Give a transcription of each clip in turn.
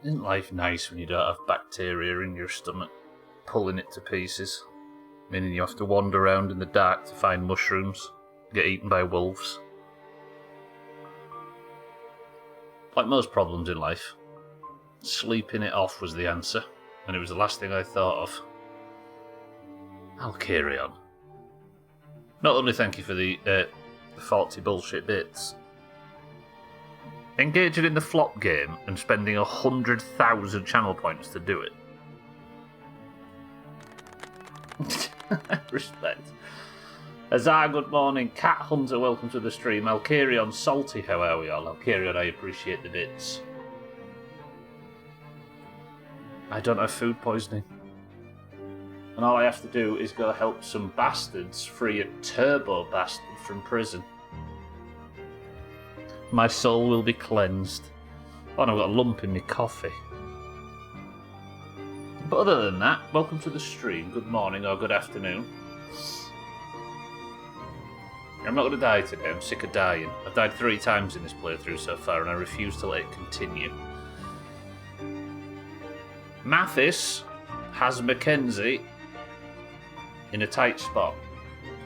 Isn't life nice when you don't have bacteria in your stomach, pulling it to pieces, meaning you have to wander around in the dark to find mushrooms, get eaten by wolves? Like most problems in life, sleeping it off was the answer, and it was the last thing I thought of. I'll carry on. Not only thank you for the 40 bullshit bits, engaging in the flop game and spending 100,000 channel points to do it. Respect. Azar, good morning. Cat Hunter, welcome to the stream. Alkarion, Salty, how are we all? Alkarion, I appreciate the bits. I don't have food poisoning. And all I have to do is go help some bastards free a turbo bastard from prison. My soul will be cleansed. Oh, and I've got a lump in my coffee. But other than that, welcome to the stream. Good morning or good afternoon. I'm not going to die today. I'm sick of dying. I've died 3 times in this playthrough so far, and I refuse to let it continue. Mathis has Mackenzie in a tight spot.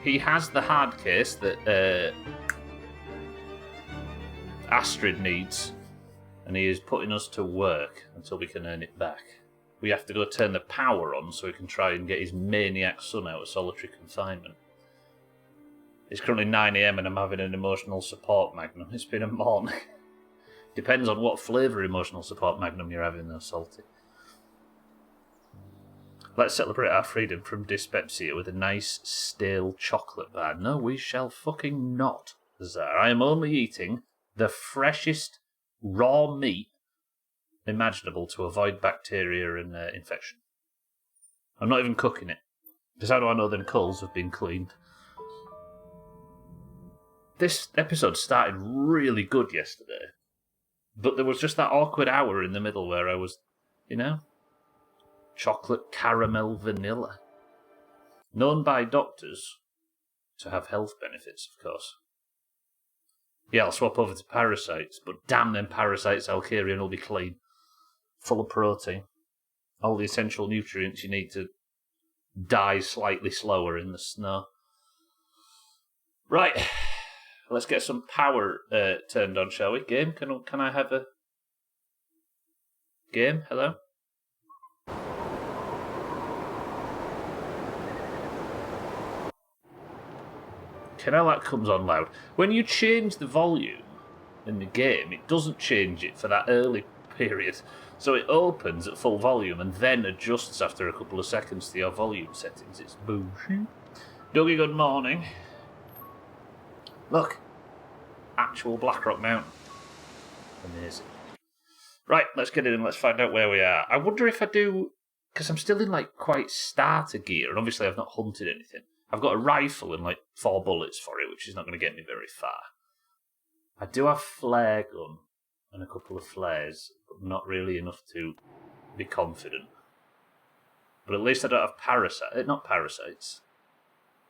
He has the hard case that Astrid needs, and he is putting us to work until we can earn it back. We have to go turn the power on so he can try and get his maniac son out of solitary confinement. It's currently 9 AM and I'm having an emotional support magnum. It's been a morning. Depends on what flavour emotional support magnum you're having though, Salty. Let's celebrate our freedom from dyspepsia with a nice stale chocolate bar. No, we shall fucking not, Zara. I am only eating the freshest raw meat imaginable to avoid bacteria and infection. I'm not even cooking it, because how do I know them coals have been cleaned? This episode started really good yesterday, but there was just that awkward hour in the middle where I was, chocolate caramel vanilla. Known by doctors to have health benefits, of course. Yeah, I'll swap over to parasites, but damn them parasites, Alkarion will be clean. Full of protein. All the essential nutrients you need to die slightly slower in the snow. Right, let's get some power turned on, shall we? Game, can I have a... Game, hello? How that comes on loud. When you change the volume in the game, it doesn't change it for that early period. So it opens at full volume and then adjusts after a couple of seconds to your volume settings. It's bullshit. Dougie, good morning. Look. Actual Blackrock Mountain. Amazing. Right, let's get in and let's find out where we are. I wonder if I do... Because I'm still in, quite starter gear, and obviously I've not hunted anything. I've got a rifle and 4 bullets for it, which is not going to get me very far. I do have flare gun and a couple of flares, but not really enough to be confident. But at least I don't have not parasites.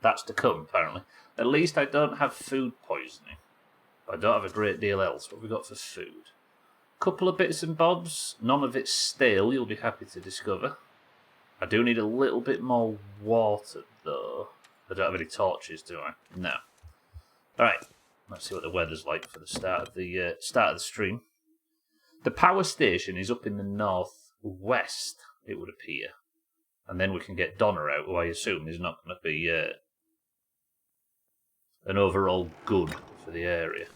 That's to come, apparently. At least I don't have food poisoning. But I don't have a great deal else. What have we got for food? Couple of bits and bobs. None of it's stale, you'll be happy to discover. I do need a little bit more water, though. I don't have any torches, do I? No. Alright, let's see what the weather's like for the start of the stream. The power station is up in the northwest, it would appear. And then we can get Donna out, who I assume is not going to be an overall good for the area.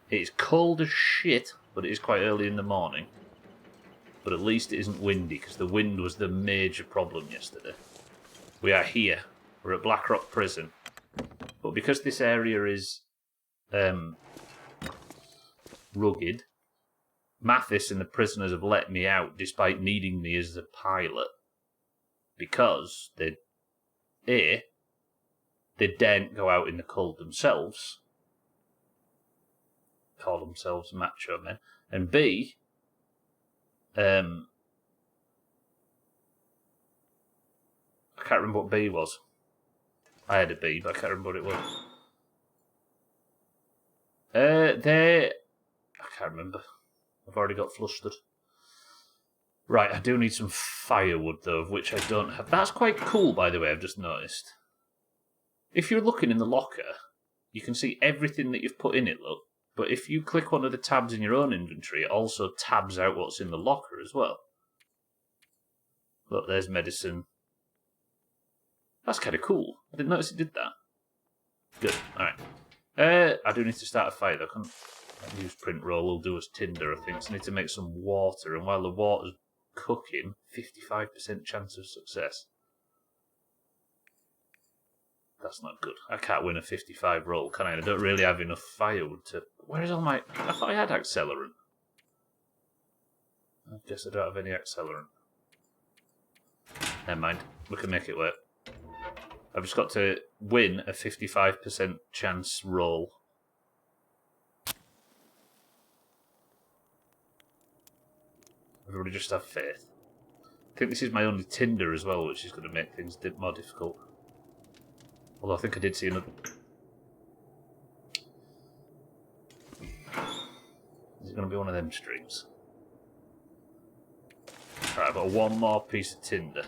It's cold as shit, but it is quite early in the morning. But at least it isn't windy, because the wind was the major problem yesterday. We are here. We're at Blackrock Prison. But because this area is rugged, Mathis and the prisoners have let me out despite needing me as the pilot. Because they daren't go out in the cold themselves. Call themselves macho men. And B, I can't remember what B was. I had a B, but I can't remember what it was. I can't remember. I've already got flustered. Right, I do need some firewood, though, of which I don't have. That's quite cool, by the way, I've just noticed. If you're looking in the locker, you can see everything that you've put in it, look. But if you click one of the tabs in your own inventory, it also tabs out what's in the locker as well. Look, there's medicine. That's kind of cool. I didn't notice it did that. Good, alright. I do need to start a fire, though. Can't use print roll, will do us tinder, I think. So I need to make some water, and while the water's cooking, 55% chance of success. That's not good. I can't win a 55 roll, can I? I don't really have enough firewood to... Where is all my... I thought I had accelerant. I guess I don't have any accelerant. Never mind. We can make it work. I've just got to win a 55% chance roll. Everybody just have faith. I think this is my only tinder as well, which is going to make things more difficult. Although I think I did see another... Is it going to be one of them streams? Right, I've got one more piece of tinder.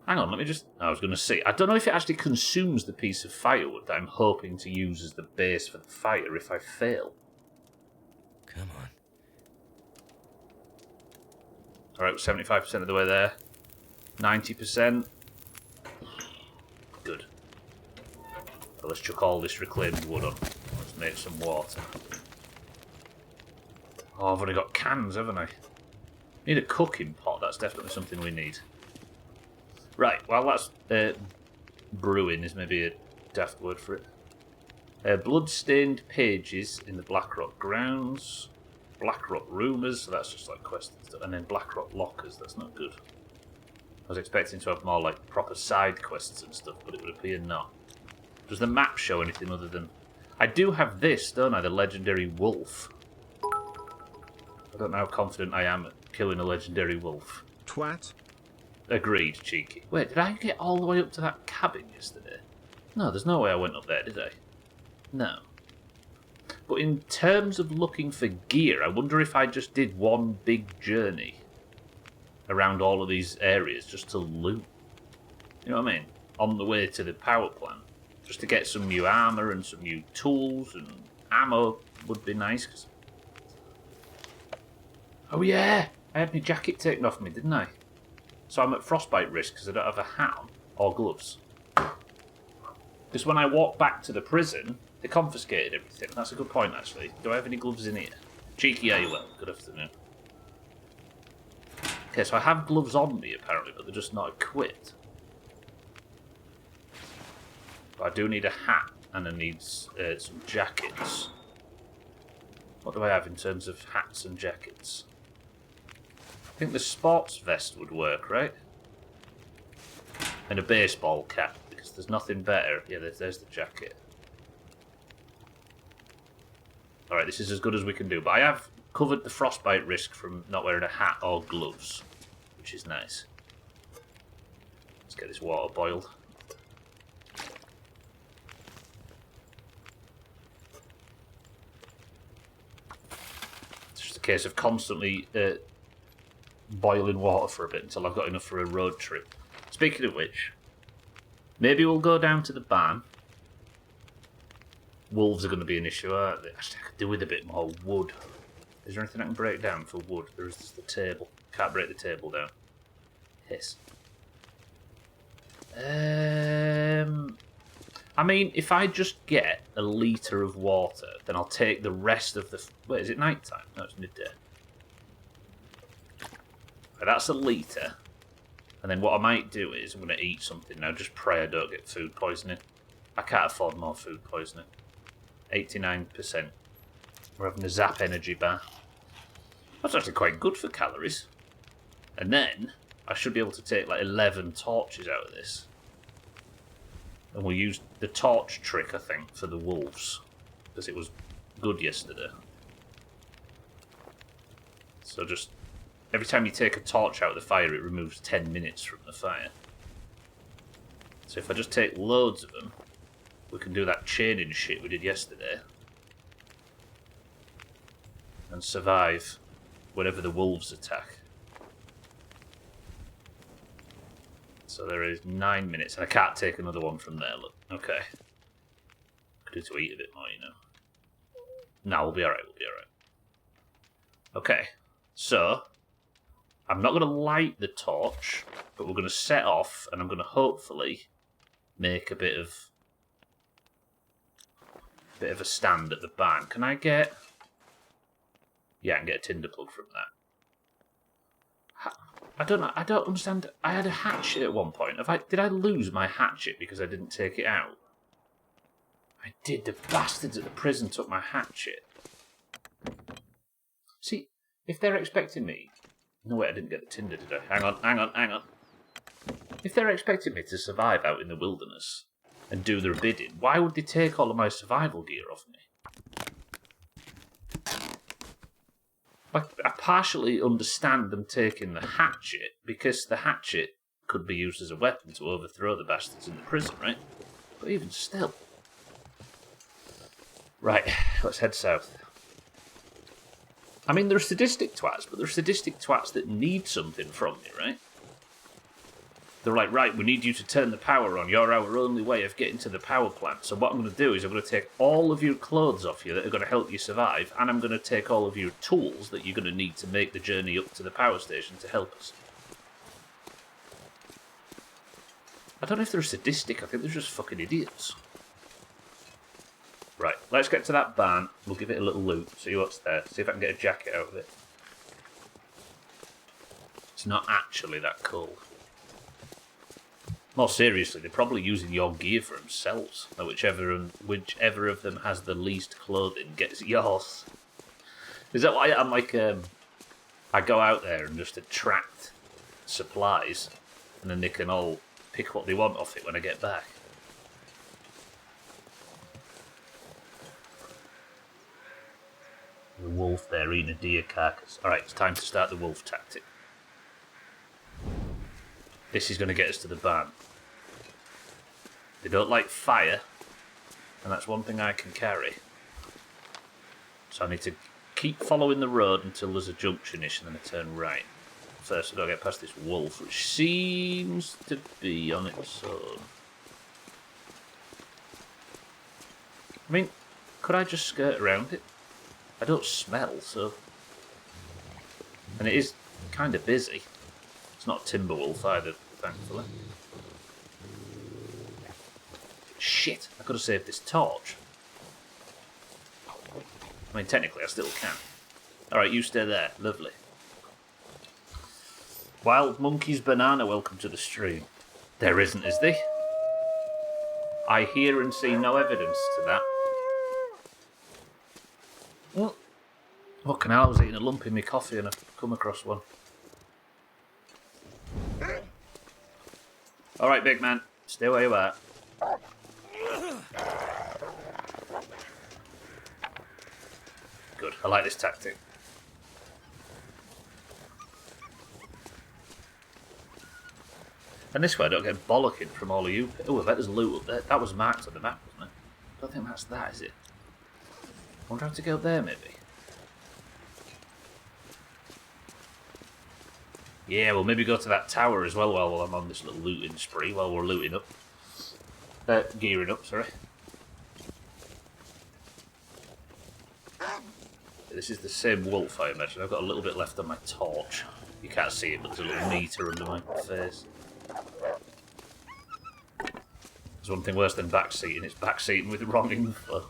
Hang on, let me just... I was going to see. I don't know if it actually consumes the piece of firewood that I'm hoping to use as the base for the fire if I fail. Come on. Alright, 75% of the way there. 90%. Good. Well, let's chuck all this reclaimed wood on. Let's make some water. Oh, I've only got cans, haven't I? Need a cooking pot. That's definitely something we need. Right, well, that's... brewing is maybe a daft word for it. Blood-stained pages in the Blackrock grounds. Blackrock rumours, so that's just like quests and stuff. And then Blackrock lockers, that's not good. I was expecting to have more like proper side quests and stuff, but it would appear not. Does the map show anything other than... I do have this, don't I? The legendary wolf. I don't know how confident I am at killing a legendary wolf. Twat. Agreed, cheeky. Wait, did I get all the way up to that cabin yesterday? No, there's no way I went up there, did I? No. But in terms of looking for gear, I wonder if I just did one big journey around all of these areas just to loot. You know what I mean? On the way to the power plant. Just to get some new armour and some new tools and ammo would be nice. Cause... Oh yeah! I had my jacket taken off me, didn't I? So I'm at frostbite risk because I don't have a hat on or gloves. Because when I walked back to the prison, they confiscated everything. That's a good point, actually. Do I have any gloves in here? Cheeky, yeah, you will. Good afternoon. Okay, so I have gloves on me, apparently, but they're just not equipped. But I do need a hat, and I need some jackets. What do I have in terms of hats and jackets? I think the sports vest would work, right? And a baseball cap, because there's nothing better. Yeah, there's the jacket. Alright, this is as good as we can do. But I have covered the frostbite risk from not wearing a hat or gloves, which is nice. Let's get this water boiled. It's just a case of constantly boiling water for a bit until I've got enough for a road trip. Speaking of which, maybe we'll go down to the barn. Wolves are going to be an issue, aren't they? Actually, I could do with a bit more wood. Is there anything I can break down for wood? There is just the table. Can't break the table down. Hiss. I mean, if I just get a litre of water, then I'll take the rest of the... Wait, is it night time? No, it's midday. Right, that's a litre. And then what I might do is I'm going to eat something now. Just pray I don't get food poisoning. I can't afford more food poisoning. 89%. We're having a Zap energy bar. That's actually quite good for calories. And then I should be able to take like 11 torches out of this. And we'll use the torch trick, I think, for the wolves. Because it was good yesterday. So just... Every time you take a torch out of the fire, it removes 10 minutes from the fire. So if I just take loads of them, we can do that chaining shit we did yesterday. And survive whenever the wolves attack. So there is 9 minutes, and I can't take another one from there, look. Okay. Could do to eat a bit more, you know. No, we'll be alright, we'll be alright. Okay, so I'm not going to light the torch, but we're going to set off, and I'm going to hopefully make a bit of a stand at the barn. Can I get... Yeah, I can get a tinder plug from that. I don't know. I don't understand. I had a hatchet at one point. Did I lose my hatchet because I didn't take it out? I did. The bastards at the prison took my hatchet. See, if they're expecting me... No, wait, I didn't get the tinder, did I? Hang on. If they're expecting me to survive out in the wilderness and do their bidding, why would they take all of my survival gear off me? I partially understand them taking the hatchet, because the hatchet could be used as a weapon to overthrow the bastards in the prison, right? But even still. Right, let's head south. I mean, there are sadistic twats, but there are sadistic twats that need something from you, right? They're like, right, we need you to turn the power on. You're our only way of getting to the power plant. So what I'm going to do is I'm going to take all of your clothes off you that are going to help you survive, and I'm going to take all of your tools that you're going to need to make the journey up to the power station to help us. I don't know if they're sadistic. I think they're just fucking idiots. Right, let's get to that barn. We'll give it a little loot, see what's there, see if I can get a jacket out of it. It's not actually that cold. More seriously, they're probably using your gear for themselves. Whichever of them has the least clothing gets yours. Is that why I'm like, I go out there and just attract supplies, and then they can all pick what they want off it when I get back? The wolf there eating a deer carcass. Alright, it's time to start the wolf tactic. This is going to get us to the barn. They don't like fire, and that's one thing I can carry. So I need to keep following the road until there's a junction-ish, and then I turn right. First I've got to get past this wolf, which seems to be on its own. I mean, could I just skirt around it? I don't smell, so... And it is kind of busy. It's not a timber wolf either, thankfully. Shit, I could have saved this torch. I mean, technically I still can. Alright, you stay there. Lovely. Wild Monkey's Banana, welcome to the stream. There isn't, is there? I hear and see no evidence to that. Well, fucking hell, I was eating a lump in my coffee and I've come across one. Alright, big man. Stay where you are. Good, I like this tactic. And this way I don't get bollocking from all of you. Oh, I bet there's loot up there. That was marked on the map, wasn't it? I don't think that's that, is it? I wonder how to go up there, maybe. Yeah, we'll maybe go to that tower as well while I'm on this little looting spree, while we're looting up. Gearing up, sorry. This is the same wolf, I imagine. I've got a little bit left on my torch. You can't see it, but there's a little meter under my face. There's one thing worse than backseating. It's backseating with the wrong info.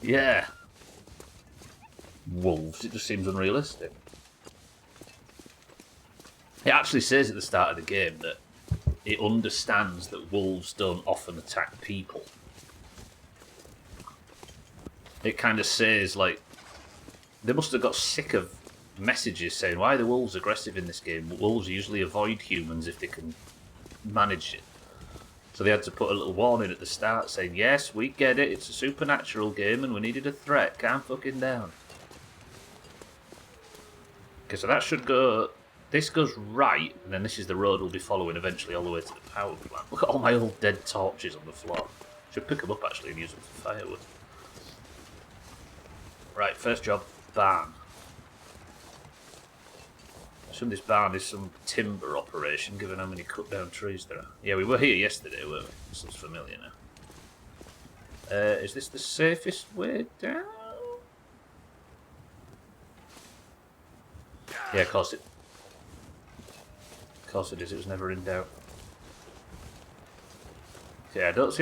Yeah. Wolves. It just seems unrealistic. It actually says at the start of the game that it understands that wolves don't often attack people. It kind of says, like, they must have got sick of messages saying, why are the wolves aggressive in this game? Wolves usually avoid humans if they can manage it. So they had to put a little warning at the start saying, yes, we get it, it's a supernatural game and we needed a threat, calm fucking down. Okay, so that should go... This goes right, and then this is the road we'll be following eventually all the way to the power plant. Look at all my old dead torches on the floor. Should pick them up actually and use them for firewood. Right, first job, barn. assume this barn is some timber operation, given how many cut down trees there are. Yeah, we were here yesterday, weren't we? This looks familiar now. Is this the safest way down? Yeah, of course it. Of course it is. It was never in doubt. Okay, I don't see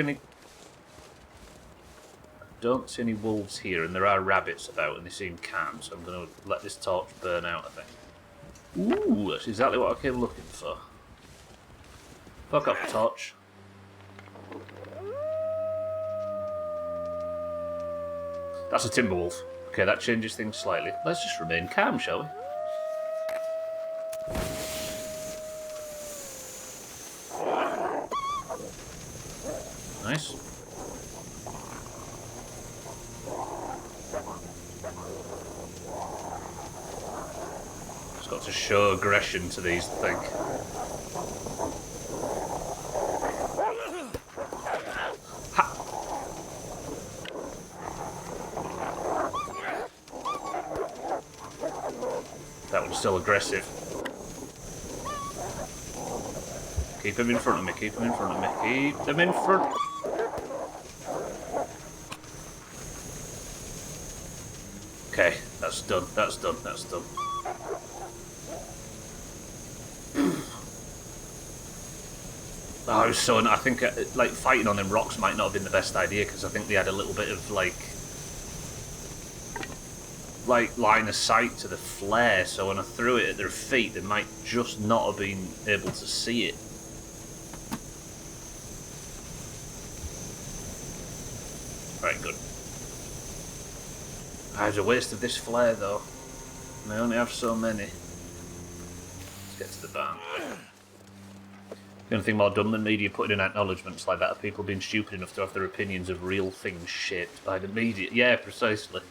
any wolves here, and there are rabbits about, and they seem calm. So I'm going to let this torch burn out, I think. Ooh, that's exactly what I came looking for. Fuck up, torch. That's a timber wolf. Okay, that changes things slightly. Let's just remain calm, shall we? Nice. Just got to show aggression to these, I think. Ha! That one's still aggressive. Keep him in front of me, keep him in front of me, keep them in front. Okay, that's done, that's done, that's done. Oh, so I think like fighting on them rocks might not have been the best idea because I think they had a little bit of like line of sight to the flare. So when I threw it at their feet, they might just not have been able to see it. Right, good. Ah, it's a waste of this flare though. And I only have so many. Let's get to the barn. The only thing more dumb than media putting in acknowledgements like that are people being stupid enough to have their opinions of real things shaped by the media. Yeah, precisely.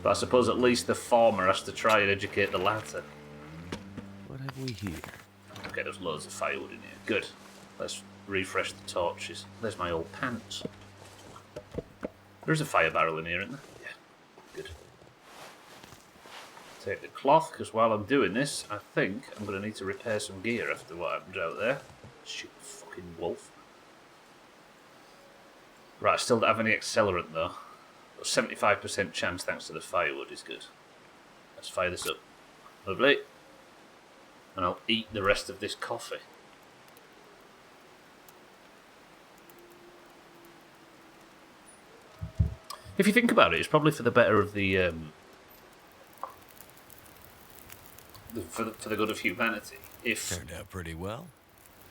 But I suppose at least the former has to try and educate the latter. What have we here? Okay, there's loads of firewood in here. Good. Let's refresh the torches. There's my old pants. There's a fire barrel in here, isn't there? Yeah. Good. Take the cloth, because while I'm doing this, I think I'm going to need to repair some gear after what happened out there. Stupid fucking wolf. Right, I still don't have any accelerant though. But 75% chance thanks to the firewood is good. Let's fire this up. Lovely. And I'll eat the rest of this coffee. If you think about it, it's probably for the better of the for the good of humanity. If Turned out pretty well.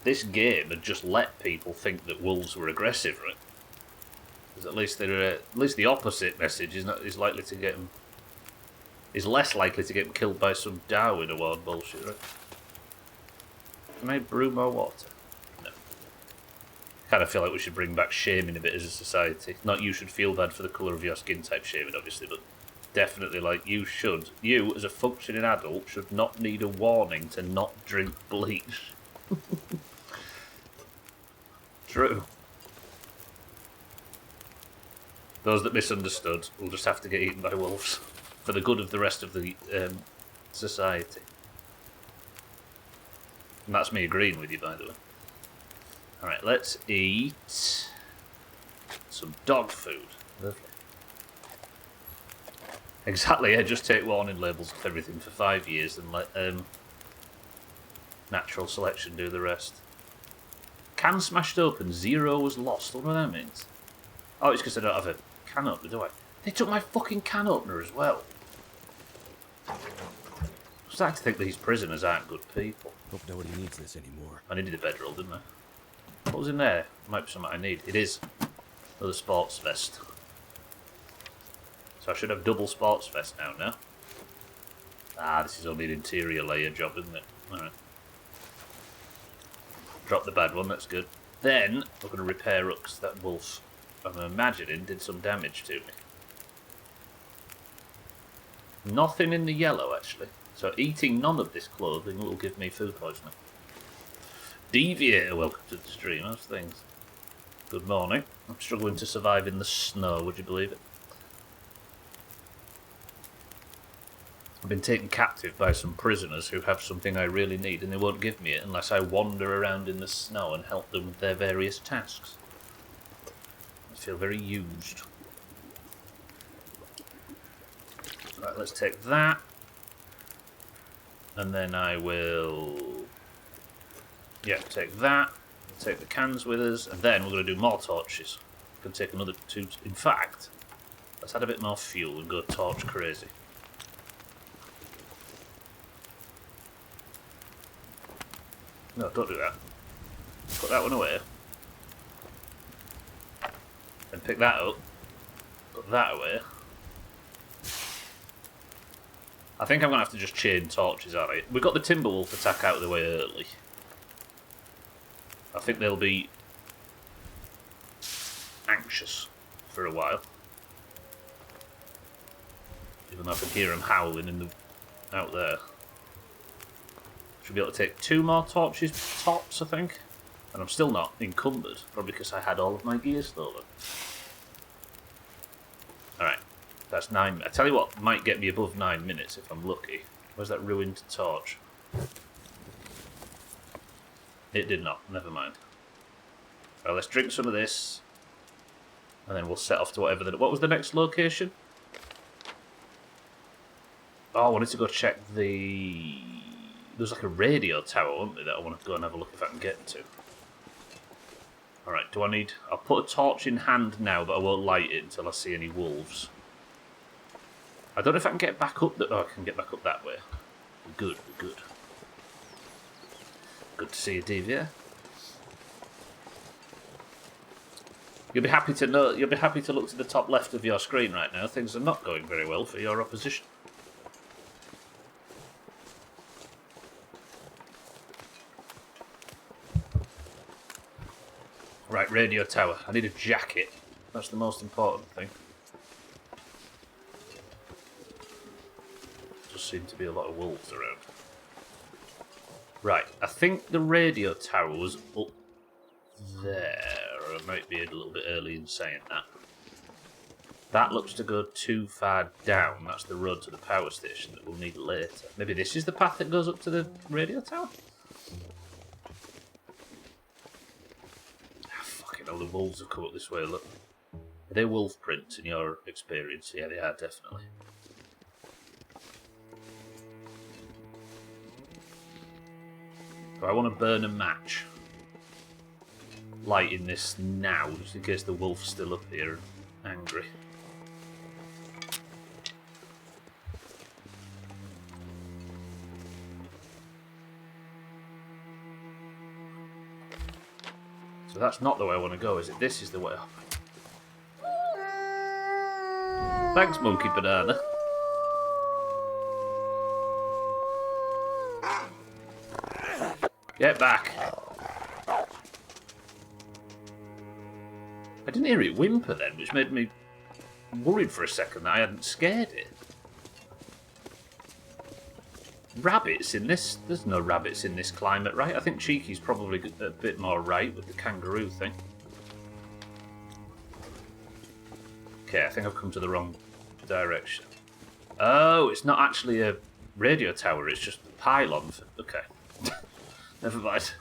this game had just let people think that wolves were aggressive, right? Because at least they're at least the opposite message is likely to get them is less likely to get them killed by some Darwin Award bullshit, right? Can I brew more water? No. Kind of feel like we should bring back shaming a bit as a society. Not you should feel bad for the colour of your skin type shaming, obviously, but definitely like you as a functioning adult should not need a warning to not drink bleach. True. Those that misunderstood will just have to get eaten by wolves for the good of the rest of the society. And that's me agreeing with you, by the way. Alright, let's eat some dog food. Lovely. Exactly, yeah, just take warning labels off everything for 5 years and let natural selection do the rest. Can smashed open, 0 was lost. What do that mean? Oh, it's because I don't have a can opener, do I? They took my fucking can opener as well. I'm starting to think these prisoners aren't good people. Hope nobody needs this anymore. I needed a bedroll, didn't I? What was in there? Might be something I need. It is another sports vest. So I should have double sports vest now, no? Ah, this is only an interior layer job, isn't it? Alright. Drop the bad one, that's good. Then, we're going to repair up, because that wolf, I'm imagining, did some damage to me. Nothing in the yellow, actually. So eating none of this clothing will give me food poisoning. Deviator, welcome to the stream. How's things? Good morning. I'm struggling to survive in the snow, would you believe it? I've been taken captive by some prisoners who have something I really need, and they won't give me it unless I wander around in the snow and help them with their various tasks. I feel very used. Right, let's take that. And then I will... yeah, take that. Take the cans with us, and then we're going to do more torches. We can take another 2... in fact, let's add a bit more fuel and go torch crazy. No, don't do that. Put that one away. Then pick that up. Put that away. I think I'm going to have to just chain torches, aren't I? We've got the Timberwolf attack out of the way early. I think they'll be anxious for a while. Even though I can hear them howling out there. Should be able to take 2 more torches tops, I think. And I'm still not encumbered, probably because I had all of my gear stolen. Alright, that's 9. I tell you what, might get me above 9 minutes if I'm lucky. Where's that ruined torch? It did not, never mind. Well, let's drink some of this. And then we'll set off to whatever what was the next location? Oh, I wanted to go check the... there's like a radio tower, wasn't there, that I want to go and have a look if I can get to. Alright, do I need... I'll put a torch in hand now, but I won't light it until I see any wolves. I don't know if I can get back up... oh, I can get back up that way. We're good, we're good. Good to see you, Devier. You'll be happy to know. You'll be happy to look to the top left of your screen right now. Things are not going very well for your opposition. Right, radio tower. I need a jacket. That's the most important thing. Just seem to be a lot of wolves around. Right, I think the radio tower was up there. I might be a little bit early in saying that. That looks to go too far down. That's the road to the power station that we'll need later. Maybe this is the path that goes up to the radio tower? Ah, fucking hell, the wolves have come up this way, look. Are they wolf prints in your experience? Yeah, they are, definitely. I want to burn a match. Lighting this now, just in case the wolf's still up here and angry. So that's not the way I want to go, is it? This is the way up. Thanks, Monkey Banana. Get back. I didn't hear it whimper then, which made me worried for a second that I hadn't scared it. Rabbits in this... there's no rabbits in this climate, right? I think Cheeky's probably a bit more right with the kangaroo thing. Okay, I think I've come to the wrong direction. Oh, it's not actually a radio tower, it's just a pylon. Okay. Never mind.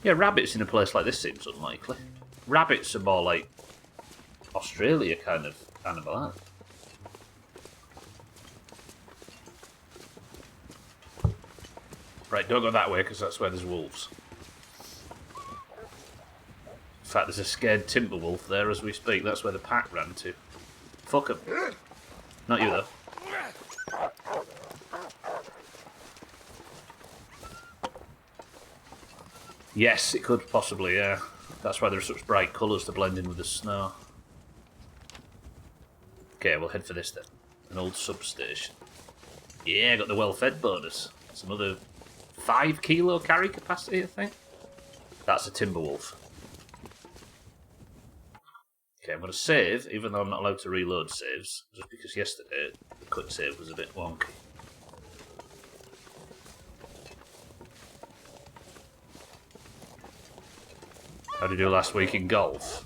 Yeah, rabbits in a place like this seems unlikely. Rabbits are more like Australia kind of animal, aren't they? Right, don't go that way because that's where there's wolves. In fact, there's a scared timber wolf there as we speak. That's where the pack ran to. Fuck 'em. Not you, though. Yes, it could possibly, yeah. That's why there are such bright colours to blend in with the snow. Okay, we'll head for this then. An old substation. Yeah, got the well-fed bonus. It's another 5 kilo carry capacity, I think. That's a Timberwolf. Okay, I'm going to save, even though I'm not allowed to reload saves, just because yesterday the quick save was a bit wonky. How did you do last week in golf?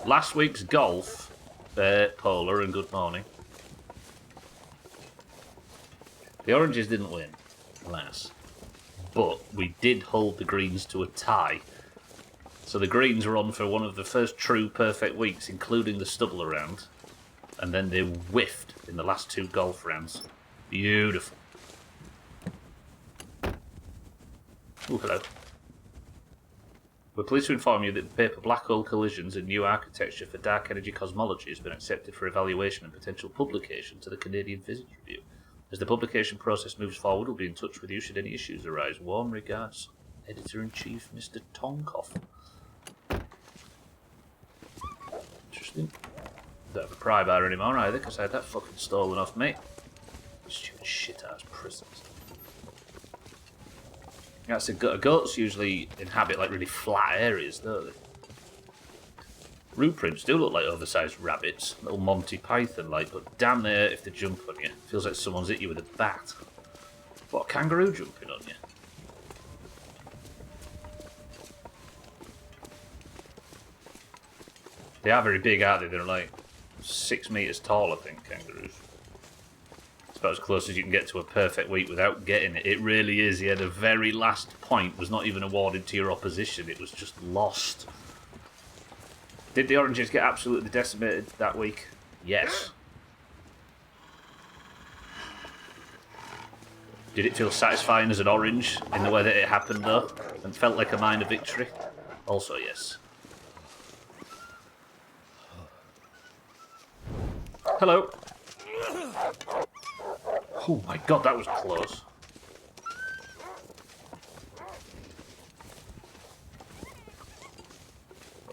Last week's golf, Polar and good morning. The oranges didn't win, alas. But we did hold the greens to a tie. So the greens were on for one of the first true perfect weeks, including the stubble round. And then they whiffed in the last 2 golf rounds. Beautiful. Oh, hello. We're pleased to inform you that the paper Black Hole Collisions and New Architecture for Dark Energy Cosmology has been accepted for evaluation and potential publication to the Canadian Physics Review. As the publication process moves forward, we'll be in touch with you should any issues arise. Warm regards, Editor-in-Chief Mr. Tonkoff. Interesting. Don't have a pry bar anymore either, because I had that fucking stolen off me. Stupid shit-ass prisons. That's goats usually inhabit like really flat areas, don't they? Root prints do look like oversized rabbits, little Monty Python like, but damn there if they jump on you. Feels like someone's hit you with a bat. What, a kangaroo jumping on you? They are very big, aren't they? They're like 6 meters tall, I think, kangaroos. It's about as close as you can get to a perfect weight without getting it. It really is. Yeah, the very last point was not even awarded to your opposition. It was just lost. Did the oranges get absolutely decimated that week? Yes. Did it feel satisfying as an orange in the way that it happened, though? And felt like a minor victory? Also, yes. Hello. Oh my god, that was close.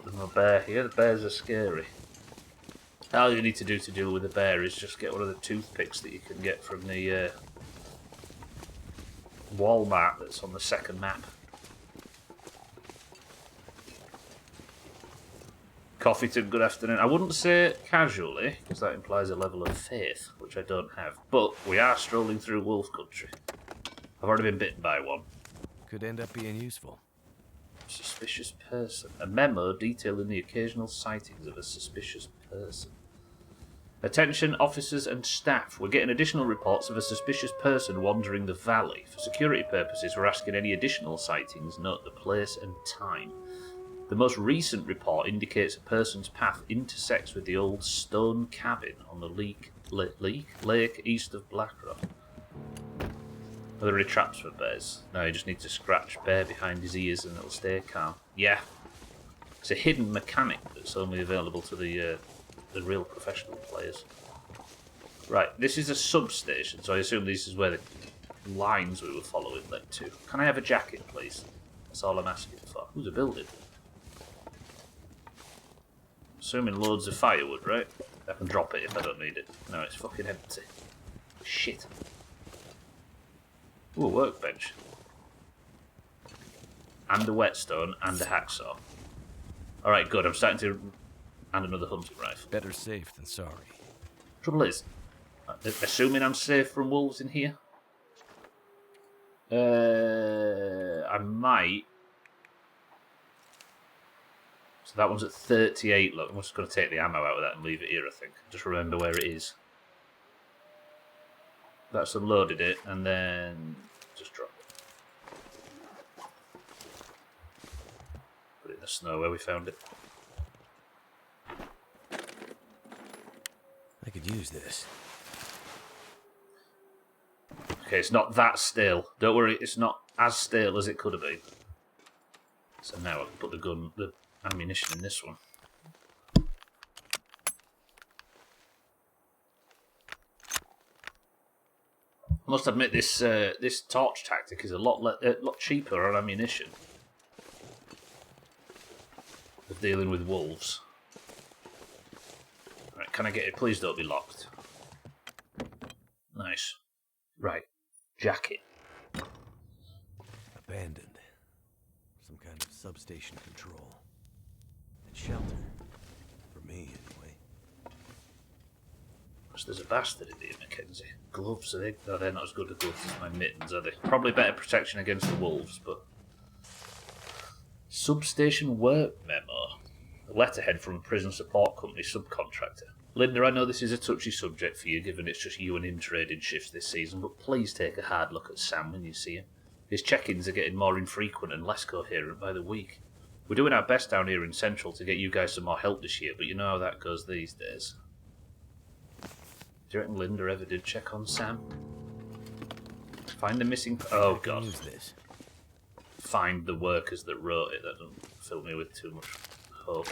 There's no bear here. The bears are scary. All you need to do to deal with the bear is just get one of the toothpicks that you can get from the Walmart that's on the second map. Coffeeton, good afternoon. I wouldn't say casually, because that implies a level of faith, which I don't have. But we are strolling through wolf country. I've already been bitten by one. Could end up being useful. Suspicious person. A memo detailing the occasional sightings of a suspicious person. Attention officers and staff. We're getting additional reports of a suspicious person wandering the valley. For security purposes, we're asking any additional sightings note the place and time. The most recent report indicates a person's path intersects with the old stone cabin on the lake east of Blackrock. Are there any traps for bears? No, you just need to scratch bear behind his ears and it'll stay calm. Yeah. It's a hidden mechanic that's only available to the real professional players. Right, this is a substation, so I assume this is where the lines we were following led to. Can I have a jacket, please? That's all I'm asking for. Who's a building? Assuming loads of firewood, right? I can drop it if I don't need it. No, it's fucking empty. Shit. Ooh, a workbench. And a whetstone and a hacksaw. Alright, good. I'm starting to... And another hunting rifle. Better safe than sorry. Trouble is, assuming I'm safe from wolves in here, I might... So that one's at 38. Look, I'm just going to take the ammo out of that and leave it here, I think. Just remember where it is. That's unloaded it, and then just drop it. Put it in the snow where we found it. I could use this. Okay, it's not that stale. Don't worry, it's not as stale as it could have been. So now I can put the ammunition in this one. I must admit, this torch tactic is a lot cheaper on ammunition of dealing with wolves. Right, can I get it? Please don't be locked. Nice. Right, jacket. Abandoned. Some kind of substation control. And shelter. For me, anyway. There's a bastard in here, Mackenzie. Gloves, are they? No, they're not as good as gloves as my mittens, are they? Probably better protection against the wolves, but... Substation work memo. A letterhead from a prison support company subcontractor. Linda, I know this is a touchy subject for you, given it's just you and him trading shifts this season, but please take a hard look at Sam when you see him. His check-ins are getting more infrequent and less coherent by the week. We're doing our best down here in Central to get you guys some more help this year, but you know how that goes these days. Do you reckon Linda ever did check on Sam? Find the missing... Oh, God. Find the workers that wrote it. That doesn't fill me with too much hope.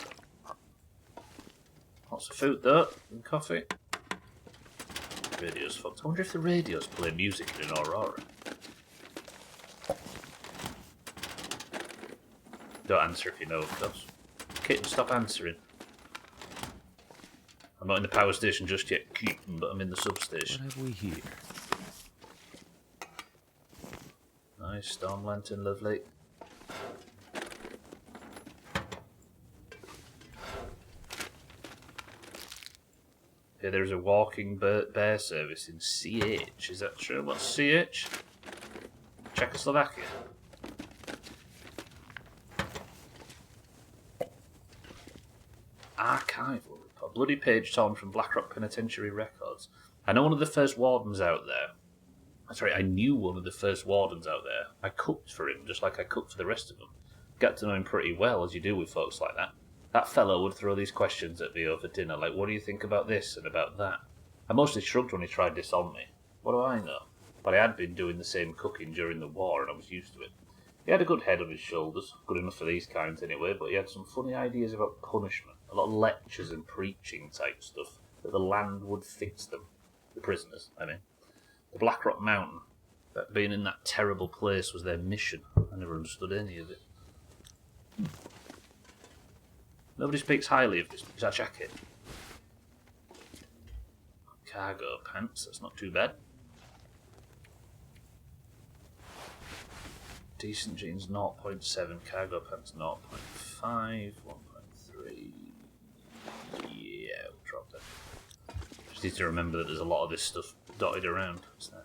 Lots of food, though, and coffee. Radio's fucked. I wonder if the radios play music in Aurora. Don't answer if you know, of course. Kitten, stop answering. I'm not in the power station just yet, Kitten, but I'm in the substation. What have we here? Nice, storm lantern, lovely. Yeah, there's a walking bear service in CH. Is that true? What's CH? Czechoslovakia. Archival report. Bloody page torn from Blackrock Penitentiary records. I know one of the first wardens out there. Sorry, I knew one of the first wardens out there. I cooked for him, just like I cooked for the rest of them. Got to know him pretty well, as you do with folks like that. That fellow would throw these questions at me over dinner, like, what do you think about this and about that? I mostly shrugged when he tried this on me. What do I know? But I had been doing the same cooking during the war, and I was used to it. He had a good head on his shoulders, good enough for these kinds anyway, but he had some funny ideas about punishment, a lot of lectures and preaching type stuff, that the land would fix them. The prisoners, I mean. The Blackrock Mountain, that being in that terrible place was their mission. I never understood any of it. Nobody speaks highly of this. Is that jacket? Cargo pants, that's not too bad. Decent jeans, 0.7. Cargo pants, 0.5. 1.3. Yeah, we'll drop that. Just need to remember that there's a lot of this stuff dotted around. What's that?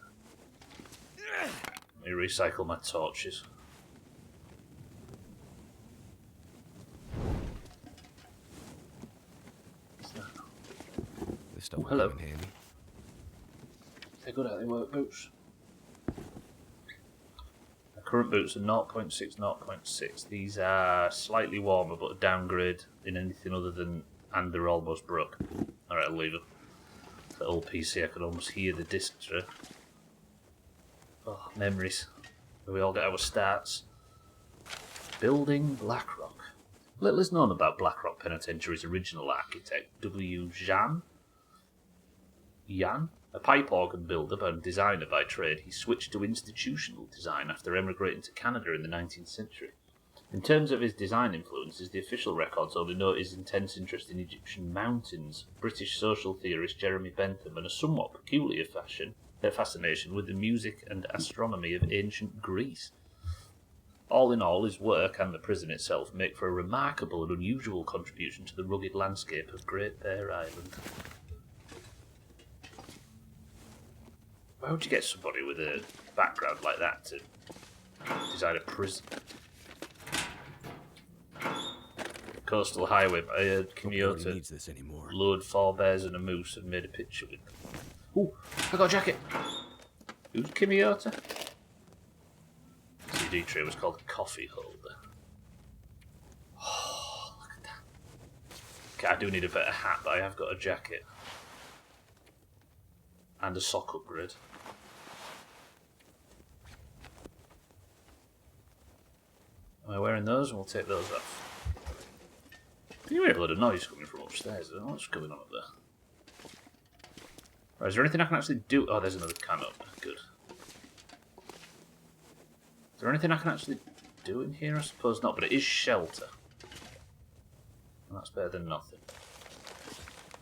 Let me recycle my torches. What's that? This stuff hello. will come in handy. They're good at they work boots. My current boots are 0.6, 0.6. These are slightly warmer, but a downgrade in anything other than and they're almost broke. Alright, I'll leave them. The old PC, I could almost hear the disc through. Oh, memories. Where we all get our starts. Building Blackrock. Little is known about Blackrock Penitentiary's original architect, W. Jan, a pipe organ builder and designer by trade. He switched to institutional design after emigrating to Canada in the 19th century. In terms of his design influences, the official records only note his intense interest in Egyptian mountains, British social theorist Jeremy Bentham, and a somewhat peculiar fascination with the music and astronomy of ancient Greece. All in all, his work and the prison itself make for a remarkable and unusual contribution to the rugged landscape of Great Bear Island. Why would you get somebody with a background like that to design a prison? Coastal highway. I heard Kyoto needs this anymore. lured 4 bears and a moose and made a picture with them. Ooh, I got a jacket. Who's Kyoto? CD tray was called a coffee holder. Oh, look at that. Okay, I do need a better hat, but I have got a jacket. And a sock upgrade. Am I wearing those? And we'll take those off. Can you hear a lot of noise coming from upstairs? I don't know what's going on up there. Right, is there anything I can actually do? Oh, there's another can up. Good. Is there anything I can actually do in here? I suppose not, but it is shelter. And that's better than nothing.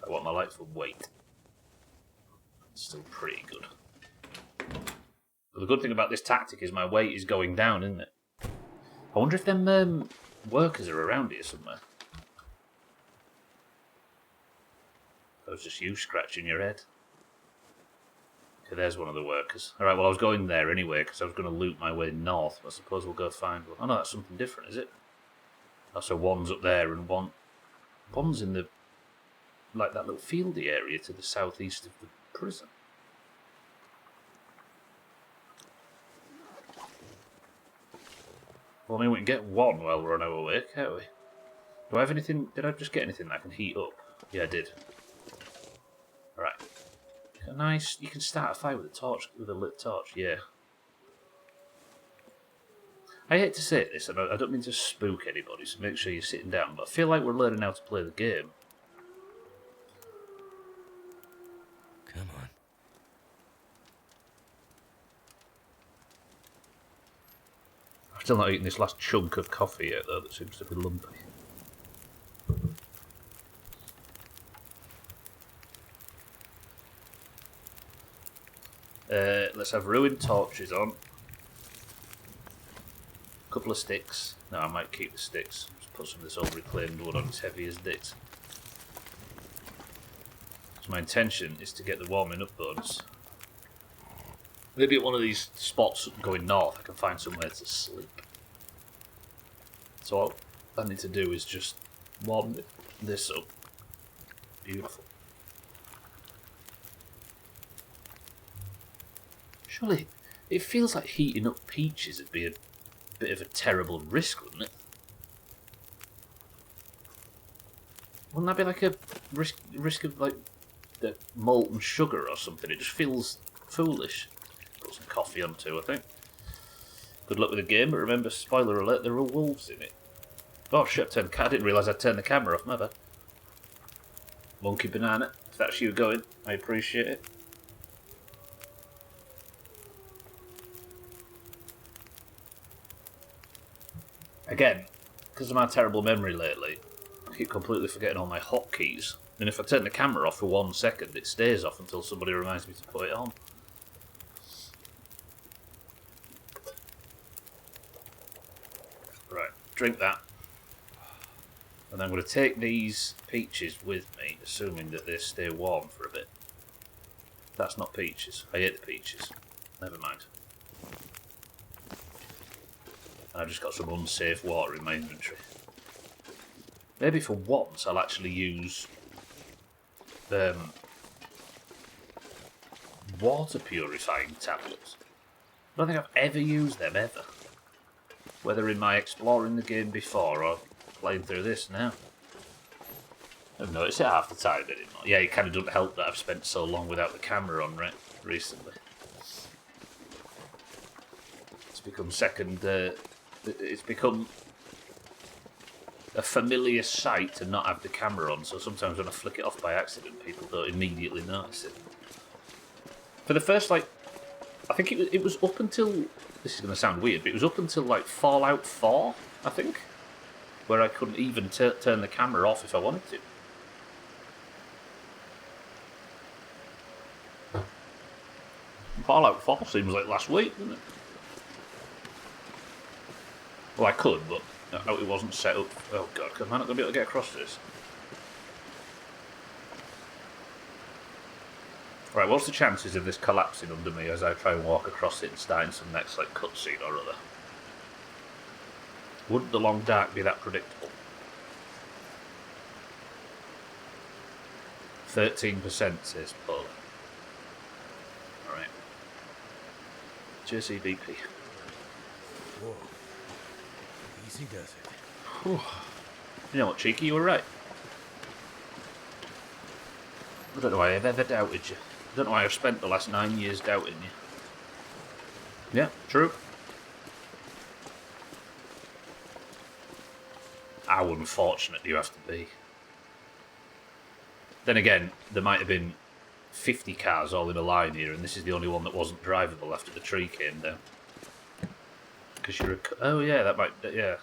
I want my light for weight. It's still pretty good. But the good thing about this tactic is my weight is going down, isn't it? I wonder if them workers are around here somewhere. That was just you scratching your head. Okay, there's one of the workers. Alright, well I was going there anyway because I was going to loot my way north. I suppose we'll go find one. Oh no, that's something different, is it? Oh, so one's up there and one's in the like that little fieldy area to the southeast of the prison. Well, I mean, we can get one while we're on our way, can't we? Do I have anything? Did I just get anything that I can heat up? Yeah, I did. Right. Nice. You can start a fire with a torch, with a lit torch. Yeah. I hate to say this, and I don't mean to spook anybody, so make sure you're sitting down, but I feel like we're learning how to play the game. Come on. I'm still not eating this last chunk of coffee yet, though, that seems to be lumpy. Let's have ruined torches on. A couple of sticks. No, I might keep the sticks. Just put some of this old reclaimed wood on, it's heavy as dicks. So my intention is to get the warming up bonus. Maybe at one of these spots going north I can find somewhere to sleep. So all I need to do is just warm this up. Beautiful. Surely, it feels like heating up peaches would be a bit of a terrible risk, wouldn't it? Wouldn't that be like a risk of like the molten sugar or something? It just feels foolish. Put some coffee on too, I think. Good luck with the game, but remember, spoiler alert, there are wolves in it. Oh shit, I didn't realise I'd turned the camera off, my bad. Monkey banana, if that's you going, I appreciate it. Again, because of my terrible memory lately, I keep completely forgetting all my hotkeys. And if I turn the camera off for 1 second, it stays off until somebody reminds me to put it on. Right, drink that. And I'm going to take these peaches with me, assuming that they stay warm for a bit. That's not peaches. I ate the peaches. Never mind. I've just got some unsafe water in my inventory. Maybe for once I'll actually use water purifying tablets. I don't think I've ever used them, ever. Whether in my exploring the game before or playing through this now. I've noticed it half the time anymore. Yeah, it kind of doesn't help that I've spent so long without the camera on recently. It's become it's become a familiar sight to not have the camera on, so sometimes when I flick it off by accident, people don't immediately notice it. For the first, I think it was up until, this is going to sound weird, but it was up until, Fallout 4, I think, where I couldn't even turn the camera off if I wanted to. Fallout 4 seems like last week, doesn't it? Well, I could, but it wasn't set up. Oh god, am I not going to be able to get across this? Right, what's the chances of this collapsing under me as I try and walk across it and starting some next cutscene or other? Wouldn't the long dark be that predictable? 13% says Paul. Alright. JCBP. Whoa. Easy does it. Whew. You know what, Cheeky, you were right. I don't know why I've ever doubted you. I don't know why I've spent the last 9 years doubting you. Yeah, true. How unfortunate do you have to be? Then again, there might have been 50 cars all in a line here, and this is the only one that wasn't drivable after the tree came down. Because you're a... Oh yeah, that might... Yeah.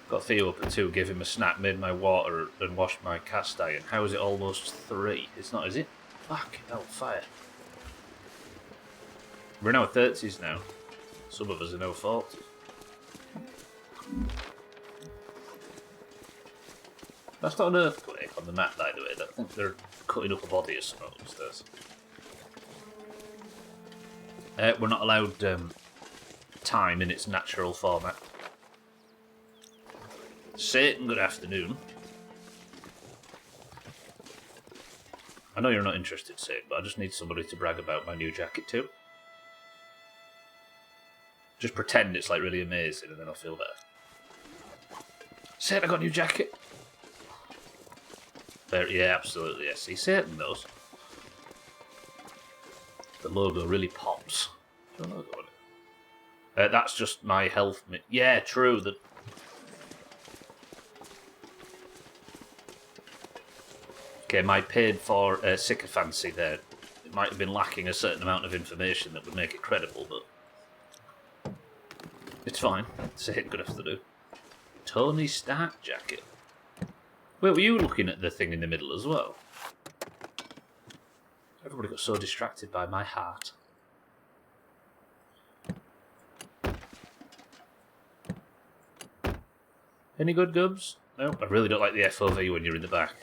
Got Theo up at 2, gave him a snack, made my water and washed my cast iron. How is it almost 3? It's not, is it? Fuck, hell, fire. We're in our 30s now. Some of us are in our 40s. That's not an earthquake on the map, by the way. I think they're cutting up a body or something upstairs. We're not allowed time in its natural format. Satan, good afternoon. I know you're not interested, Satan, but I just need somebody to brag about my new jacket too. Just pretend it's like really amazing and then I'll feel better. Satan, I got a new jacket. Yeah, absolutely, yes. See, Satan knows. The logo really pops. Is there a logo on it? That's just my health. Yeah, true. Okay, my paid for sycophancy there. It might have been lacking a certain amount of information that would make it credible, but it's fine. It's a hit good enough to do. Tony Stark jacket. Wait, were you looking at the thing in the middle as well? Everybody got so distracted by my heart. Any good gubs? No, I really don't like the FOV when you're in the back.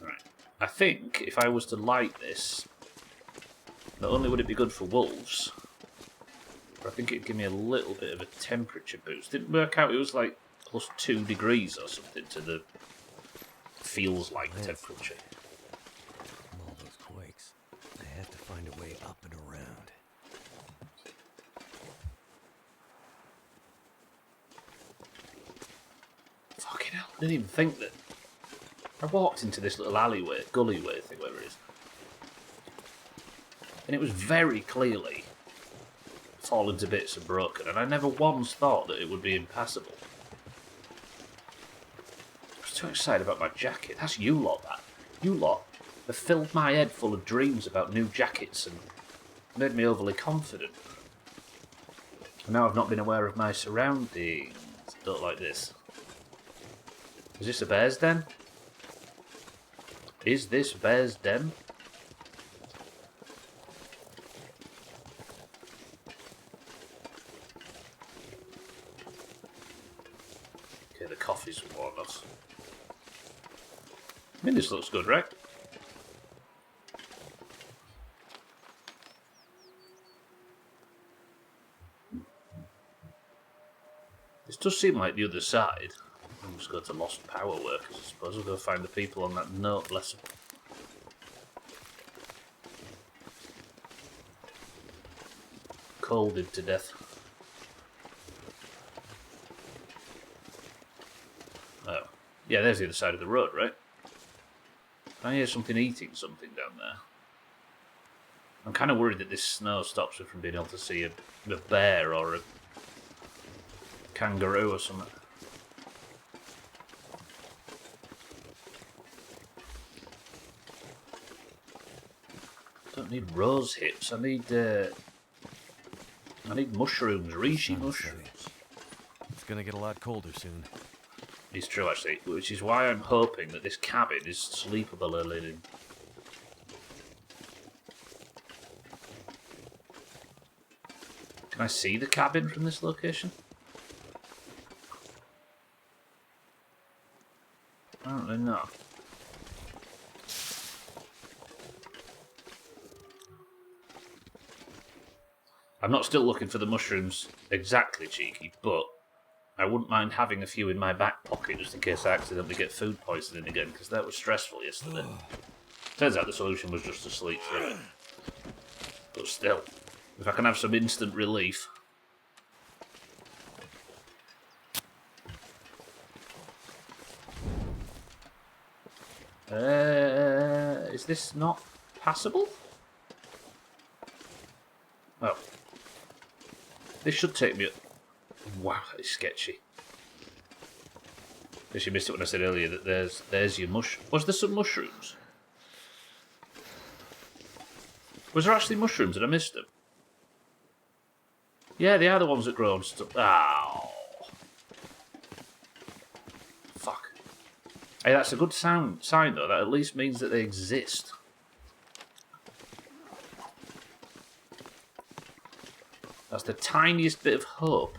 Right. I think if I was to light this, not only would it be good for wolves, but I think it'd give me a little bit of a temperature boost. Didn't work out, it was like plus 2 degrees or something to the feels like temperature. From all those quakes, I have to find a way up and around. Fucking hell, I didn't even think that. I walked into this little alleyway, gullyway thing, whatever it is. And it was very clearly fallen to bits and broken, and I never once thought that it would be impassable. I was too excited about my jacket. That's you lot, that. You lot have filled my head full of dreams about new jackets and made me overly confident. And now I've not been aware of my surroundings. Don't like this. Is this a bear's den? Is this bear's den? Okay, the coffee's worn off. I mean, this looks good, right? This does seem like the other side. I'll just go to Lost Power Workers, I suppose. We'll go find the people on that note, bless them. Colded to death. Oh. Yeah, there's the other side of the road, right? I hear something eating something down there. I'm kind of worried that this snow stops me from being able to see a bear or a kangaroo or something. I don't need rose hips. I need mushrooms, reishi mushrooms. It's gonna get a lot colder soon. It's true, actually, which is why I'm hoping that this cabin is sleepable a little. Can I see the cabin from this location? Apparently not. I'm not still looking for the mushrooms exactly, cheeky, but I wouldn't mind having a few in my back pocket just in case I accidentally get food poisoning again, because that was stressful yesterday. Turns out the solution was just to sleep through it. But still, if I can have some instant relief. Is this not passable? Oh. This should take me... Wow, that is sketchy. Guess you missed it when I said earlier that there's your Was there some mushrooms? Was there actually mushrooms and I missed them? Yeah, they are the ones that grow on stuff. Ow. Fuck. Hey, that's a good sign though. That at least means that they exist. That's the tiniest bit of hope.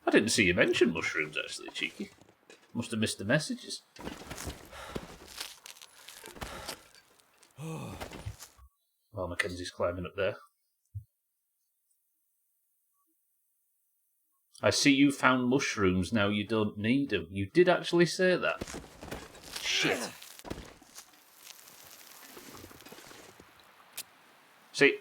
I didn't see you mention mushrooms, actually, cheeky. Must have missed the messages. Well, Mackenzie's climbing up there. I see you found mushrooms, now you don't need them. You did actually say that. Shit. See,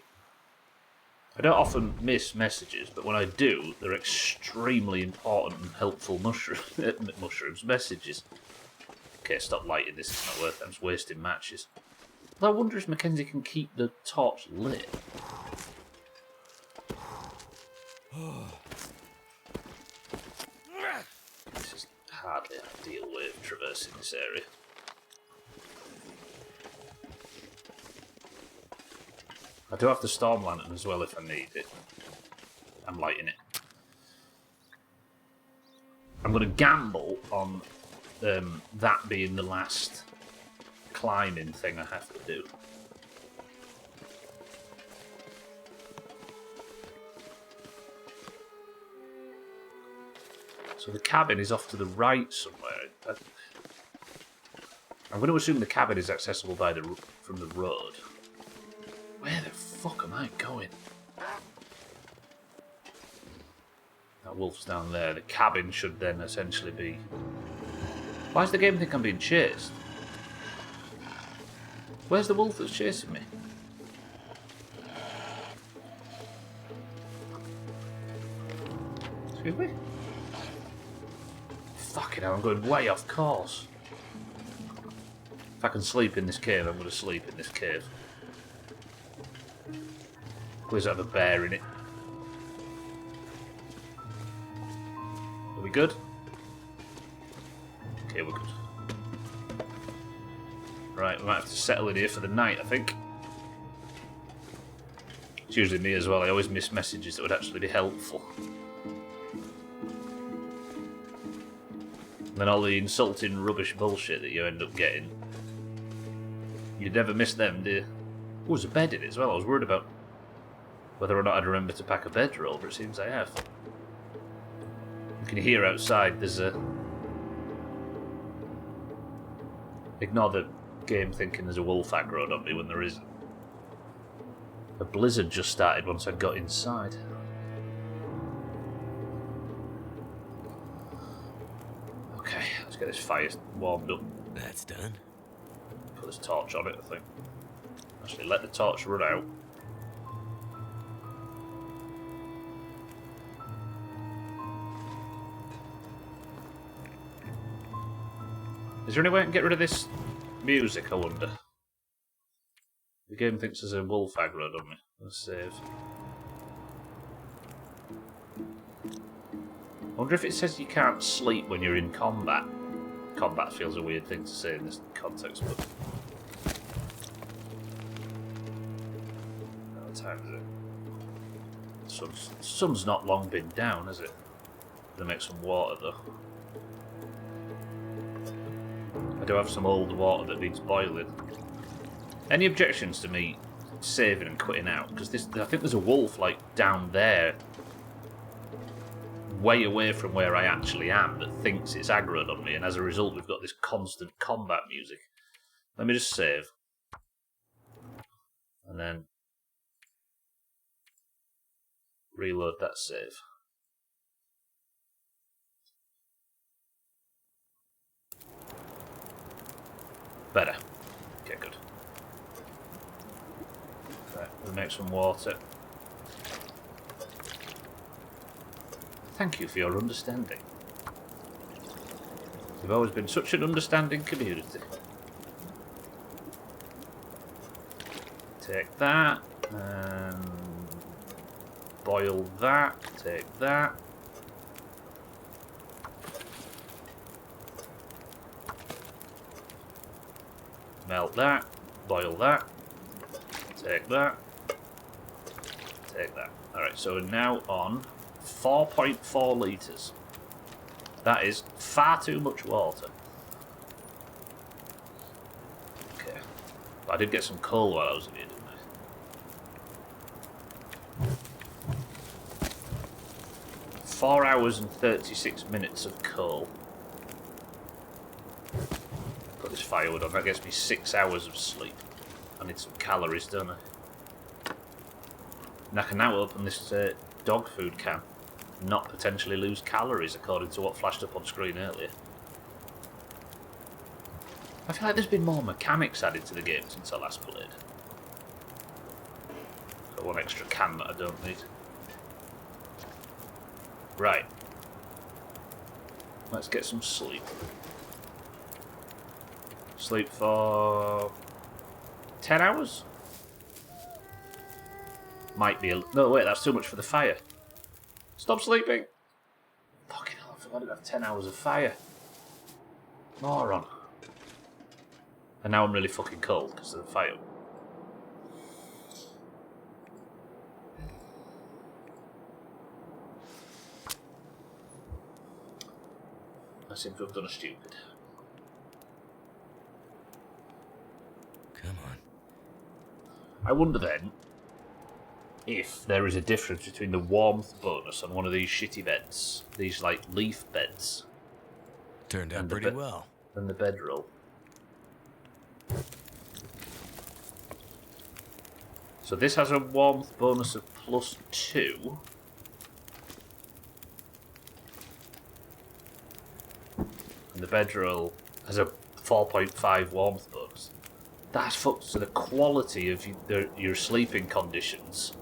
I don't often miss messages, but when I do, they're extremely important and helpful mushrooms messages. Okay, stop lighting this, it's not worth it, I'm just wasting matches. I wonder if Mackenzie can keep the torch lit. This is hardly an ideal way of traversing this area. I do have the storm lantern as well if I need it. I'm lighting it. I'm going to gamble on that being the last climbing thing I have to do. So the cabin is off to the right somewhere. I'm going to assume the cabin is accessible by from the road. Where the fuck am I going? That wolf's down there. The cabin should then essentially be... Why does the game think I'm being chased? Where's the wolf that's chasing me? Excuse me? Fucking hell, I'm going way off course. If I can sleep in this cave, I'm going to sleep in this cave. Please have a bear in it. Are we good? Okay, we're good. Right, we might have to settle in here for the night, I think. It's usually me as well, I always miss messages that would actually be helpful. And then all the insulting rubbish bullshit that you end up getting. You never miss them, do you? Oh, there's a bed in it as well, I was worried about whether or not I'd remember to pack a bedroll, but it seems I have. You can hear outside there's a... Ignore the game thinking there's a wolf aggroed on me when there isn't. A blizzard just started once I got inside. Okay, let's get this fire warmed up. That's done. Put this torch on it, I think. Actually, let the torch run out. Is there any way I can get rid of this music, I wonder? The game thinks there's a wolf aggroed on me. Let's save. I wonder if it says you can't sleep when you're in combat. Combat feels a weird thing to say in this context, but... What time is it? Sun's not long been down, has it? Gonna make some water, though. I do have some old water that needs boiling. Any objections to me saving and quitting out? Because I think there's a wolf, like, down there, way away from where I actually am, that thinks it's aggroed on me, and as a result we've got this constant combat music. Let me just save. And then reload that save. Better. Okay, good. Right, we'll make some water. Thank you for your understanding. You've always been such an understanding community. Take that, and boil that, take that. Melt that, boil that, take that, take that. Alright, so we're now on 4.4 litres. That is far too much water. Okay. But I did get some coal while I was in here, didn't I? 4 hours and 36 minutes of coal. Put this firewood on, that gets me 6 hours of sleep. I need some calories, don't I? And I can now open this dog food can. not potentially lose calories, according to what flashed up on screen earlier. I feel like there's been more mechanics added to the game since I last played. Got one extra can that I don't need. Right. Let's get some sleep. Sleep for 10 hours? Might be a... No, wait, that's too much for the fire. Stop sleeping! Fucking hell, I forgot to have 10 hours of fire. Moron. And now I'm really fucking cold because of the fire. I seem to have done a stupid. Come on. I wonder then if there is a difference between the warmth bonus on one of these shitty beds, these like leaf beds, Turned out pretty well. and the bedroll. So this has a warmth bonus of +2. And the bedroll has a 4.5 warmth bonus. That's fucked. So the quality of your sleeping conditions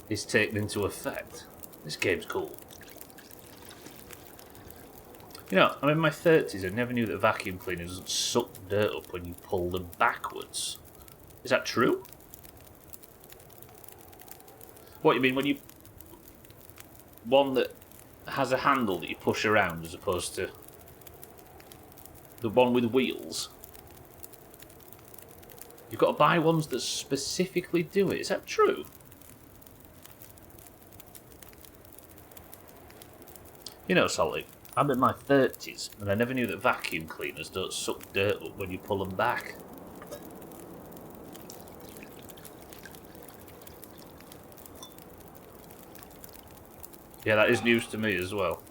is taken into effect. This game's cool. You know, I'm in my 30s. I never knew that a vacuum cleaner doesn't suck dirt up when you pull them backwards. Is that true? What you mean when you... One that has a handle that you push around as opposed to the one with wheels? You've got to buy ones that specifically do it. Is that true? You know, Solly, I'm in my 30s and I never knew that vacuum cleaners don't suck dirt up when you pull them back. Yeah, that is news to me as well.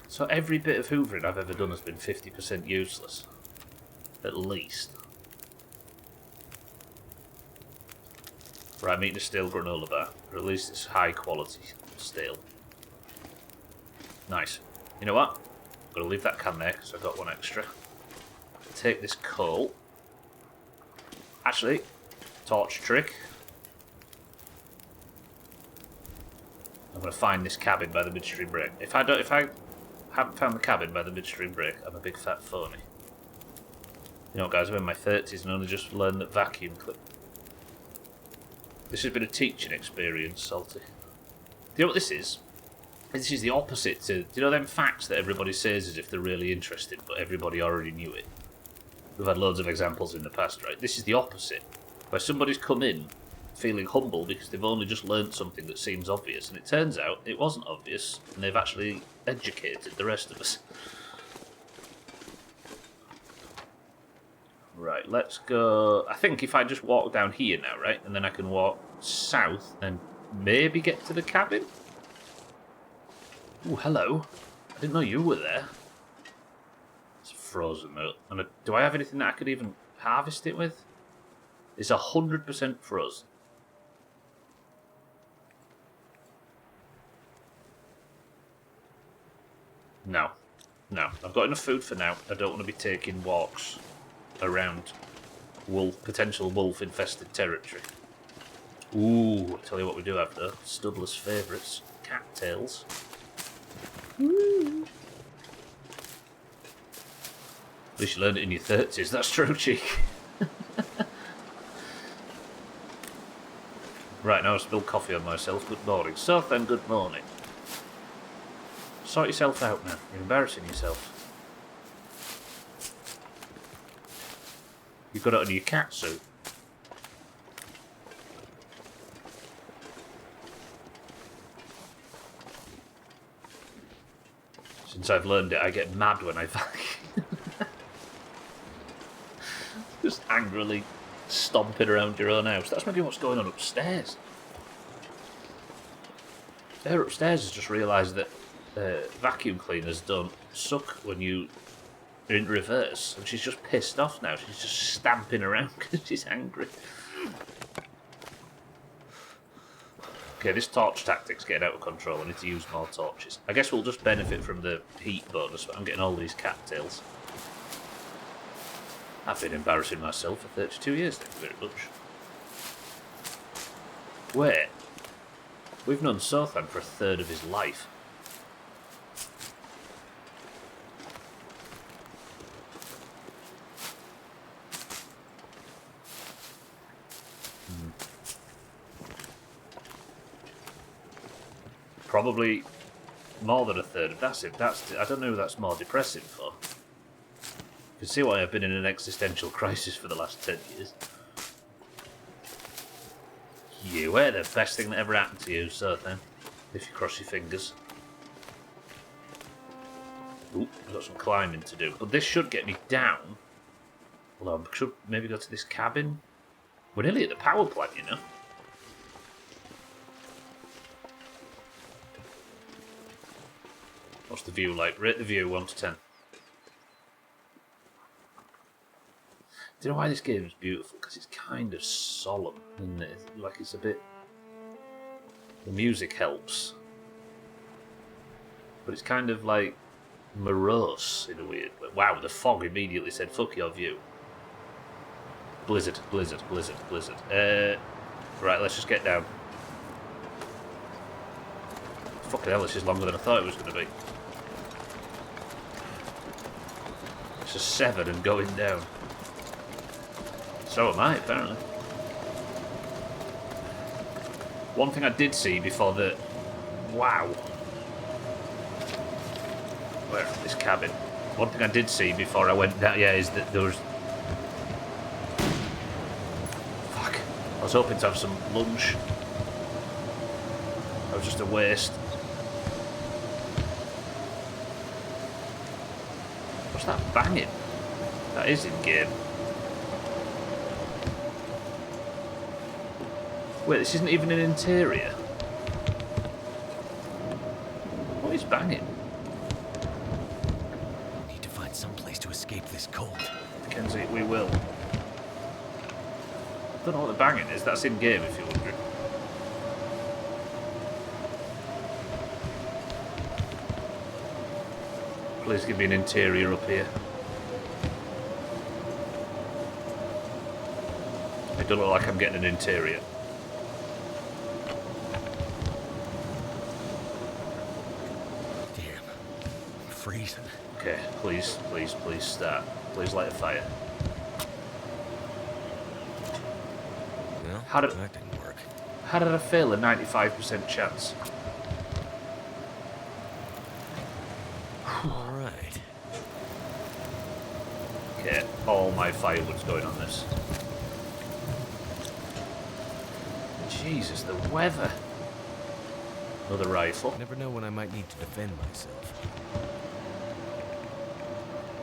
So every bit of hoovering I've ever done has been 50% useless. At least. Right, I'm eating a stale granola bar. Or at least it's high quality stale. Nice. You know what? I'm going to leave that can there because I've got one extra. Take this coal. Actually, torch trick. I'm going to find this cabin by the midstream break. If I haven't found the cabin by the midstream break, I'm a big fat phony. You know, guys, I'm in my 30s and only just learned that vacuum clean. This has been a teaching experience, Salty. Do you know what this is? This is the opposite to... Do you know them facts that everybody says as if they're really interested, but everybody already knew it? We've had loads of examples in the past, right? This is the opposite. Where somebody's come in feeling humble because they've only just learnt something that seems obvious, and it turns out it wasn't obvious, and they've actually educated the rest of us. Right, let's go... I think if I just walk down here now, right, and then I can walk south and maybe get to the cabin? Ooh, hello. I didn't know you were there. It's frozen though. And do I have anything that I could even harvest it with? It's 100% frozen. No. No. I've got enough food for now. I don't want to be taking walks around potential wolf-infested territory. Ooh, I'll tell you what we do have though. Studler's favourites. Cattails. Woo. At least you learned it in your 30s. That's true, cheek. Right, now I've spilled coffee on myself. Good morning. So then, good morning. Sort yourself out now. You're embarrassing yourself. You got it on your cat suit. Since I've learned it, I get mad when I vacuum. Just angrily stomping around your own house. That's maybe what's going on upstairs. Her upstairs has just realised that vacuum cleaners don't suck when you are in reverse, and she's just pissed off now. She's just stamping around because she's angry. Okay, this torch tactic's getting out of control. I need to use more torches. I guess we'll just benefit from the heat bonus, but I'm getting all these cattails. I've been embarrassing myself for 32 years, thank you very much. Wait. We've known Sothan for a third of his life. Probably more than a third. That's it. I don't know who that's more depressing for. You can see why I've been in an existential crisis for the last 10 years. You were the best thing that ever happened to you, Sothan. If you cross your fingers. Ooh, I've got some climbing to do. But this should get me down. Although I should maybe go to this cabin. We're nearly at the power plant, you know. What's the view like? Rate the view 1 to 10. Do you know why this game is beautiful? Because it's kind of solemn, isn't it? Like it's a bit... The music helps. But it's kind of like morose in a weird way. Wow, the fog immediately said, fuck your view. Blizzard, blizzard, blizzard, blizzard. Right, let's just get down. Fucking hell, this is longer than I thought it was going to be. It's a 7 and going down. So am I, apparently. One thing I did see before the... Wow. Where is this cabin? One thing I did see before I went down, yeah, is that there was... Fuck. I was hoping to have some lunch. That was just a waste. What's that banging? That is in game. Wait, this isn't even an interior. What is banging? Need to find some place to escape this cold. Kenzie, we will. Don't know what the banging is. That's in game, if you're wondering. Please give me an interior up here. It doesn't look like I'm getting an interior. Freezing. Okay, please, please, please start. Please light a fire. Well, How did that didn't work. How did I fail a 95% chance? All right. Okay, all my firewood's going on this. Jesus, the weather. Another rifle. Never know when I might need to defend myself.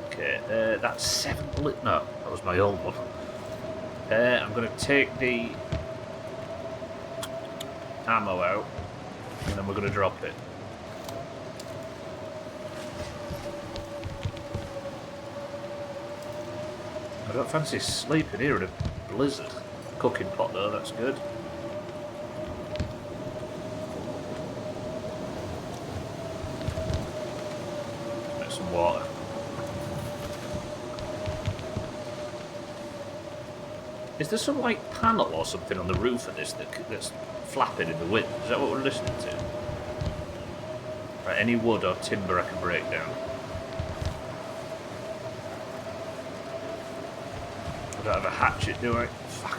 Okay, that's 7 bullet. No, that was my old one. I'm going to take the ammo out, and then we're going to drop it. I don't fancy sleeping here in a blizzard. Cooking pot though, that's good. Get some water. Is there some like panel or something on the roof of this that's flapping in the wind? Is that what we're listening to? Right, any wood or timber I can break down. I don't have a hatchet, do I? Fuck.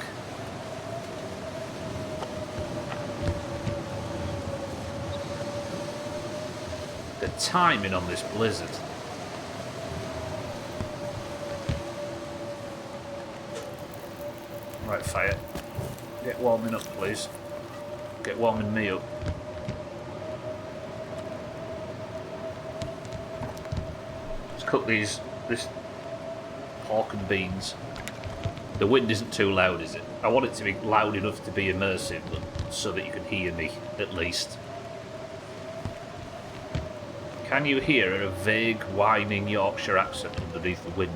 The timing on this blizzard. Right, fire. Get warming up, please. Get warming me up. Let's cook this pork and beans. The wind isn't too loud, is it? I want it to be loud enough to be immersive, but so that you can hear me, at least. Can you hear a vague, whining Yorkshire accent underneath the wind?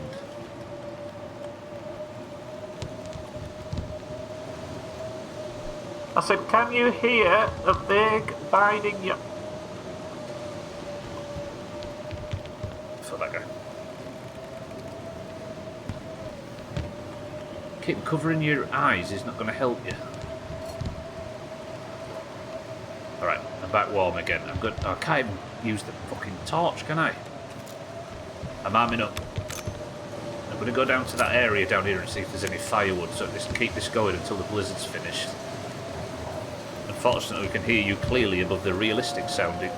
I said, can you hear a big biting yawn? For that guy. Keep covering your eyes is not going to help you. Alright, I'm back warm again. I'm good. I can't even use the fucking torch, can I? I'm arming up. I'm going to go down to that area down here and see if there's any firewood, so just keep this going until the blizzard's finished. Unfortunately, we can hear you clearly above the realistic sounding.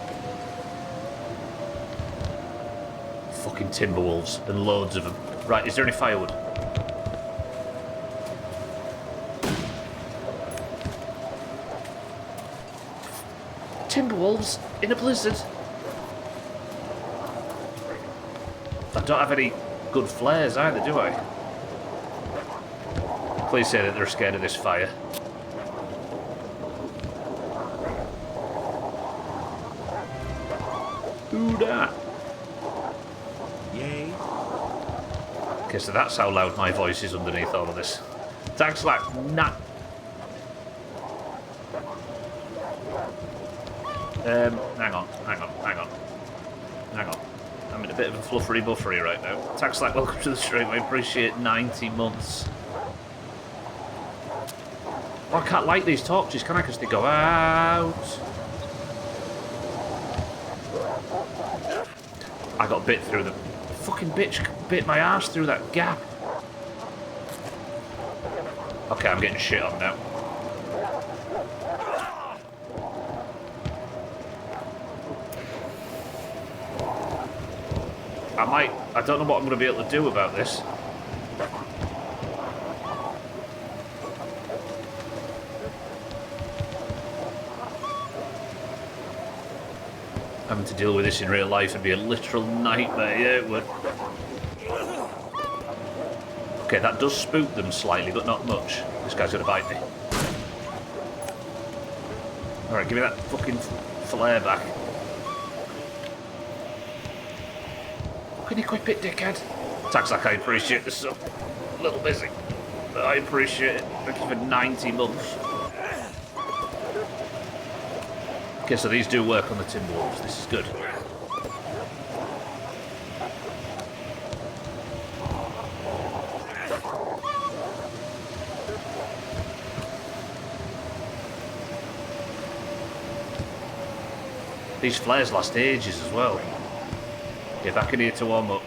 Fucking timber wolves, and loads of them. Right, is there any firewood? Timber wolves in a blizzard? I don't have any good flares either, do I? Please say that they're scared of this fire. Who dat? Yay. Okay, so that's how loud my voice is underneath all of this. Thanks, like, nah. Hang on. I'm in a bit of a fluffery buffery right now. Tax like, welcome to the stream. I appreciate 90 months. Oh, I can't light these torches, can I? Because they go out. I got bit through them. The fucking bitch bit my ass through that gap. Okay, I'm getting shit on now. I don't know what I'm going to be able to do about this. Having to deal with this in real life would be a literal nightmare, yeah it would. Okay, that does spook them slightly, but not much. This guy's going to bite me. Alright, give me that fucking flare back. Can you quit it, dickhead? Tax like I appreciate this, so a little busy. But I appreciate it. Thank you for 90 months. Okay, so these do work on the Timberwolves. This is good. These flares last ages as well. Get back in here to warm up.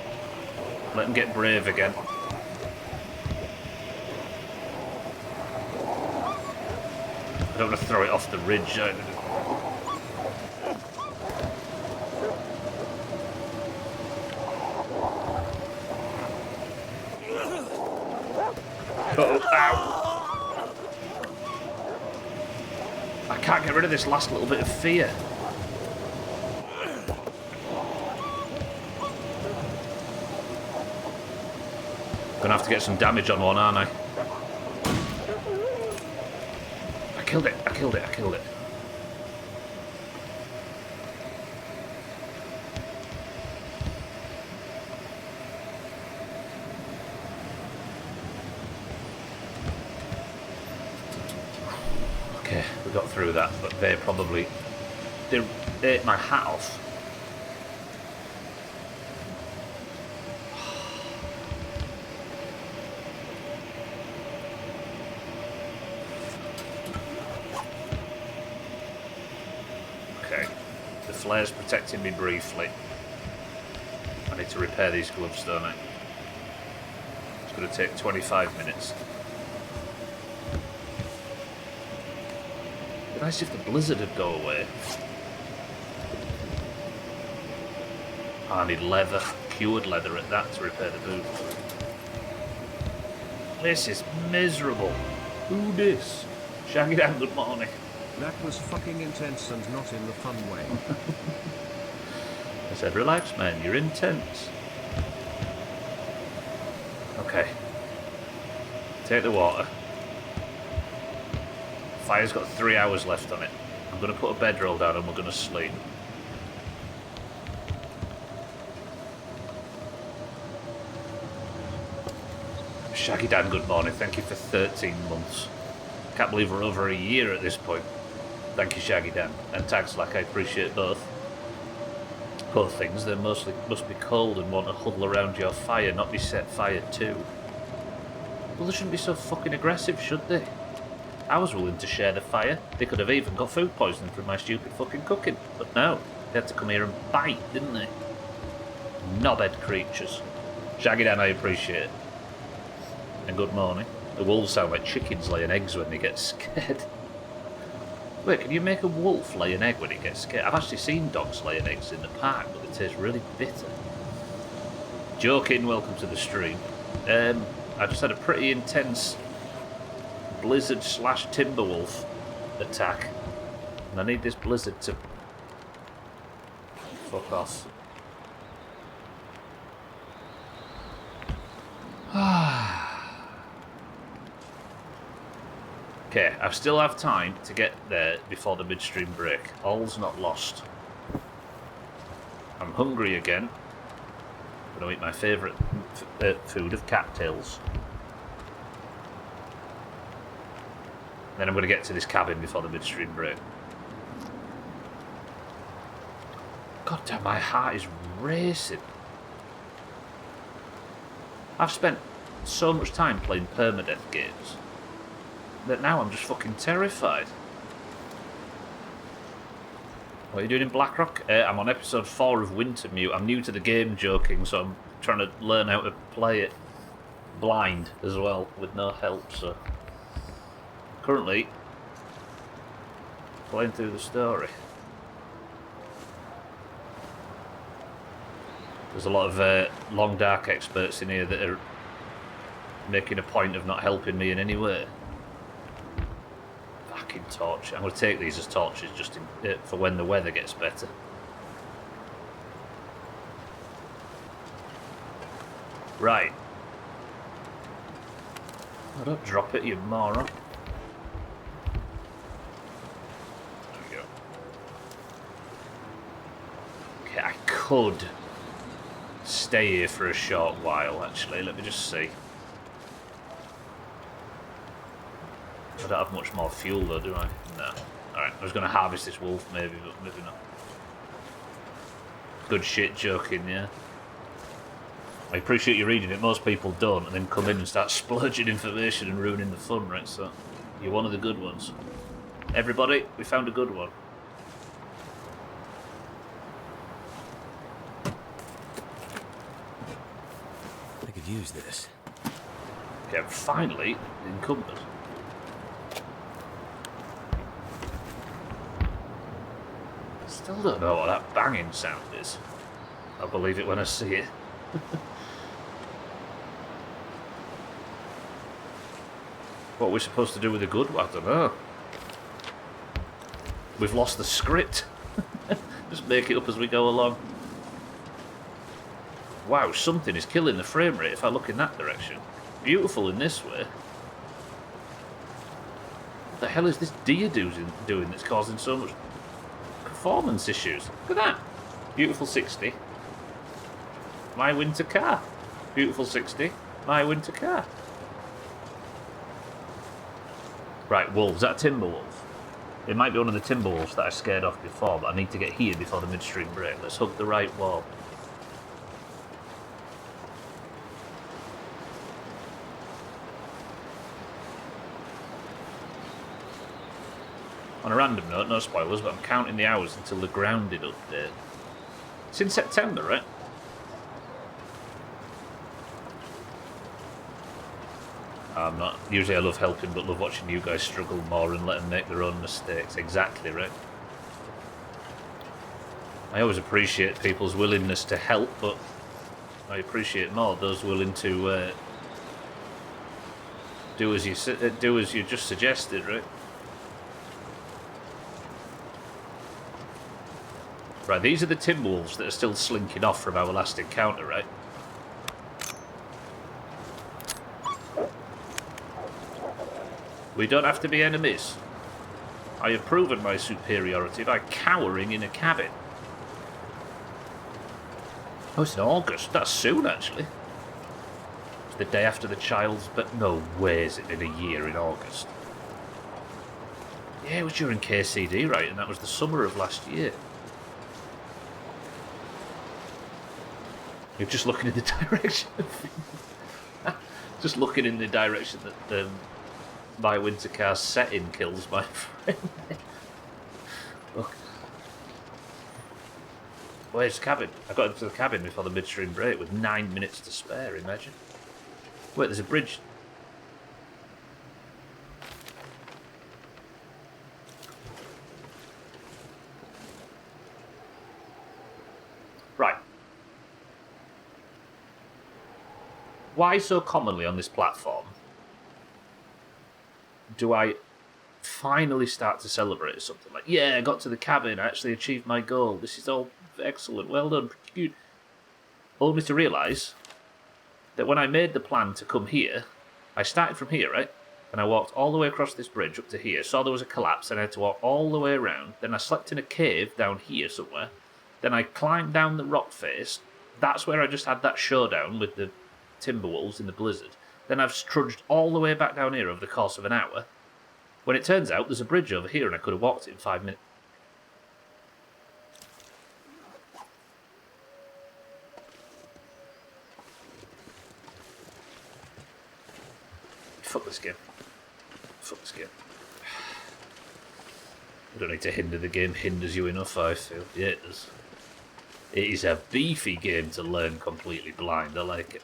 Let them get brave again. I don't want to throw it off the ridge either. Oh, ow! I can't get rid of this last little bit of fear. Gonna have to get some damage on one, aren't I? I killed it. Okay, we got through that, but they ate my hat off. Flares protecting me briefly. I need to repair these gloves, don't I? It's going to take 25 minutes. It'd be nice if the blizzard would go away. Oh, I need leather, cured leather at that to repair the boot. This is miserable. Who dis? Shaggy down, good morning. That was fucking intense and not in the fun way. I said, relax, man, you're intense. Okay. Take the water. Fire's got 3 hours left on it. I'm going to put a bedroll down and we're going to sleep. Shaggy Dan, good morning. Thank you for 13 months. Can't believe we're over a year at this point. Thank you, Shaggy Dan. And Tags Like, I appreciate both. Poor things, they must be cold and want to huddle around your fire, not be set fire to. Well, they shouldn't be so fucking aggressive, should they? I was willing to share the fire. They could have even got food poisoning from my stupid fucking cooking. But no, they had to come here and bite, didn't they? Knobhead creatures. Shaggy Dan, I appreciate it. And good morning. The wolves sound like chickens laying eggs when they get scared. Wait, can you make a wolf lay an egg when it gets scared? I've actually seen dogs laying eggs in the park, but they taste really bitter. Joking, welcome to the stream. I just had a pretty intense blizzard / timberwolf attack. And I need this blizzard to fuck off. Okay, I still have time to get there before the midstream break. All's not lost. I'm hungry again. I'm going to eat my favourite food of cattails. Then I'm going to get to this cabin before the midstream break. God damn, my heart is racing. I've spent so much time playing permadeath games that now I'm just fucking terrified. What are you doing in Blackrock? I'm on episode 4 of Wintermute. I'm new to the game, joking, so I'm trying to learn how to play it blind as well, with no help, so... Currently, playing through the story. There's a lot of Long Dark experts in here that are making a point of not helping me in any way. Fucking torch. I'm going to take these as torches just for when the weather gets better. Right. Oh, don't drop it, you moron. There we go. Okay, I could stay here for a short while, actually. Let me just see. I don't have much more fuel though, do I? No. Alright, I was going to harvest this wolf maybe, but maybe not. Good shit, joking, yeah. I appreciate you reading it. Most people don't, and then come in and start splurging information and ruining the fun, right? So, you're one of the good ones. Everybody, we found a good one. I could use this. Okay, I'm finally encumbered. Still don't know what that banging sound is. I'll believe it when I see it. What we're supposed to do with the good one, I don't know. We've lost the script. Just make it up as we go along. Wow, something is killing the frame rate if I look in that direction. Beautiful in this way. What the hell is this deer doing that's causing so much performance issues? Look at that. Beautiful 60. My winter car. Beautiful 60. My winter car. Right, wolves. Is that a timber wolf? It might be one of the timber wolves that I scared off before, but I need to get here before the midstream break. Let's hug the right wall. On a random note, no spoilers, but I'm counting the hours until the grounded update. It's in September, right? I'm not. Usually I love helping, but love watching you guys struggle more and let them make their own mistakes. Exactly, right? I always appreciate people's willingness to help, but I appreciate more those willing to do as you just suggested, right? Right, these are the Timberwolves that are still slinking off from our last encounter, right? We don't have to be enemies. I have proven my superiority by cowering in a cabin. Oh, it's in August. That's soon, actually. It's the day after the child's... But no way is it in a year in August. Yeah, it was during KCD, right? And that was the summer of last year. You're just looking in the direction of... just looking in the direction that my winter car's setting kills my friend. Look. Where's the cabin? I got into the cabin before the midstream break with 9 minutes to spare, imagine. Wait, there's a bridge. Right. Why so commonly on this platform do I finally start to celebrate something like, yeah, I got to the cabin, I actually achieved my goal, this is all excellent, well done, good. Only to realise that when I made the plan to come here, I started from here, right? And I walked all the way across this bridge up to here, saw there was a collapse, and I had to walk all the way around. Then I slept in a cave down here somewhere. Then I climbed down the rock face. That's where I just had that showdown with the Timberwolves in the blizzard. Then I've trudged all the way back down here over the course of an hour. When it turns out there's a bridge over here and I could have walked it in 5 minutes. Fuck this game. Fuck this game. I don't need to hinder the game. Hinders you enough, I feel. Yeah, it does. It is a beefy game to learn completely blind. I like it.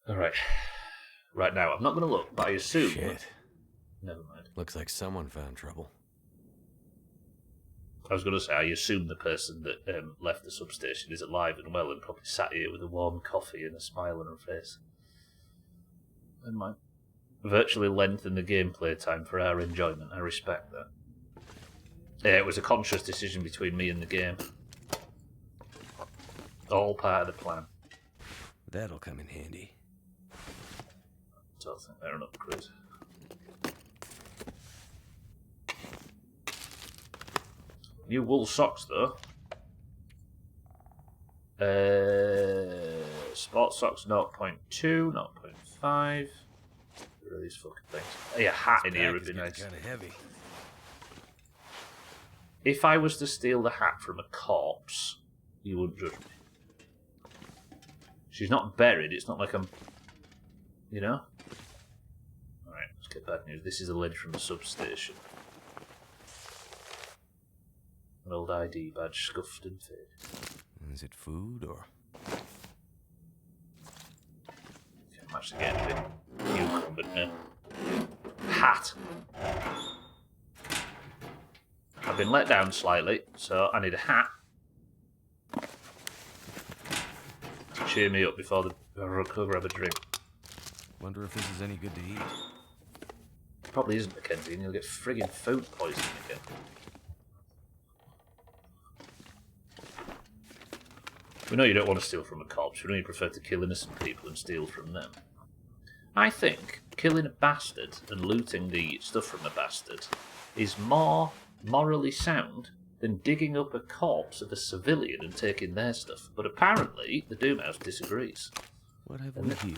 Alright. Right now, I'm not going to look, but I assume... Shit. Never mind. Looks like someone found trouble. I was going to say, I assume the person that left the substation is alive and well and probably sat here with a warm coffee and a smile on her face. And might virtually lengthen the gameplay time for our enjoyment. I respect that. Yeah, it was a conscious decision between me and the game. All part of the plan. That'll come in handy. Don't think they're an upgrade. New wool socks though. Sports socks 0.2, 0.5. What are these fucking things? Hey, a hat in here would be nice. Kind of heavy. If I was to steal the hat from a corpse, you wouldn't judge me. She's not buried, it's not like I'm... You know? Alright, let's get bad news. This is a lady from the substation. An old ID badge, scuffed and faded. Is it food or... I'm actually getting a bit cucumbered now. Hat! I've been let down slightly, so I need a hat to cheer me up before I go grab a drink. Wonder if this is any good to eat. Probably isn't, Mackenzie, and you'll get friggin' food poisoning again. We know you don't want to steal from a corpse. We know you prefer to kill innocent people and steal from them. I think killing a bastard and looting the stuff from a bastard is more morally sound than digging up a corpse of a civilian and taking their stuff. But apparently, the Doomhaus disagrees. What have we here?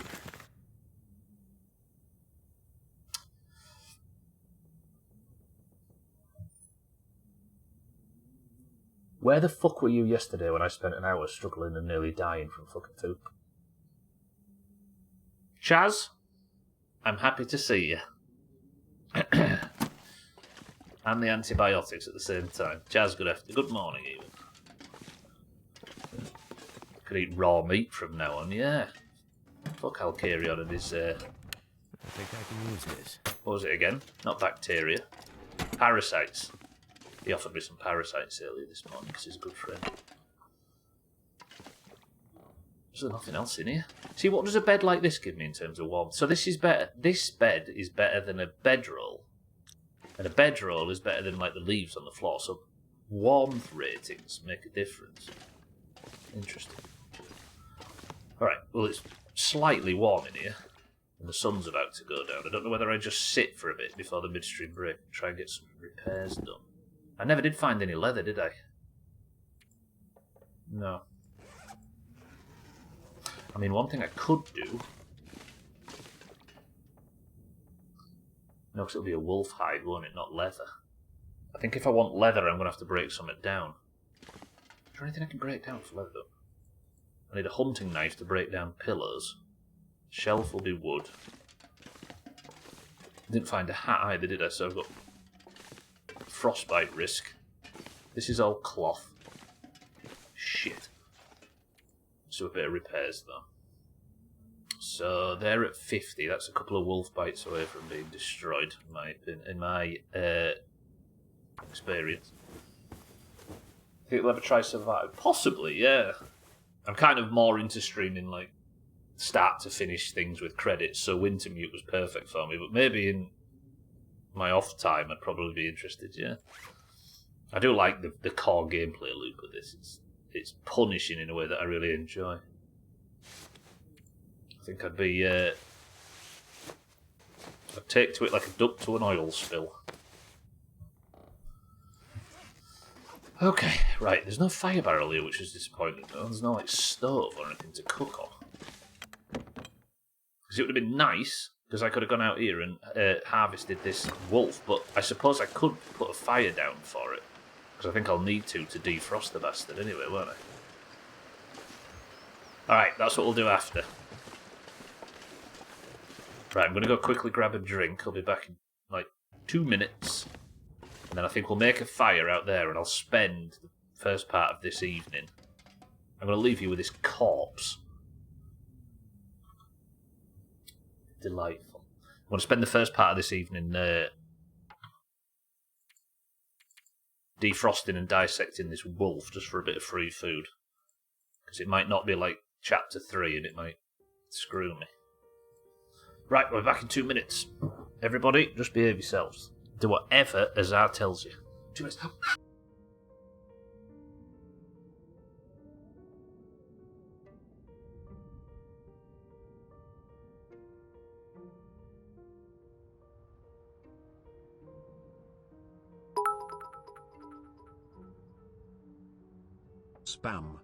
Where the fuck were you yesterday when I spent an hour struggling and nearly dying from fucking food? Chaz, I'm happy to see you. And the antibiotics at the same time. Chaz, good morning, even. Could eat raw meat from now on, yeah. Fuck Halcarion and his... I think I can use this. What was it again? Not bacteria. Parasites. He offered me some parasites earlier this morning because he's a good friend. Is there nothing else in here? See, what does a bed like this give me in terms of warmth? So this is better. This bed is better than a bedroll. And a bedroll is better than, like, the leaves on the floor. So warmth ratings make a difference. Interesting. Alright, well, it's slightly warm in here. And the sun's about to go down. I don't know whether I just sit for a bit before the midstream break and try and get some repairs done. I never did find any leather, did I? No. I mean, one thing I could do... No, because it'll be a wolf hide, won't it? Not leather. I think if I want leather, I'm going to have to break something down. Is there anything I can break down for leather? I need a hunting knife to break down pillars. Shelf will be wood. Didn't find a hat either, did I? So I've got frostbite risk. This is all cloth. Shit. So a bit of repairs though. So they're at 50. That's a couple of wolf bites away from being destroyed, in my experience. Think we'll ever try survive? Possibly, yeah. I'm kind of more into streaming like start to finish things with credits, so Wintermute was perfect for me. But maybe in my off time, I'd probably be interested. Yeah, I do like the core gameplay loop of this. It's punishing in a way that I really enjoy. I think I'd be I'd take to it like a duck to an oil spill. Okay, right, there's no fire barrel here, which is disappointing. There's no like stove or anything to cook on. Because it would have been nice, because I could have gone out here and harvested this wolf, but I suppose I could put a fire down for it. Because I think I'll need to defrost the bastard anyway, won't I? Alright, that's what we'll do after. Right, I'm going to go quickly grab a drink. I'll be back in like 2 minutes. And then I think we'll make a fire out there and I'll spend the first part of this evening. I'm going to leave you with this corpse. Delightful. I'm going to spend the first part of this evening defrosting and dissecting this wolf just for a bit of free food. Because it might not be like chapter 3 and it might screw me. Right, we're back in 2 minutes. Everybody, just behave yourselves. Do whatever Azar tells you. 2 minutes. Spam.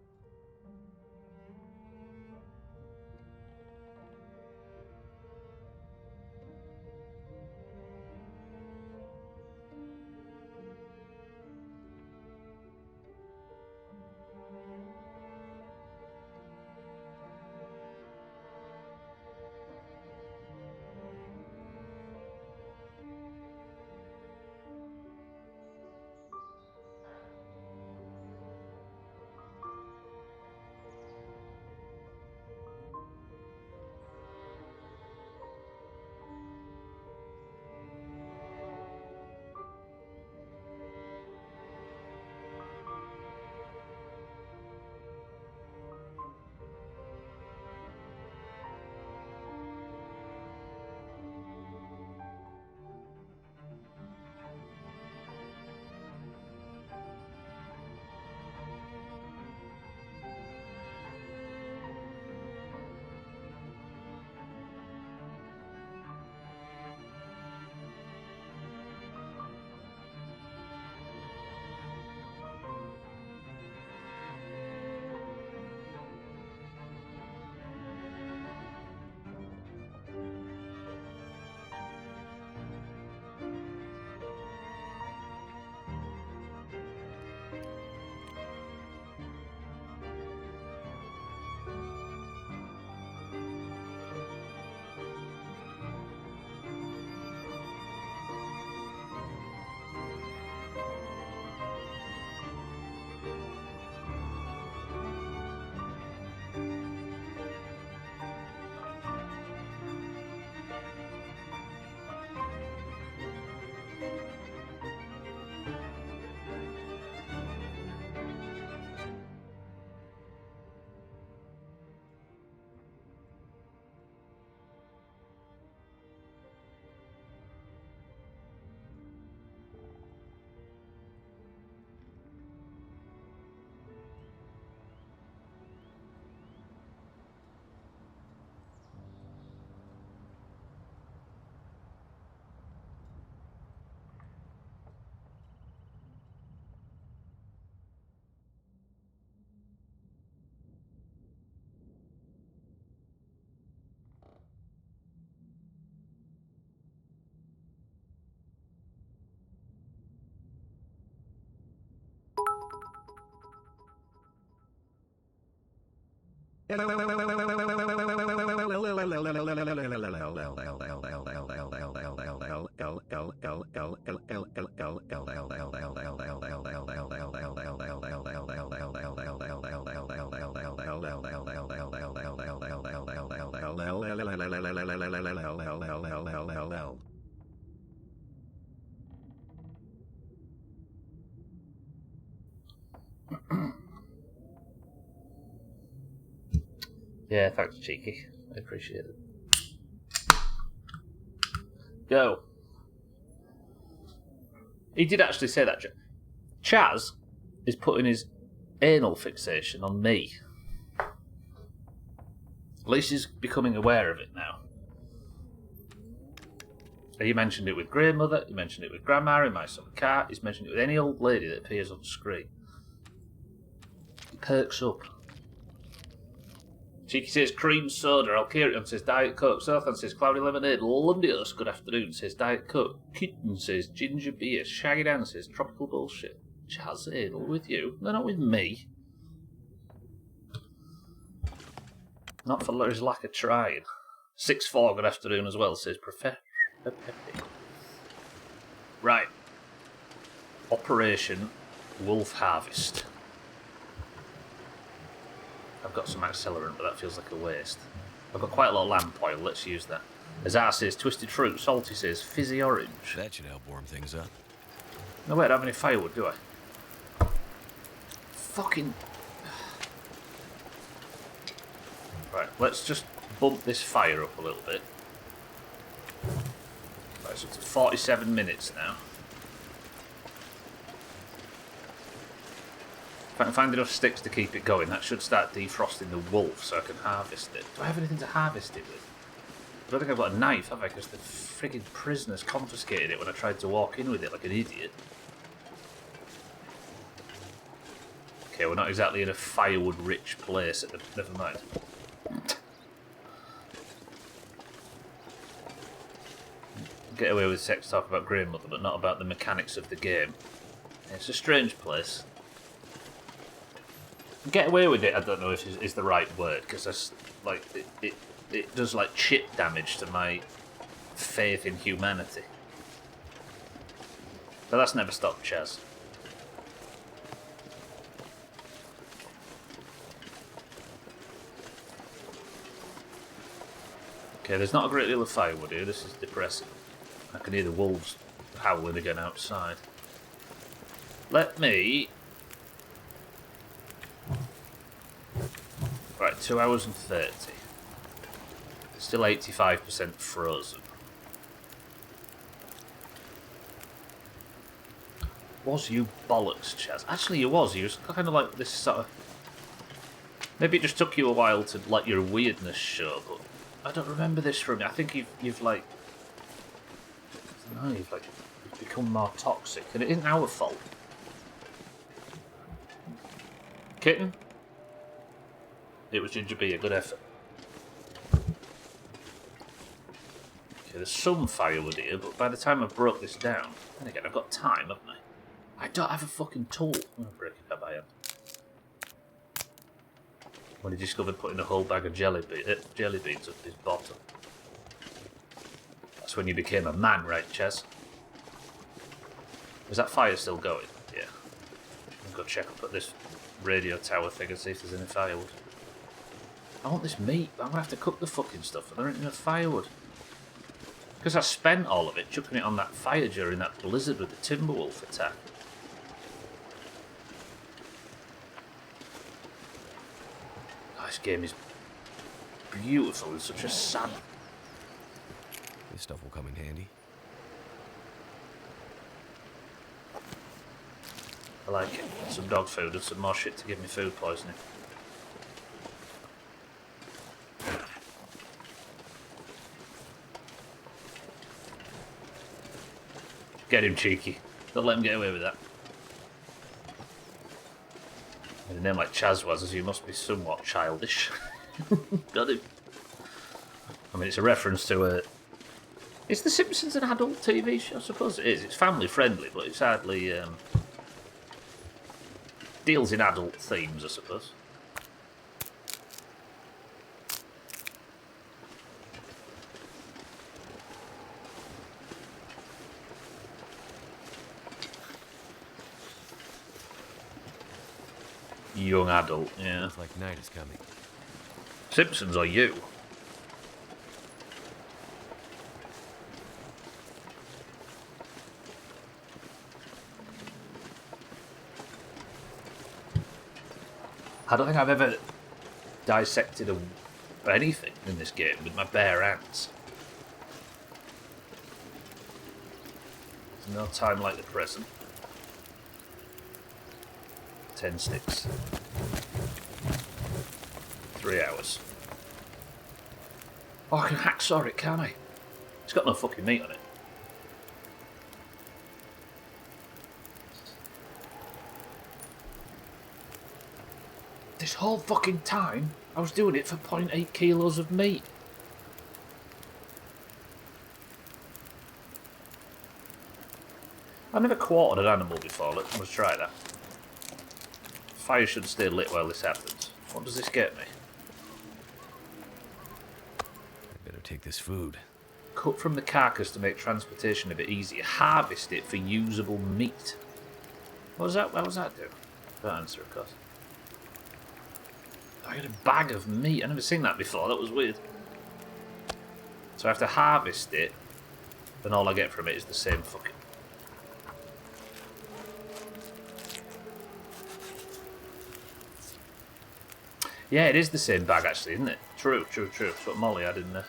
Yeah, thanks, Cheeky. I appreciate it. Go. He did actually say that. Chaz is putting his anal fixation on me. At least he's becoming aware of it now. He mentioned it with grandmother, he mentioned it with grandma, in my son cat, he's mentioned it with any old lady that appears on the screen. He perks up. Cheeky says cream soda, Alkirion says Diet Coke, Sothan says Cloudy Lemonade, Lundios, good afternoon, says Diet Coke, Kitten says Ginger Beer, Shaggy Dan says Tropical Bullshit. Chaz anal with you? No, not with me. Not for his lack of trying. 6-4, good afternoon as well, says Professor Pepe. Right. Operation Wolf Harvest. I've got some accelerant, but that feels like a waste. I've got quite a lot of lamp oil, let's use that. Azar says Twisted Fruit, Salty says Fizzy Orange. That should help warm things up. No, wait, I don't have any firewood, do I? Fucking... Right, let's just bump this fire up a little bit. Right, so it's 47 minutes now. If I can find enough sticks to keep it going, that should start defrosting the wolf so I can harvest it. Do I have anything to harvest it with? I don't think I've got a knife, have I? Because the frigging prisoners confiscated it when I tried to walk in with it like an idiot. Okay, we're not exactly in a firewood-rich place. Never mind. Get away with sex talk about grandmother, but not about the mechanics of the game. It's a strange place. Get away with it, I don't know if is the right word, because that's like it does like chip damage to my faith in humanity. But that's never stopped Chaz. Okay, there's not a great deal of firewood here, this is depressing. I can hear the wolves howling again outside. Let me... Right, 2 hours and 30. Still 85% frozen. Was you bollocks, Chaz? Actually, you was. You was kind of like this sort of... Maybe it just took you a while to let your weirdness show, but I don't remember this from you. I think you've like... No, you've become more toxic, and it isn't our fault. Kitten? It was Ginger Beer, good effort. Okay, there's some firewood here, but by the time I broke this down, then again, I've got time, haven't I? I don't have a fucking tool. I'm gonna break it up, I am. When he discovered putting a whole bag of jelly beans up his bottom. That's when you became a man, right, Chaz? Is that fire still going? Yeah. I'll go check up at this radio tower thing and see if there's any firewood. I want this meat, but I'm going to have to cook the fucking stuff and there ain't enough firewood. Because I spent all of it chucking it on that fire during that blizzard with the Timberwolf attack. Oh, this game is beautiful and such a sad... This stuff will come in handy. I like it. Some dog food and some more shit to give me food poisoning. Get him, Cheeky. Don't let him get away with that. With a name like Chaz was, as you must be somewhat childish. Got him. I mean, it's a reference to Is The Simpsons an adult TV show? I suppose it is. It's family friendly, but it's hardly deals in adult themes, I suppose. Young adult, yeah. Looks like night is coming. Simpsons or you? I don't think I've ever dissected anything in this game with my bare hands. There's no time like the present. 10 sticks. 3 hours. Oh, I can hacksaw it, can't I? It's got no fucking meat on it. This whole fucking time, I was doing it for 0.8 kilos of meat. I've never quartered an animal before. Let's try that. Fire should stay lit while this happens. What does this get me? I better take this food. Cut from the carcass to make transportation a bit easier. Harvest it for usable meat. What does that do? That answer, of course. I got a bag of meat. I've never seen that before. That was weird. So I have to harvest it, and all I get from it is the same fucking... Yeah, it is the same bag, actually, isn't it? True. That's what Molly had in there.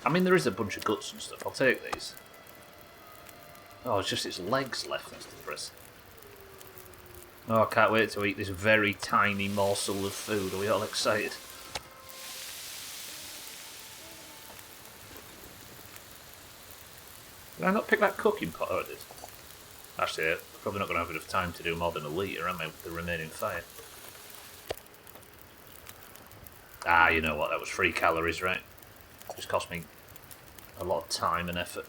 I mean, there is a bunch of guts and stuff. I'll take these. Oh, it's just its legs left. That's depressing. Oh, I can't wait to eat this very tiny morsel of food. Are we all excited? Did I not pick that cooking pot? Oh, it is. Actually, I'm probably not going to have enough time to do more than a litre, am I, with the remaining fire? Ah, you know what? That was 3 calories, right? It just cost me a lot of time and effort.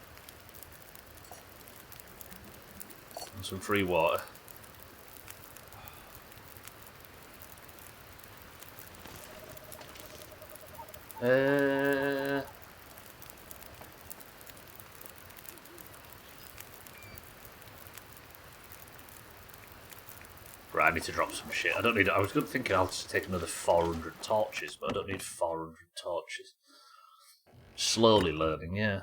And some free water. Right, I need to drop some shit. I don't need. I was thinking I'll just take another 400 torches, but I don't need 400 torches. Slowly learning, yeah.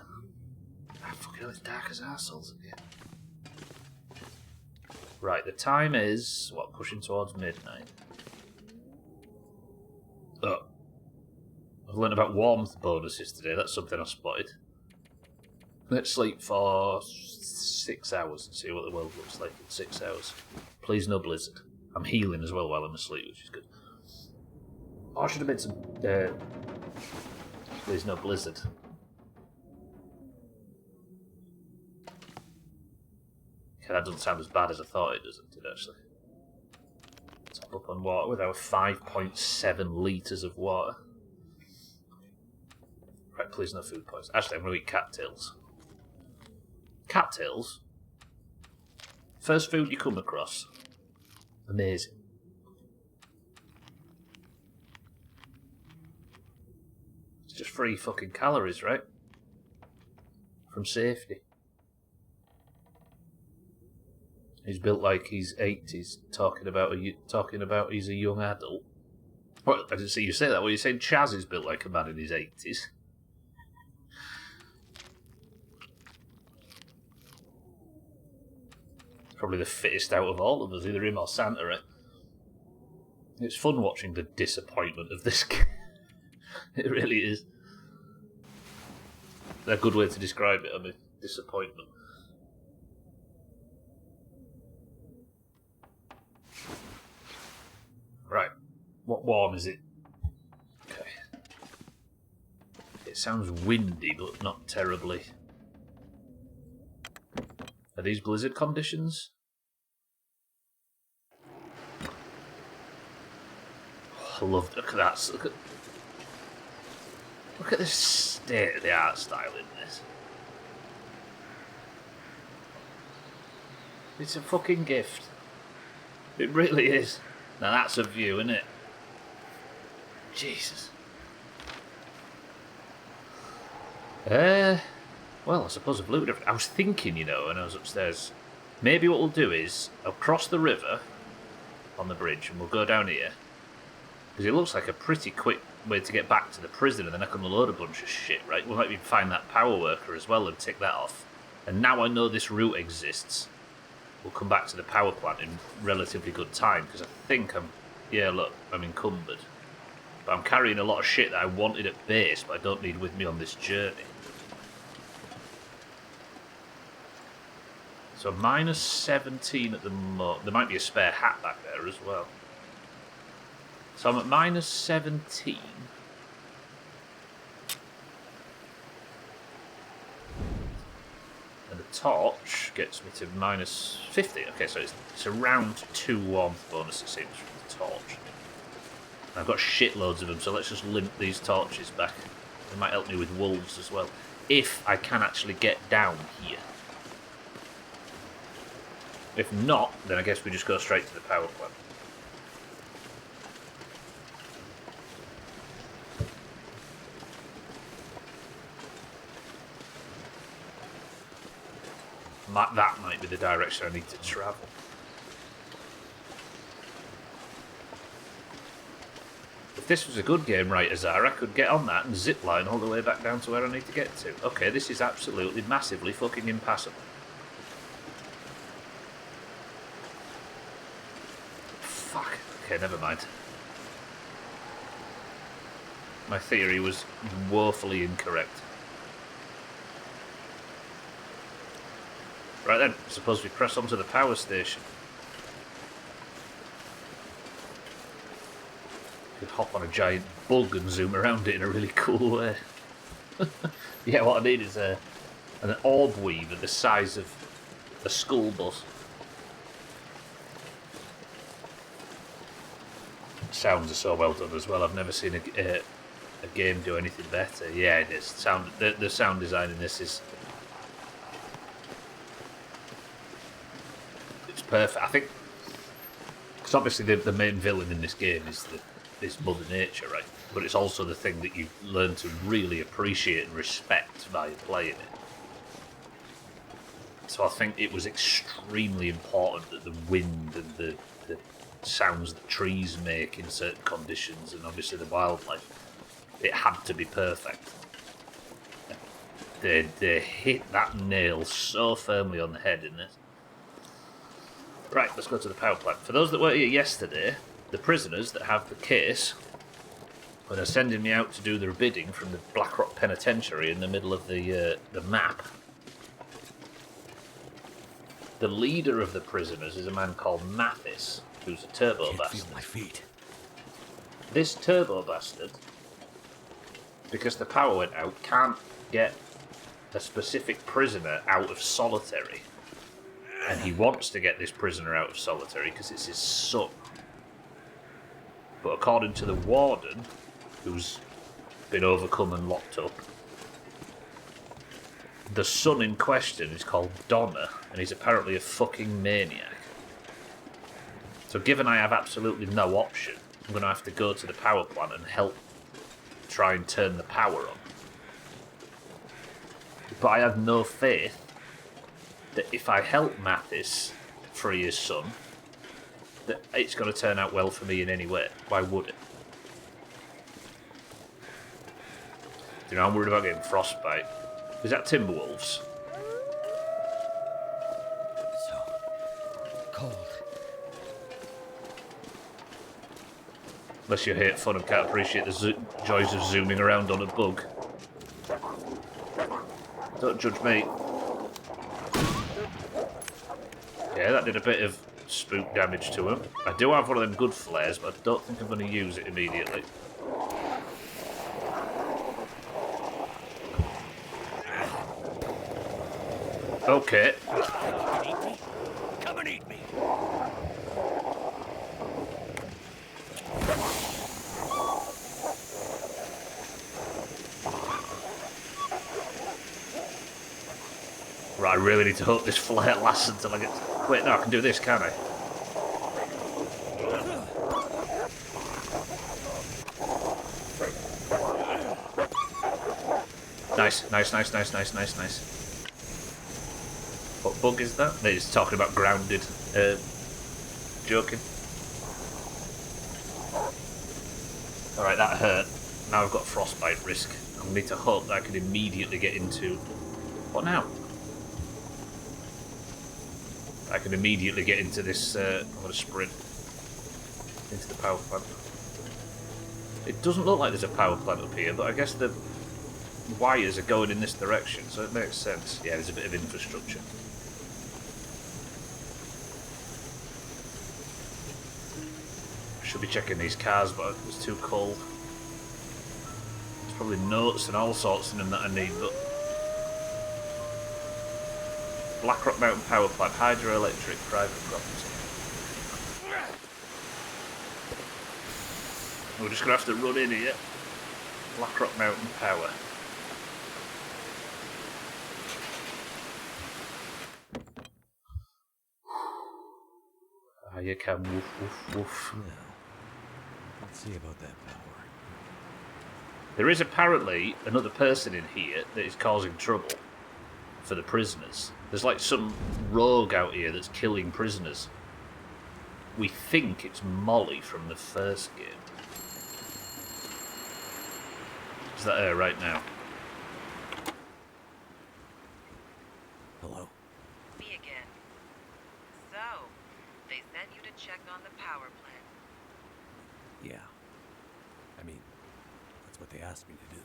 Ah, fucking hell, it's dark as arseholes again. Right, the time is what? Pushing towards midnight. Oh. I've learned about warmth bonuses today. That's something I spotted. Let's sleep for 6 hours and see what the world looks like in 6 hours. Please no blizzard. I'm healing as well while I'm asleep, which is good. Oh, I should have made some... please no blizzard. Okay, that doesn't sound as bad as I thought it does, doesn't it, actually? Top up on water with our 5.7 litres of water. Right, please no food poison. Actually, I'm going to eat cattails. Cattails? First food you come across. Amazing. It's just 3 fucking calories, right? From safety. He's built like he's 80s, talking about he's a young adult. What? I didn't see you say that. Well, you saying Chaz is built like a man in his 80s. Probably the fittest out of all of us, either him or Santa, right? It's fun watching the disappointment of this game. It really is. A good way to describe it, I mean, disappointment. Right, what warm is it? Okay. It sounds windy, but not terribly. Are these blizzard conditions? Oh, I love. Look at that. Look at this state of the art style in this. It's a fucking gift. It really is. Now that's a view, isn't it? Jesus. Well, I suppose I've looked at it. I was thinking, you know, when I was upstairs, maybe what we'll do is I'll cross the river on the bridge, and we'll go down here. Because it looks like a pretty quick way to get back to the prison, and then I can unload a bunch of shit, right? We might even find that power worker as well and tick that off. And now I know this route exists. We'll come back to the power plant in relatively good time, because I think I'm... Yeah, look, I'm encumbered. But I'm carrying a lot of shit that I wanted at base, but I don't need with me on this journey. So minus 17 at the moment. There might be a spare hat back there as well. So I'm at minus 17. And the torch gets me to minus 50. Okay, so it's around 2 warmth bonus, it seems, from the torch. And I've got shitloads of them, so let's just limp these torches back. They might help me with wolves as well. If I can actually get down here. If not, then I guess we just go straight to the power plant. That might be the direction I need to travel. If this was a good game, right, Azar, I could get on that and zipline all the way back down to where I need to get to. Okay, this is absolutely massively fucking impassable. Fuck. Okay, never mind. My theory was woefully incorrect. Right then, I suppose we press on to the power station. Could hop on a giant bug and zoom around it in a really cool way. Yeah, what I need is an orb weaver the size of a school bus. Sounds are so well done as well. I've never seen a game do anything better. Yeah, it is. The sound design in this is... It's perfect. I think... Because obviously the main villain in this game is this Mother Nature, right? But it's also the thing that you learn to really appreciate and respect by playing it. So I think it was extremely important that the wind and the sounds that trees make in certain conditions, and obviously the wildlife, it had to be perfect. They hit that nail so firmly on the head in this. Right, let's go to the power plant. For those that were here yesterday, the prisoners that have the case, when they're sending me out to do their bidding from the Blackrock Penitentiary in the middle of the map, the leader of the prisoners is a man called Mathis, who's a turbo bastard. Feel my feet. This turbo bastard, because the power went out, can't get a specific prisoner out of solitary. And he wants to get this prisoner out of solitary because it's his son. But according to the warden, who's been overcome and locked up, the son in question is called Donna, and he's apparently a fucking maniac. So given I have absolutely no option, I'm going to have to go to the power plant and help try and turn the power on. But I have no faith that if I help Mathis free his son, that it's going to turn out well for me in any way. Why would it? You know, I'm worried about getting frostbite. Is that Timberwolves? So cold. Unless you hate fun and can't appreciate the joys of zooming around on a bug. Don't judge me. Yeah, that did a bit of spook damage to him. I do have one of them good flares, but I don't think I'm going to use it immediately. Okay. Come and eat me. Right, I really need to hope this flare lasts until I get... Wait, no, I can do this, can't I? Nice. What bug is that? He's talking about grounded. Joking. Alright, that hurt. Now I've got frostbite risk. I need to hope that I can immediately get into... What now? I can immediately get into this... I'm going to sprint into the power plant. It doesn't look like there's a power plant up here, but I guess the wires are going in this direction, so it makes sense. Yeah, there's a bit of infrastructure. I should be checking these cars, but it's too cold. There's probably notes and all sorts in them that I need, but... Blackrock Mountain Power Plant, hydroelectric, private property. We're just going to have to run in here. Blackrock Mountain Power. Ah, you can woof, woof, woof. Now, let's see about that power. There is apparently another person in here that is causing trouble for the prisoners. There's like some rogue out here that's killing prisoners. We think it's Molly from the first game. Is that her right now? Hello. Me again. So, they sent you to check on the power plant. Yeah. I mean, that's what they asked me to do.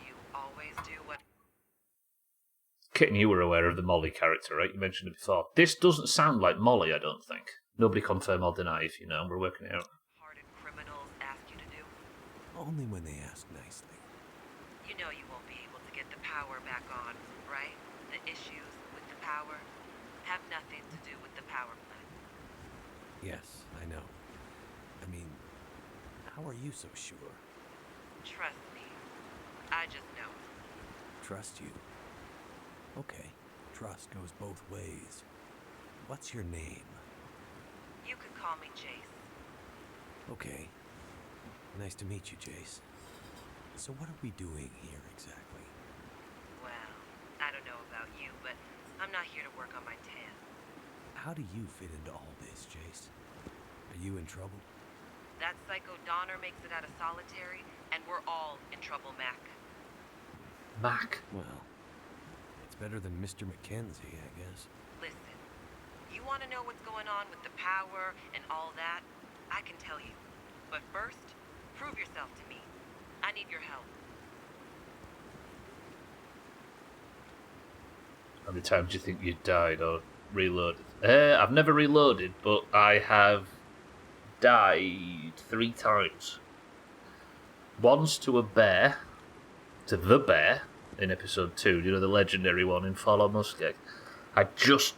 You always do what... Kitten, you were aware of the Molly character, right? You mentioned it before. This doesn't sound like Molly, I don't think. Nobody confirm or deny if you know. We're working it out. hardened criminals ask you to do. Only when they ask nicely. You know you won't be able to get the power back on, right? The issues with the power have nothing to do with the power plant. Yes, I know. I mean, how are you so sure? Trust me. I just know. Trust you. Okay, trust goes both ways. What's your name? You can call me Jace. Okay. Nice to meet you, Jace. So what are we doing here exactly? Well, I don't know about you, but I'm not here to work on my tan. How do you fit into all this, Jace? Are you in trouble? That psycho Donner makes it out of solitary, and we're all in trouble, Mac. Mac. Well, it's better than Mr. Mackenzie, I guess. Listen, you want to know what's going on with the power and all that? I can tell you. But first, prove yourself to me. I need your help. How many times do you think you died or reloaded? I've never reloaded, but I have died 3 times. Once to a bear, to the bear in episode 2, you know, the legendary one in Follow Muskeg. I just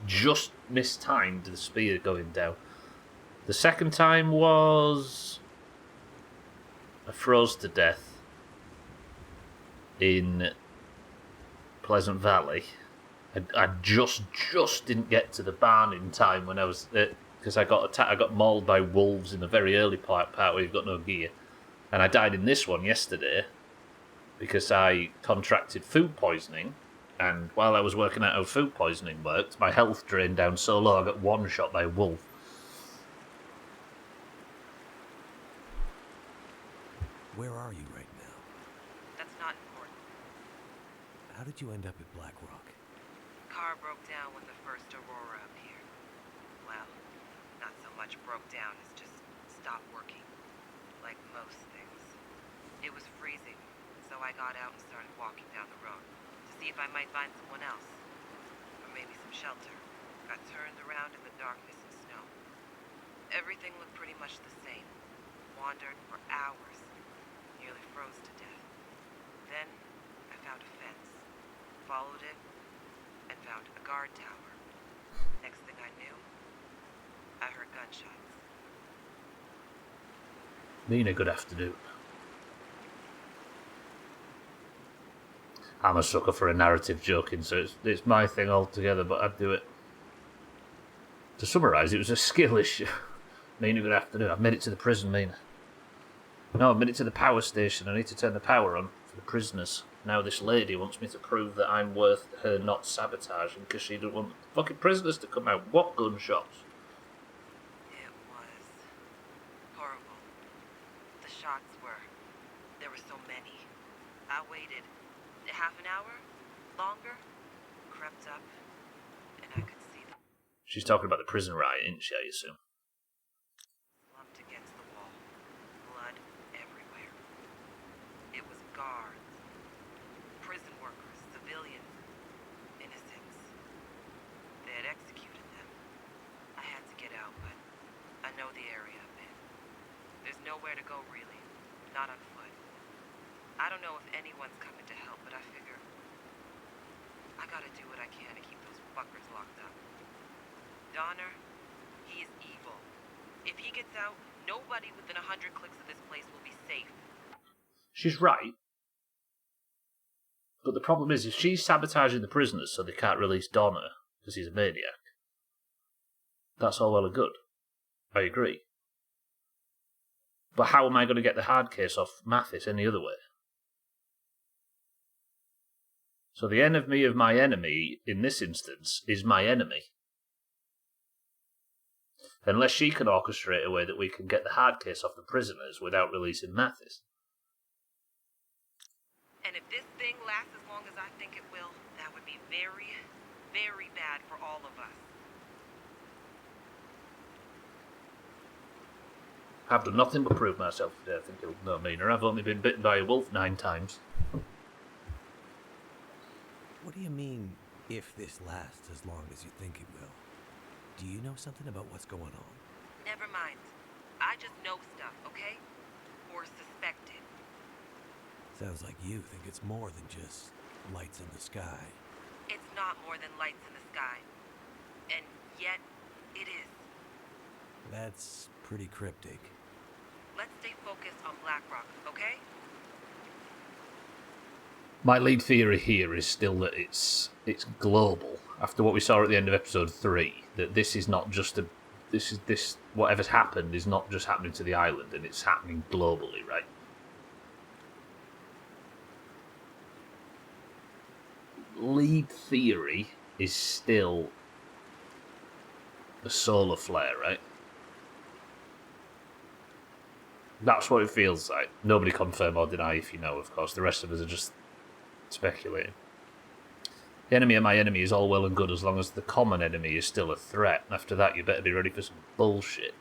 mistimed the spear going down. The second time was I froze to death in Pleasant Valley. I just didn't get to the barn in time when I was because I got mauled by wolves in the very early part where you've got no gear, and I died in this one yesterday because I contracted food poisoning, and while I was working out how food poisoning worked, my health drained down so low I got one shot by a wolf. Where are you right now? That's not important. How did you end up at Black Rock? Car broke down with the first Aurora up here. Well, not so much broke down as just stopped working. Like most things. It was freezing, so I got out and started walking down the road to see if I might find someone else. Or maybe some shelter. Got turned around in the darkness and snow. Everything looked pretty much the same. Wandered for hours. Nearly froze to death. Then, I found a fence. Followed it, and found a guard tower. Next thing I knew, I heard gunshots. Nina, good afternoon. I'm a sucker for a narrative joking, so it's my thing altogether, but I'd do it. To summarise, it was a skill issue. Mina, good afternoon. I've made it to the prison, Mina. No, I've made it to the power station. I need to turn the power on for the prisoners. Now this lady wants me to prove that I'm worth her not sabotaging because she doesn't want the fucking prisoners to come out. What gunshots? It was horrible. The shots were half an hour, longer, crept up, and I could see them She's talking about the prison riot, isn't she, I assume? slumped against the wall, blood everywhere. It was guards, prison workers, civilians, innocents. They had executed them. I had to get out, but I know the area a bit. There's nowhere to go, really. Not on foot. I don't know if anyone's coming to help, but I figure I gotta do what I can to keep those fuckers locked up. Donner, he is evil. If he gets out, nobody within 100 clicks of this place will be safe. She's right. But the problem is, if she's sabotaging the prisoners so they can't release Donner because he's a maniac, that's all well and good. I agree. But how am I going to get the hard case off Mathis any other way? So the enemy of my enemy, in this instance, is my enemy. Unless she can orchestrate a way that we can get the hard case off the prisoners without releasing Mathis. And if this thing lasts as long as I think it will, that would be very, very bad for all of us. I've done nothing but prove myself today, I think you'll know me. I've only been bitten by a wolf 9 times. What do you mean, if this lasts as long as you think it will? Do you know something about what's going on? Never mind. I just know stuff, okay? Or suspect it. Sounds like you think it's more than just lights in the sky. It's not more than lights in the sky. And yet, it is. That's pretty cryptic. Let's stay focused on Blackrock, okay? My lead theory here is still that it's global. After what we saw at the end of episode 3, that this is not just a... This whatever's happened is not just happening to the island, and it's happening globally, right? Lead theory is still a solar flare, right? That's what it feels like. Nobody confirm or deny if you know, of course. The rest of us are just speculating. The enemy of my enemy is all well and good as long as the common enemy is still a threat. After that, you better be ready for some bullshit.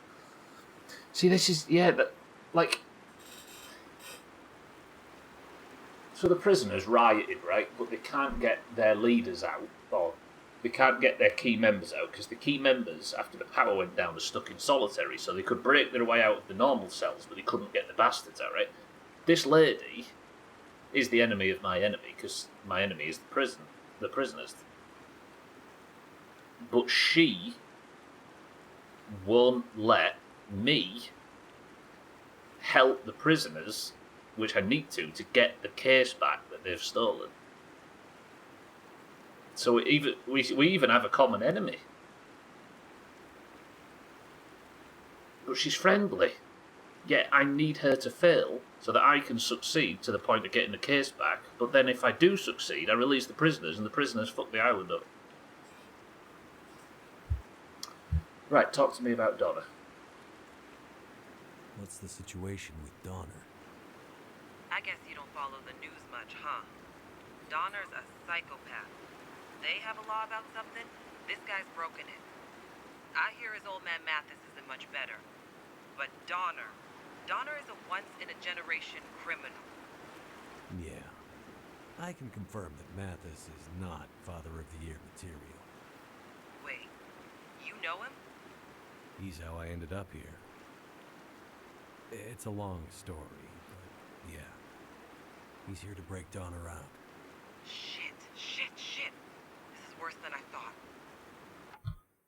See, this is... Yeah, like... So the prisoners rioted, right? But they can't get their leaders out, or they can't get their key members out, because the key members, after the power went down, are stuck in solitary, so they could break their way out of the normal cells, but they couldn't get the bastards out, right? This lady is the enemy of my enemy, because my enemy is the prisoners. But she won't let me help the prisoners, which I need to get the case back that they've stolen. So we even have a common enemy. But she's friendly. Yet I need her to fail so that I can succeed to the point of getting the case back. But then if I do succeed, I release the prisoners, and the prisoners fuck the island up. Right, talk to me about Donna. What's the situation with Donner? I guess you don't follow the news much, huh? Donner's a psychopath. They have a law about something, this guy's broken it. I hear his old man Mathis isn't much better. But Donner is a once-in-a-generation criminal. Yeah. I can confirm that Mathis is not Father of the Year material. Wait, you know him? He's how I ended up here. It's a long story, but yeah. He's here to break Donner out. Shit. This is worse than I thought.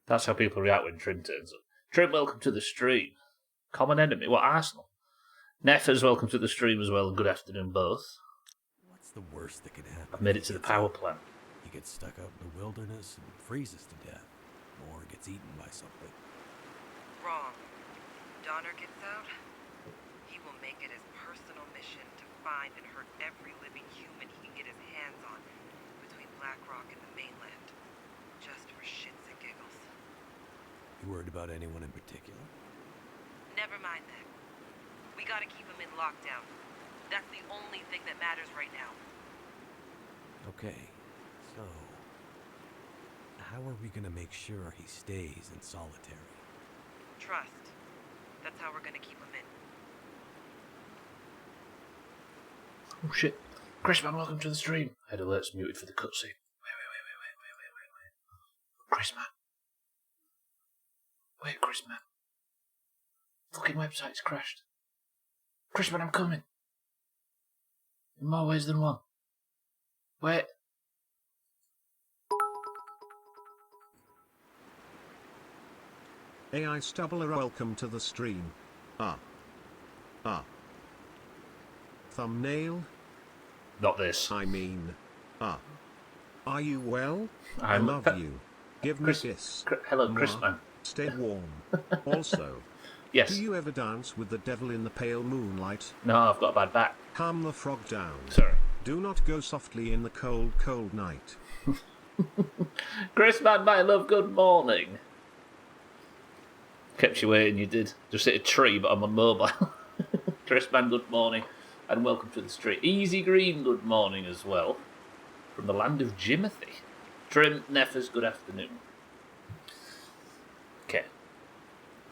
That's how people react when Trim turns up. Trim, welcome to the stream. Common enemy? What, Arsenal? Neffers, welcome to the stream as well, and good afternoon both. What's the worst that could happen? I've made it to the power plant. He gets stuck out in the wilderness and freezes to death. Or gets eaten by something. Wrong. Donner gets out, he will make it his personal mission to find and hurt every living human he can get his hands on between Blackrock and the mainland. Just for shits and giggles. You worried about anyone in particular? Never mind that. We gotta keep him in lockdown. That's the only thing that matters right now. Okay, so how are we gonna make sure he stays in solitary? Trust. That's how we're gonna keep him in. Oh shit. Chris, man, welcome to the stream. I had alerts muted for the cutscene. Wait. Chris, man. Wait, Chris, man. Fucking website's crashed. Chris, man, I'm coming. In more ways than one. Wait. AI Stubbler, welcome to the stream. Thumbnail? Not this. I mean, Are you well? I I'm- love you. Give me a kiss. Hello, Chris, Mwah. man. Stay warm. Also, Yes. do you ever dance with the devil in the pale moonlight? No, I've got a bad back. Calm the frog down. Sorry. Do not go softly in the cold, cold night. Chris, man, my love, good morning. Kept you waiting, you did. Just hit a tree, but I'm on mobile. Chris, man, good morning. And welcome to the stream. Easy Green, good morning as well. From the land of Jimothy. Trim Neffers, good afternoon. Okay.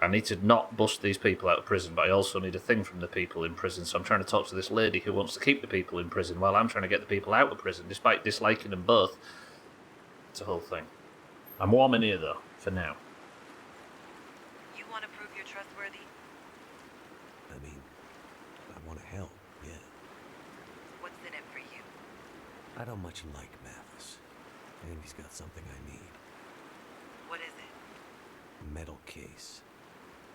I need to not bust these people out of prison, but I also need a thing from the people in prison, so I'm trying to talk to this lady who wants to keep the people in prison while I'm trying to get the people out of prison, despite disliking them both. It's a whole thing. I'm warm in here, though, for now. You want to prove you're trustworthy? I mean, I want to help, yeah. What's in it for you? I don't much like Mathis, and he's got something I need. What is it? Metal case.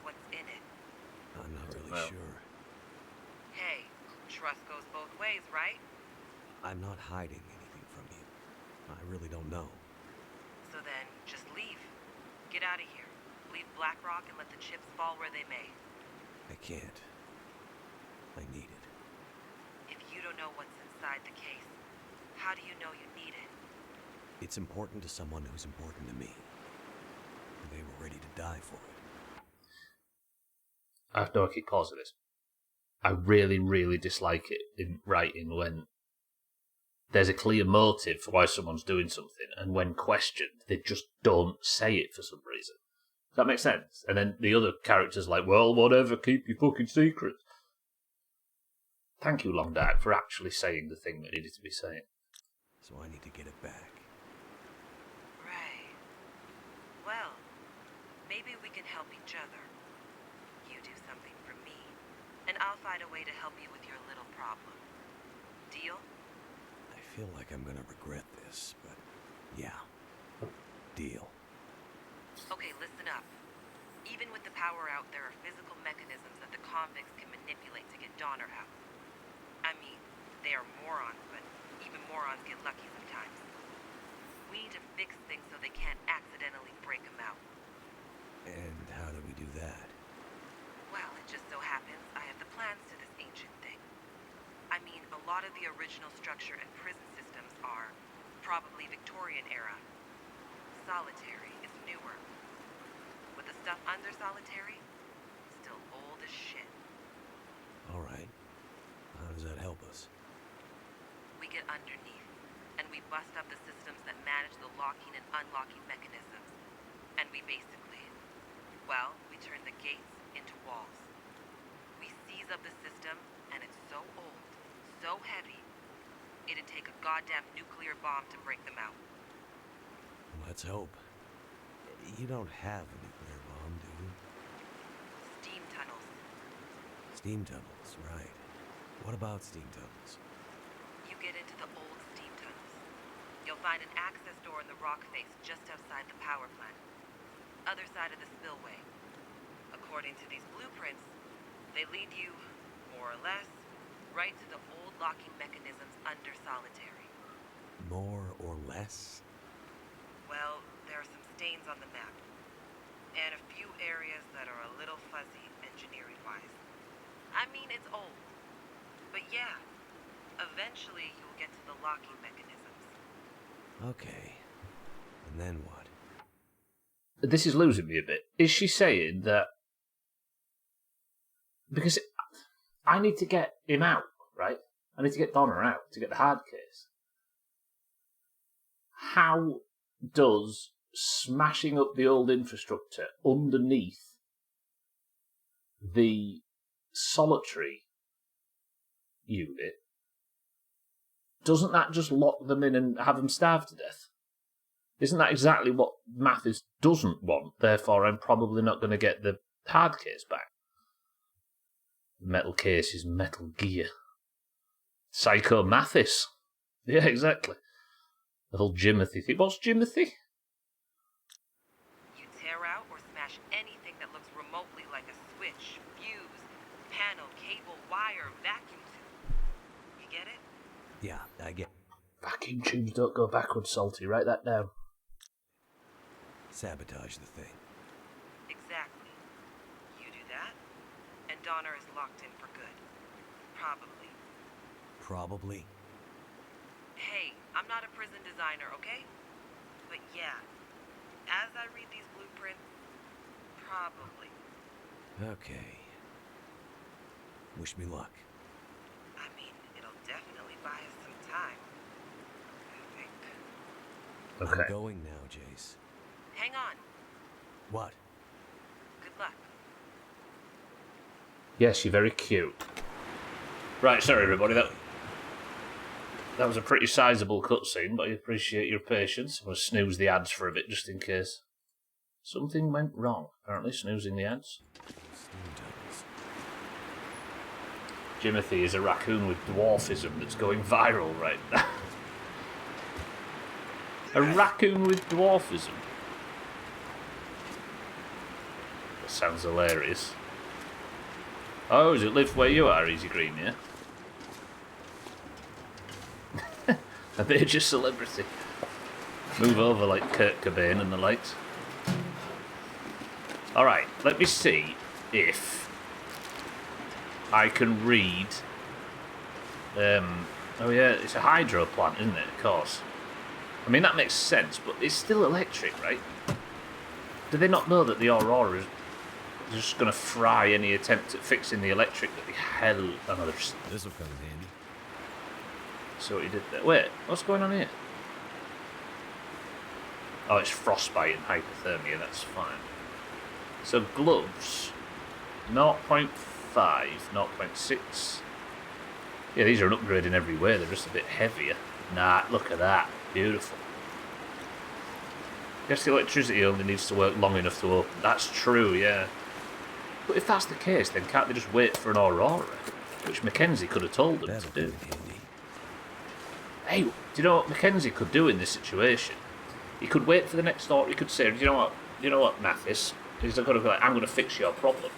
What's in it? I'm not really Well. sure. Hey, trust goes both ways, right? I'm not hiding anything from you. I really don't know. So then, just leave. Get out of here. Leave Blackrock and let the chips fall where they may. I can't. I need it. If you don't know what's inside the case, how do you know you need it? It's important to someone who's important to me. They were ready to die for it. I have to keep pausing this. I really, really dislike it in writing when there's a clear motive for why someone's doing something, and when questioned, they just don't say it for some reason. Does that make sense? And then the other character's like, well, whatever, keep your fucking secrets. Thank you, Long Dark, for actually saying the thing that needed to be saying. So I need to get it back. Right. Well, maybe we can help each other. You do something for me, and I'll find a way to help you with your little problem. Deal? I feel like I'm gonna regret this, but yeah. Deal. Okay, listen up. Even with the power out, there are physical mechanisms that the convicts can manipulate to get Donner out. I mean, they are morons, but even morons get lucky sometimes. We need to fix things so they can't accidentally break them out. And how do we do that? Well, it just so happens I have the plans to this ancient thing. I mean, a lot of the original structure and prison systems are probably Victorian era. Solitary is newer. But the stuff under solitary, still old as shit. Alright. How does that help us? We get underneath, and we bust up the systems that manage the locking and unlocking mechanisms. And we basically, well, we turn the gates into walls. We seize up the system, and it's so old, so heavy, it'd take a goddamn nuclear bomb to break them out. Let's hope. You don't have a nuclear bomb, do you? Steam tunnels. Steam tunnels, right. What about steam tunnels? You get into the old steam tunnels. You'll find an access door in the rock face just outside the power plant. Other side of the spillway. According to these blueprints, they lead you, more or less, right to the old locking mechanisms under solitary. More or less? Well, there are some stains on the map. And a few areas that are a little fuzzy engineering-wise. I mean, it's old. But yeah, eventually you'll get to the locking mechanisms. Okay. And then what? This is losing me a bit. Is she saying that... Because I need to get him out, right? I need to get Donner out to get the hard case. how does smashing up the old infrastructure underneath the solitary unit, doesn't that just lock them in and have them starve to death? Isn't that exactly what Mathis doesn't want? Therefore, I'm probably not going to get the hard case back. Metal case is Metal Gear. Psycho Mathis. Yeah, exactly. Little Jimothy. What's Jimothy? You tear out or smash anything that looks remotely like a switch, fuse, panel, cable, wire, vacuum tube. You get it? Yeah, I get. Vacuum tubes don't go backwards, Salty. Write that down. Sabotage the thing. Exactly. You do that, and Donner is locked in for good. Probably. Probably. Hey, I'm not a prison designer, okay? But yeah, as I read these blueprints, probably. Okay. Wish me luck. I mean, it'll definitely buy us some time. I think. Okay. I'm going now, Jace. Hang on. What? Good luck. Yes, you're very cute. Right, sorry everybody, that was a pretty sizable cutscene, but I appreciate your patience. I'm going to snooze the ads for a bit, just in case something went wrong. Apparently, snoozing the ads. Jimothy is a raccoon with dwarfism that's going viral right now. A raccoon with dwarfism? That sounds hilarious. Oh, does it live where you are, Easy Green, yeah? A major celebrity. Move over like Kurt Cobain and the likes. Alright, let me see if I can read... oh yeah, it's a hydro plant, isn't it? Of course. I mean, that makes sense, but it's still electric, right? Do they not know that the Aurora is just going to fry any attempt at fixing the electric that the hell... Oh, no, there's... This'll come in handy. So what he did there. Wait, what's going on here? Oh, it's frostbite and hypothermia, that's fine. So gloves, 0.5, 0.6. Yeah, these are an upgrade in every way, they're just a bit heavier. Nah, look at that, beautiful. Guess the electricity only needs to work long enough to open. That's true, yeah. But if that's the case, then can't they just wait for an Aurora? Which Mackenzie could have told them That'll to do. come in handy. Hey, do you know what Mackenzie could do in this situation? He could wait for the next Aurora. He could say, do you know what, Mathis? He's going to be like, I'm going to fix your problem.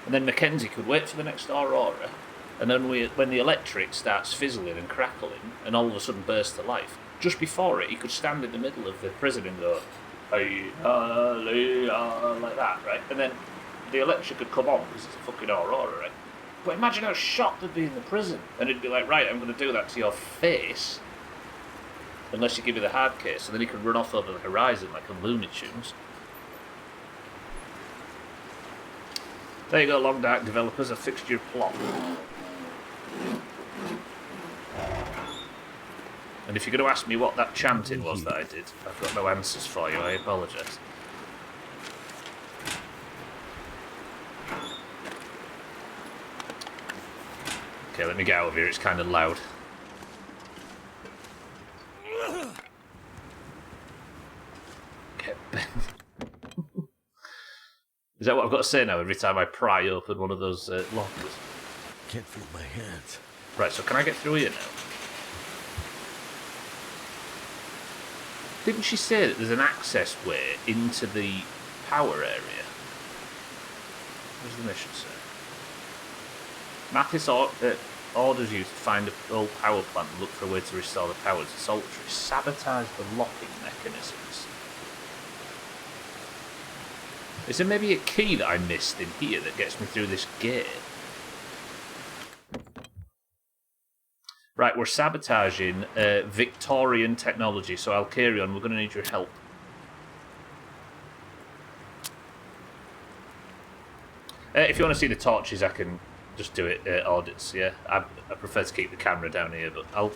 And then Mackenzie could wait for the next Aurora, and then when the electric starts fizzling and crackling, and all of a sudden bursts to life, just before it, he could stand in the middle of the prison and go, hey, like that, right? And then the electric could come on because it's a fucking Aurora, right? But imagine how shocked they'd be in the prison. And it'd be like, right, I'm going to do that to your face. Unless you give me the hard case. And then he could run off over the horizon like a Looney Tunes. There you go, Long Dark developers. I fixed your plot. And if you're going to ask me what that chanting was that I did, I've got no answers for you. I apologise. Okay, let me get out of here, it's kind of loud. Okay. Is that what I've got to say now every time I pry open one of those lockers? Can't feel my hands. Right, so can I get through here now? Didn't she say that there's an access way into the power area? What does the mission say? Mathis orders you to find an old power plant and look for a way to restore the power to Saltry. Sabotage the locking mechanisms. Is there maybe a key that I missed in here that gets me through this gate? Right, we're sabotaging Victorian technology, so Alcarion, we're going to need your help. If you want to see the torches, I can Just do it audits, yeah. I prefer to keep the camera down here, but I'll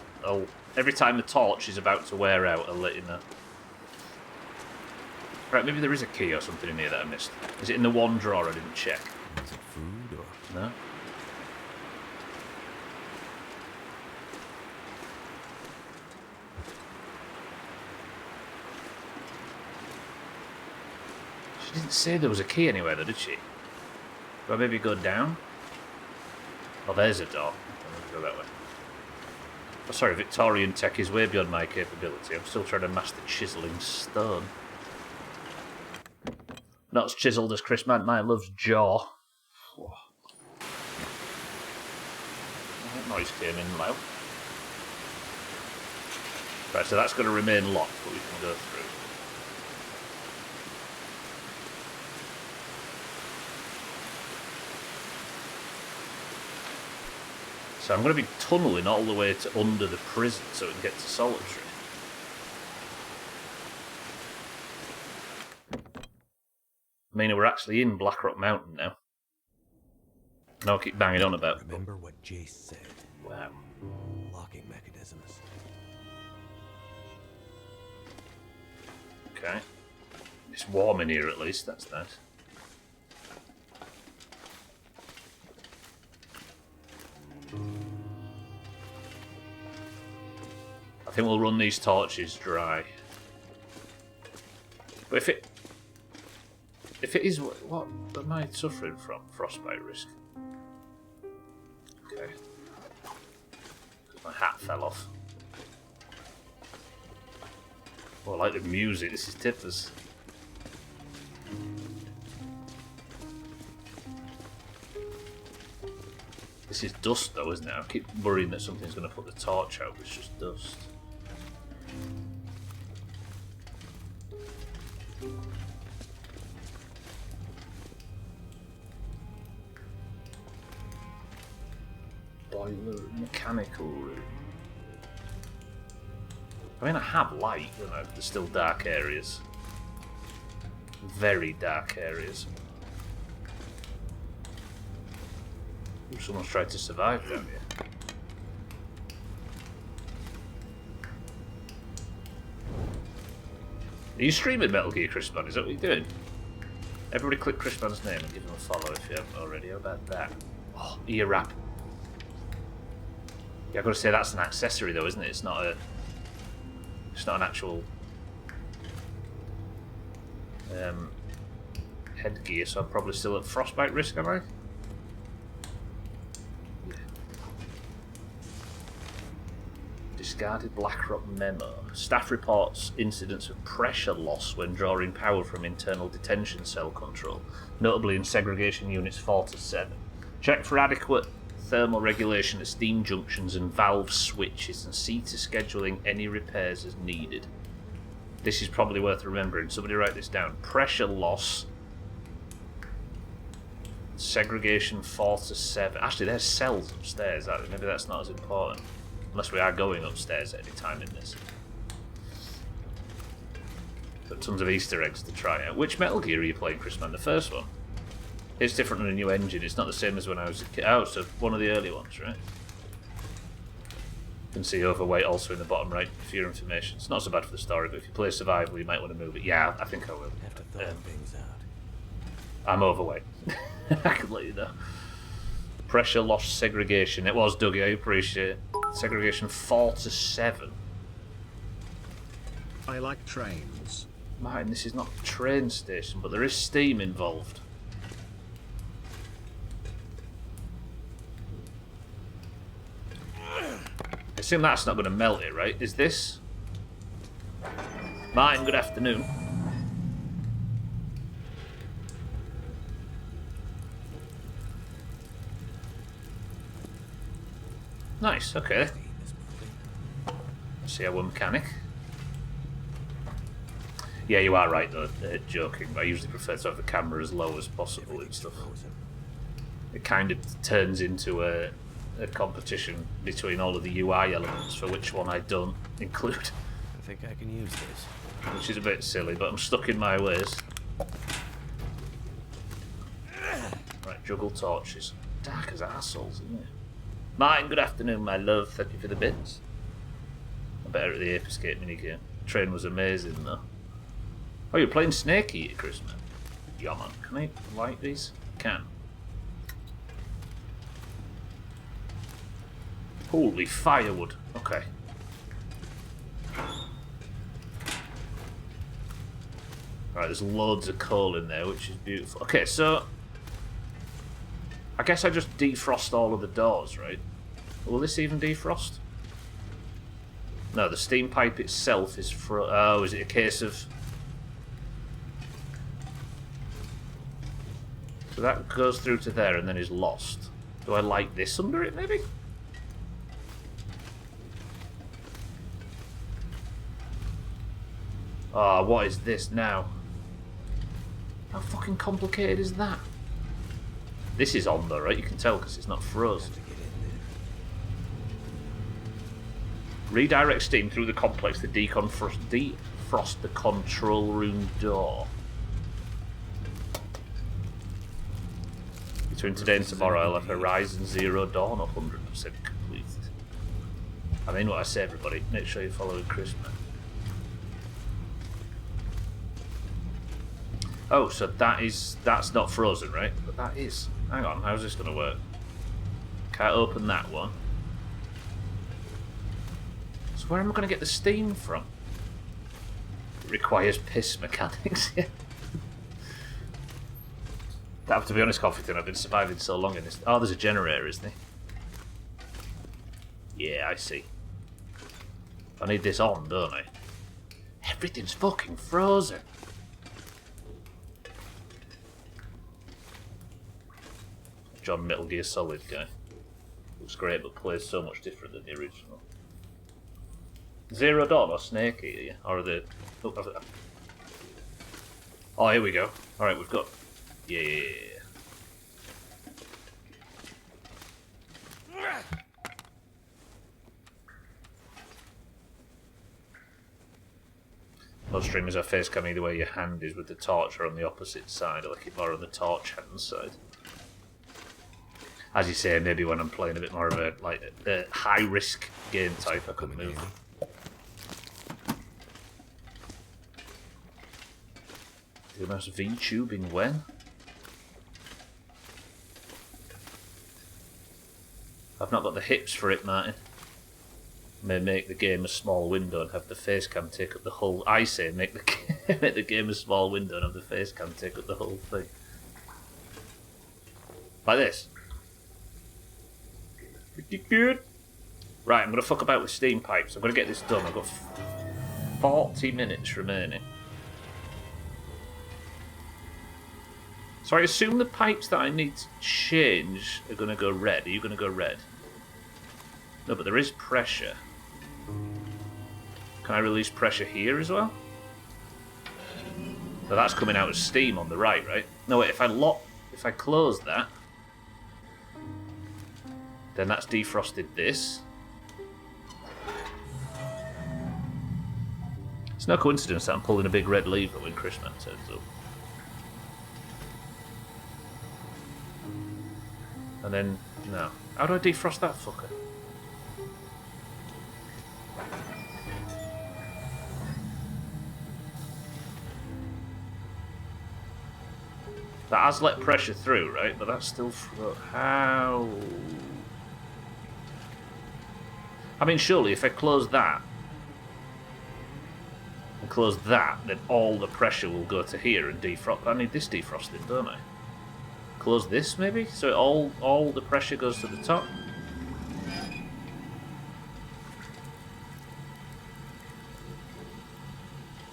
every time the torch is about to wear out, I'll let you know. Right, maybe there is a key or something in here that I missed. Is it in the one drawer I didn't check? Is it food or... No? She didn't say there was a key anywhere though, did she? Do I maybe go down? Oh, there's a door. I'll go that way. Oh, sorry, Victorian tech is way beyond my capability. I'm still trying to master chiselling stone. Not as chiselled as Chris Mantmire loves jaw. Whoa. That noise came in loud. Right, so that's going to remain locked, but we can go through. So I'm going to be tunnelling all the way to under the prison so we can get to Solitary. I mean, we're actually in Blackrock Mountain now. No, I keep banging on about. Remember what Jace said. Wow. Locking mechanisms. Okay. It's warm in here at least, that's nice. I think we'll run these torches dry. But if it is, what am I suffering from? Frostbite risk. Okay. My hat fell off. Oh, I like the music. This is Tippers. This is dust though, isn't it? I keep worrying that something's going to put the torch out, but it's just dust. Boiler, mechanical room. I mean, I have light, you know, there's still dark areas. Very dark areas. Ooh, someone's tried to survive down here. Are you streaming Metal Gear, Crispman? Is that what you're doing? Everybody click Crispman's name and give him a follow if you haven't already. How about that? Oh, ear wrap. Yeah, I've got to say that's an accessory though, isn't it? It's not an actual headgear, so I'm probably still at frostbite risk, am I? Yeah. Discarded Blackrock memo. Staff reports incidents of pressure loss when drawing power from internal detention cell control, notably in segregation units 4 to 7. Check for adequate thermal regulation at steam junctions and valve switches and see to scheduling any repairs as needed. This is probably worth remembering. Somebody write this down. Pressure loss. Segregation 4 to 7. Actually, there's cells upstairs. Maybe that's not as important. Unless we are going upstairs at any time in this. Got tons of Easter eggs to try out. Which Metal Gear are you playing, Chrisman? The first one? It's different than a new engine. It's not the same as when I was a kid. Oh, so one of the early ones, right? You can see overweight also in the bottom right for your information. It's not so bad for the story, but if you play survival, you might want to move it. Yeah, I think I will. Have to thaw things out. I'm overweight. I can let you know. Pressure loss segregation. It was Dougie, I appreciate it. Segregation 4 to 7. I like trains. Martin, this is not a train station, but there is steam involved. I assume that's not going to melt it, right? Is this? Martin, good afternoon. Nice, okay. See our mechanic. Yeah, you are right though, joking. I usually prefer to have the camera as low as possible and stuff. It kind of turns into a competition between all of the UI elements for which one I don't include. I think I can use this. Which is a bit silly, but I'm stuck in my ways. Right, juggle torches. dark as arseholes, isn't it? Martin, good afternoon, my love. Thank you for the bits. I'm better at the Ape Escape minigame. The train was amazing, though. Oh, you're playing Snake Eater, Chris, man. Yeah, man. Can I light these? Can. Holy firewood. Okay. Right, there's loads of coal in there, which is beautiful. Okay, so I guess I just defrost all of the doors, right? Will this even defrost? No, the steam pipe itself is oh, is it a case of... So that goes through to there and then is lost. Do I light this under it, maybe? Ah, what is this now? How fucking complicated is that? This is on though, right? You can tell because it's not frozen. Redirect steam through the complex to defrost the control room door. Between today and tomorrow, I'll have Horizon Zero Dawn 100% complete. I mean what I say, everybody. Make sure you're following Chris, man. Oh, so that's not frozen, right? But that is. Hang on, how's this going to work? Can't open that one. So where am I going to get the steam from? It requires piss mechanics. I have to be honest, Coffeeton, I've been surviving so long in this. Oh, there's a generator, isn't there? Yeah, I see. I need this on, don't I? Everything's fucking frozen. John Metal Gear Solid guy. Looks great, but plays so much different than the original. Zero Dawn or Snake Eater, yeah? Or the... Oh, here we go. Alright, we've got... Yeah. Most streamers are face cam either way your hand is with the torch or on the opposite side. I like it more on the torch hand side. As you say, maybe when I'm playing a bit more of a high risk game type, I could move. Doomhaus VTubing when? I've not got the hips for it, Martin. May make the game a small window and have the face cam take up the whole. I say make the game a small window and have the face cam take up the whole thing. Like this. Pretty good. Right, I'm gonna fuck about with steam pipes. I'm gonna get this done. I've got 40 minutes remaining. So I assume the pipes that I need to change are going to go red. Are you going to go red? No, but there is pressure. Can I release pressure here as well? So that's coming out as steam on the right, right? No, wait, if I close that, then that's defrosted this. It's no coincidence that I'm pulling a big red lever when Chrisman turns up. And then, no. How do I defrost that fucker? That has let pressure through, right? But that's still... How? I mean, surely if I close that and close that, then all the pressure will go to here and defrost. I need this defrosted, don't I? Close this, maybe? So all the pressure goes to the top?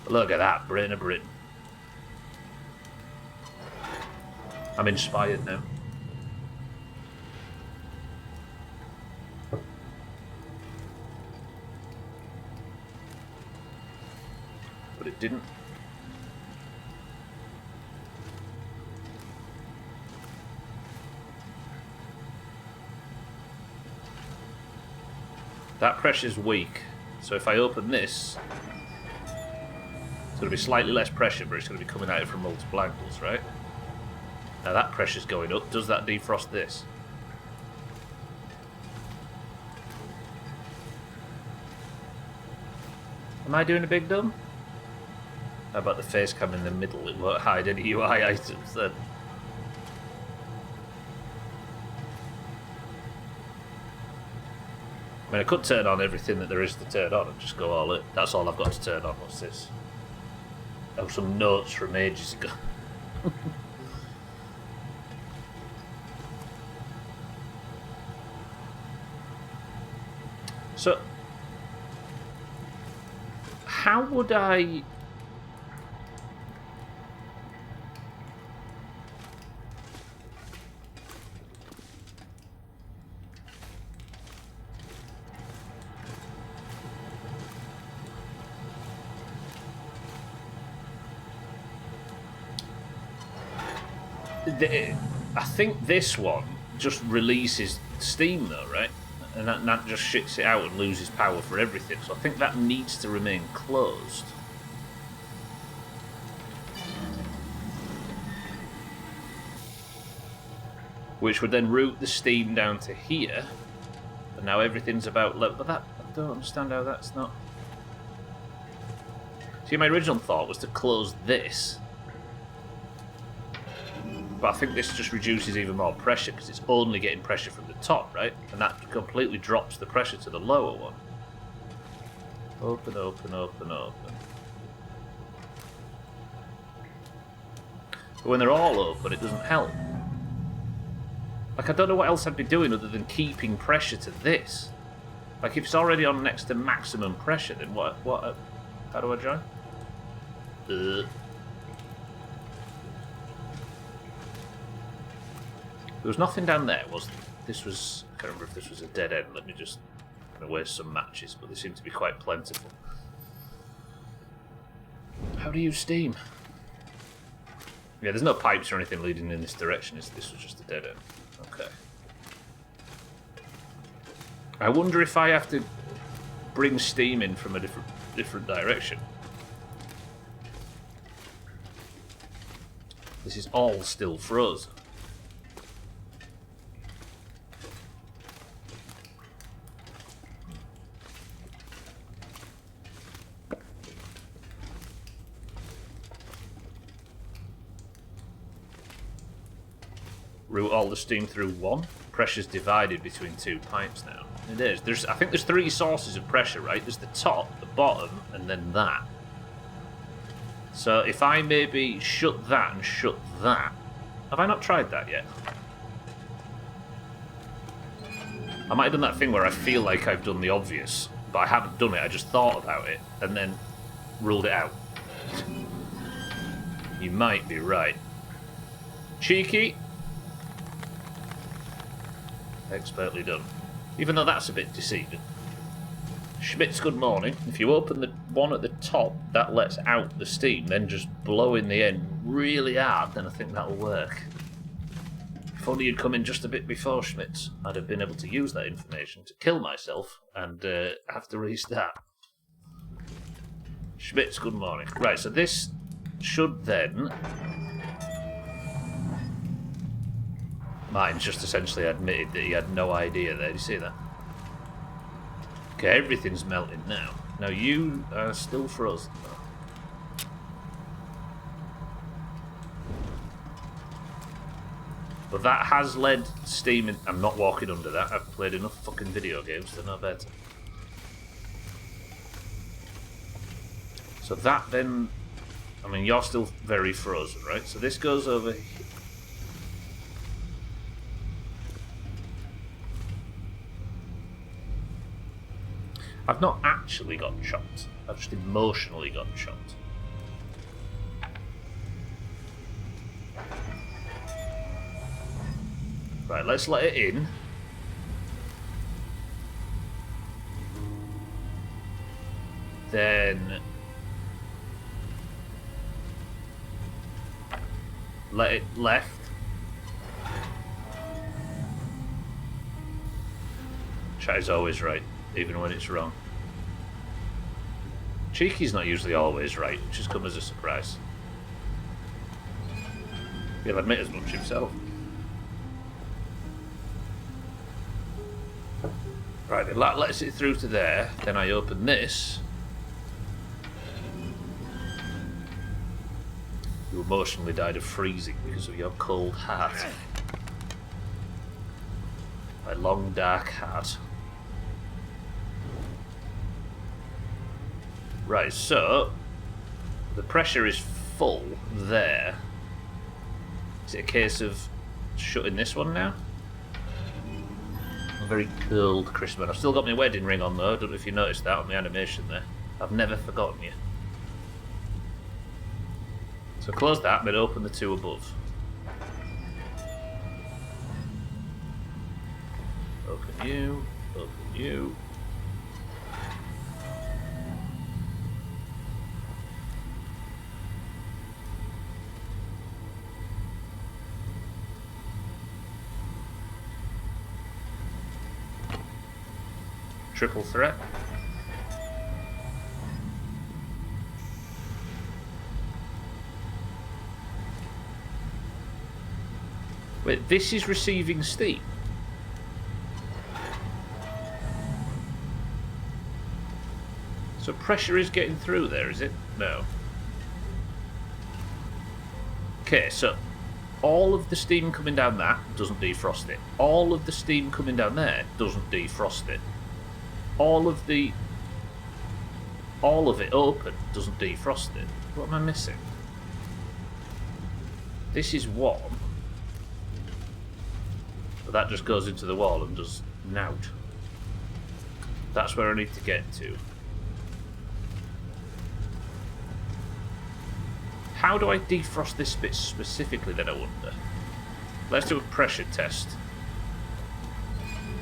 Look at that, brain of Britain. I'm inspired now. But it didn't. That pressure's weak, so if I open this, it's going to be slightly less pressure, but it's going to be coming out from multiple angles, right? Now that pressure's going up. Does that defrost this? Am I doing a big dumb? How about the face cam in the middle? It won't hide any UI items then. I mean, I could turn on everything that there is to turn on and just go all in. That's all I've got to turn on. What's this? Oh, some notes from ages ago. So, how would I... I think this one just releases steam though, right? And that just shits it out and loses power for everything. So I think that needs to remain closed. Which would then route the steam down to here. And now everything's about level. But that, I don't understand how that's not... See, my original thought was to close this. But I think this just reduces even more pressure because it's only getting pressure from the top, right? And that completely drops the pressure to the lower one. Open, open, open, open. But when they're all open, it doesn't help. Like, I don't know what else I'd be doing other than keeping pressure to this. Like, if it's already on next to maximum pressure, then how do I join? There was nothing down there, was there? This was... I can't remember if this was a dead end. Let me just waste some matches, but they seem to be quite plentiful. How do you use steam? Yeah, there's no pipes or anything leading in this direction. This was just a dead end. Okay. I wonder if I have to bring steam in from a different direction. This is all still frozen. Route all the steam through one. Pressure's divided between two pipes now. It is. I think there's three sources of pressure, right? There's the top, the bottom, and then that. So if I maybe shut that and shut that... Have I not tried that yet? I might have done that thing where I feel like I've done the obvious, but I haven't done it. I just thought about it and then ruled it out. You might be right. Cheeky. Expertly done. Even though that's a bit deceiving. Schmitz, good morning. If you open the one at the top, that lets out the steam, then just blow in the end really hard, then I think that'll work. If only you'd come in just a bit before, Schmitz, I'd have been able to use that information to kill myself and have to restart. Schmitz, good morning. Right, so this should then... Martin's just essentially admitted that he had no idea there. Do you see that? Okay, everything's melting now. Now you are still frozen. But that has led steam in... I'm not walking under that. I've played enough fucking video games to know better. So that then... I mean, you're still very frozen, right? So this goes over here. I've not actually got chopped. I've just emotionally got chopped. Right, let's let it in. Then... let it left. Chat is always right, even when it's wrong. Cheeky's not usually always right, which has come as a surprise. He'll admit as much himself. Right, that lets it through to there, then I open this. emotionally died of freezing because of your cold heart. My long dark heart. Right, so the pressure is full there. Is it a case of shutting this one now? I'm very cold, Chrisman. I've still got my wedding ring on though. I don't know if you noticed that on the animation there. I've never forgotten you. So close that, but open the two above. Open you, open you. Triple threat. Wait, this is receiving steam. So pressure is getting through there, is it? No. Okay, so all of the steam coming down that doesn't defrost it. All of the steam coming down there doesn't defrost it. All of it open doesn't defrost it. What am I missing? This is one. But that just goes into the wall and does nout. That's where I need to get to. How do I defrost this bit specifically then, I wonder? Let's do a pressure test.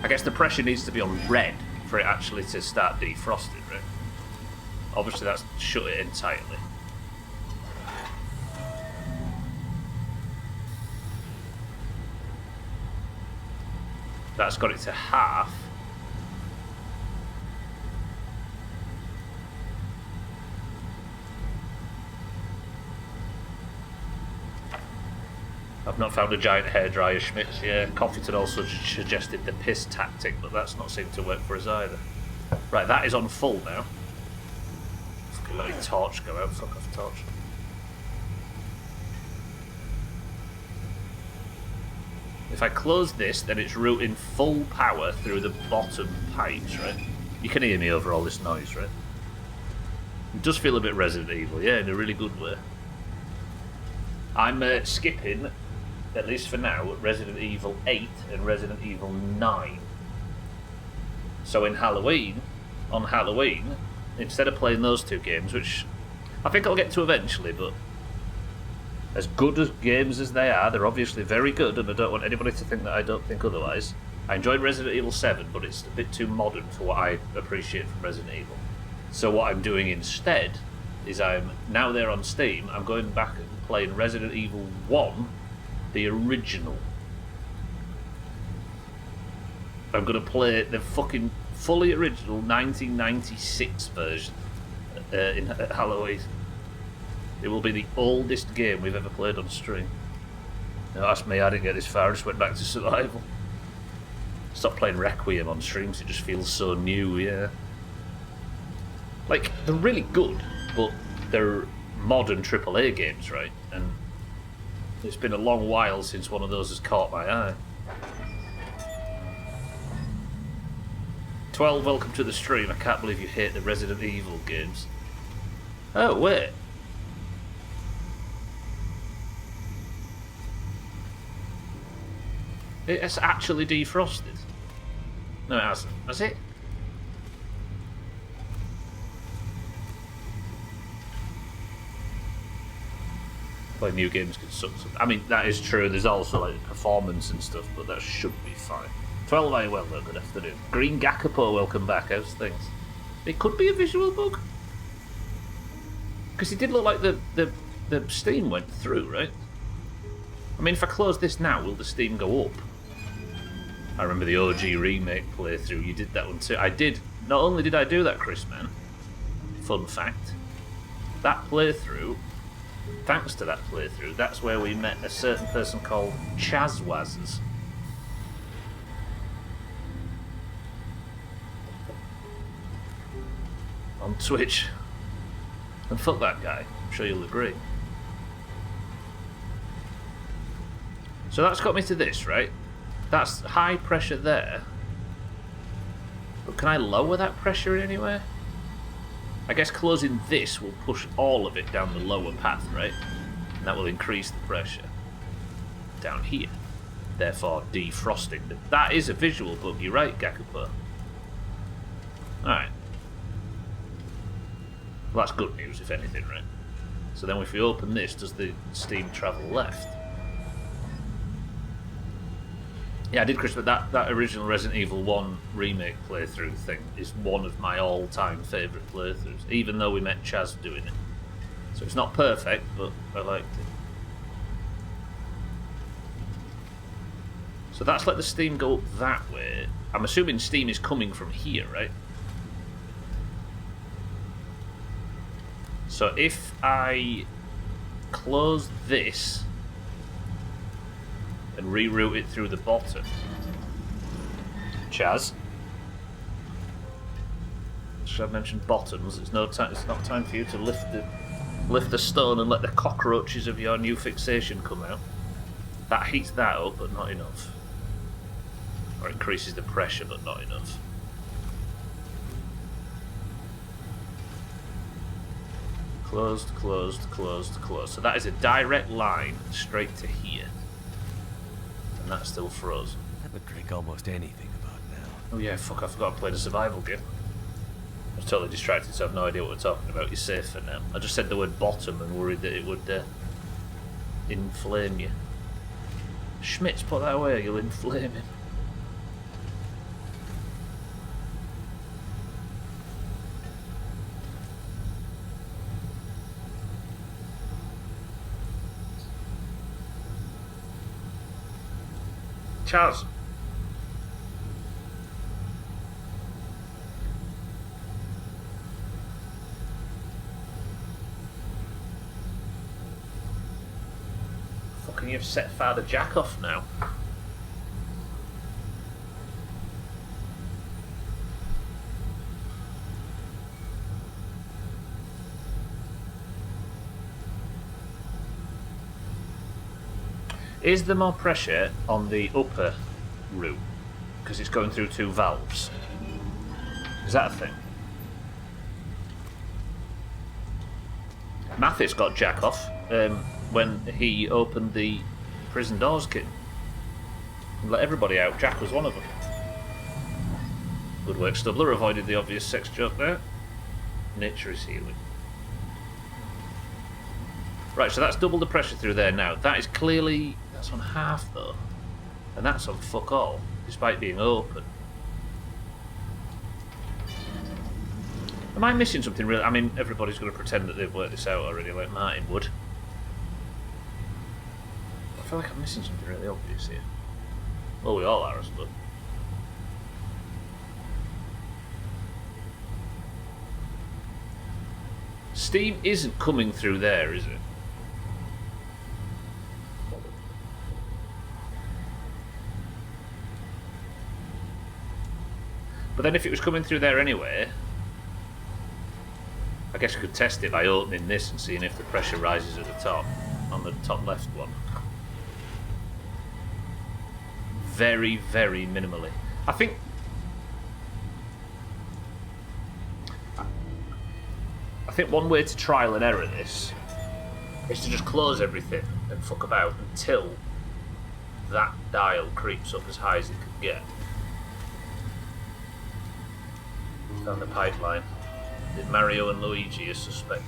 I guess the pressure needs to be on red for it actually to start defrosting, right? Obviously that's shut it entirely. That's got it to half. I've not found a giant hairdryer, Schmitz. Yeah, Coffeeton also suggested the piss tactic, but that's not seemed to work for us either. Right, that is on full now. Fucking let me torch go out. Fuck off, torch. If I close this, then it's routing full power through the bottom pipes, right? You can hear me over all this noise, right? It does feel a bit Resident Evil, yeah, in a really good way. I'm skipping, at least for now, Resident Evil 8 and Resident Evil 9. So on Halloween, instead of playing those two games, which I think I'll get to eventually, but as good as games as they are, they're obviously very good, and I don't want anybody to think that I don't think otherwise. I enjoyed Resident Evil 7, but it's a bit too modern for what I appreciate from Resident Evil. So what I'm doing instead is now they're on Steam, I'm going back and playing Resident Evil 1, the original. I'm going to play the fucking fully original 1996 version at Halloween. It will be the oldest game we've ever played on stream. Now, ask me, I didn't get this far, I just went back to survival. Stopped playing Requiem on streams, it just feels so new, yeah. Like, they're really good, but they're modern AAA games, right? And it's been a long while since one of those has caught my eye. 12, welcome to the stream. I can't believe you hate the Resident Evil games. Oh, wait. It's actually defrosted. No, it hasn't. Has it? Playing new games can suck. I mean, that is true. There's also like performance and stuff, but that should be fine. 12 I well though, good afternoon. Green Gakapo, welcome back. How's things? It could be a visual bug. Because it did look like the steam went through, right? I mean, if I close this now, will the steam go up? I remember the OG remake playthrough, you did that one too. I did. Not only did I do that, Chris, man. Fun fact. That playthrough, thanks to that playthrough, that's where we met a certain person called Chazwazz. On Twitch. And fuck that guy. I'm sure you'll agree. So that's got me to this, right? That's high pressure there. But can I lower that pressure anywhere? I guess closing this will push all of it down the lower path, right? And that will increase the pressure down here. Therefore defrosting them. That is a visual bug, you're right, Gakupo. Alright. Well, that's good news, if anything, right? So then if we open this, does the steam travel left? Yeah, I did, Chris, but that original Resident Evil 1 remake playthrough thing is one of my all-time favourite playthroughs, even though we met Chaz doing it. So it's not perfect, but I liked it. So that's let the steam go up that way. I'm assuming steam is coming from here, right? So if I close this and reroute it through the bottom. Chaz? Should I mention bottoms? It's no time. It's not time for you to lift the stone and let the cockroaches of your new fixation come out. That heats that up, but not enough. Or increases the pressure, but not enough. Closed, closed, closed, closed. So that is a direct line straight to here. And that's still frozen. That would drink almost anything about now. Oh yeah, fuck, I forgot to play the survival game. I was totally distracted, so I have no idea what we're talking about. You're safe for now. I just said the word bottom and worried that it would inflame you. Schmitz, put that away, you'll inflame him. Chaz. Fucking you've set Father Jack off now. Is there more pressure on the upper route? Because it's going through two valves. Is that a thing? Mathis got Jack off when he opened the prison doors kit. And let everybody out. Jack was one of them. Good work, Stubbler. Avoided the obvious sex joke there. Nature is healing. Right, so that's double the pressure through there now. That is clearly... That's on half, though. And that's on fuck all, despite being open. Am I missing something really? I mean, everybody's going to pretend that they've worked this out already, like Martin would. I feel like I'm missing something really obvious here. Well, we all are, I suppose. Steam isn't coming through there, is it? But then if it was coming through there anyway, I guess I could test it by opening this and seeing if the pressure rises at the top, on the top left one. Very, very minimally. I think one way to trial and error this is to just close everything and fuck about until that dial creeps up as high as it can get. Down the pipeline. That Mario and Luigi are suspect.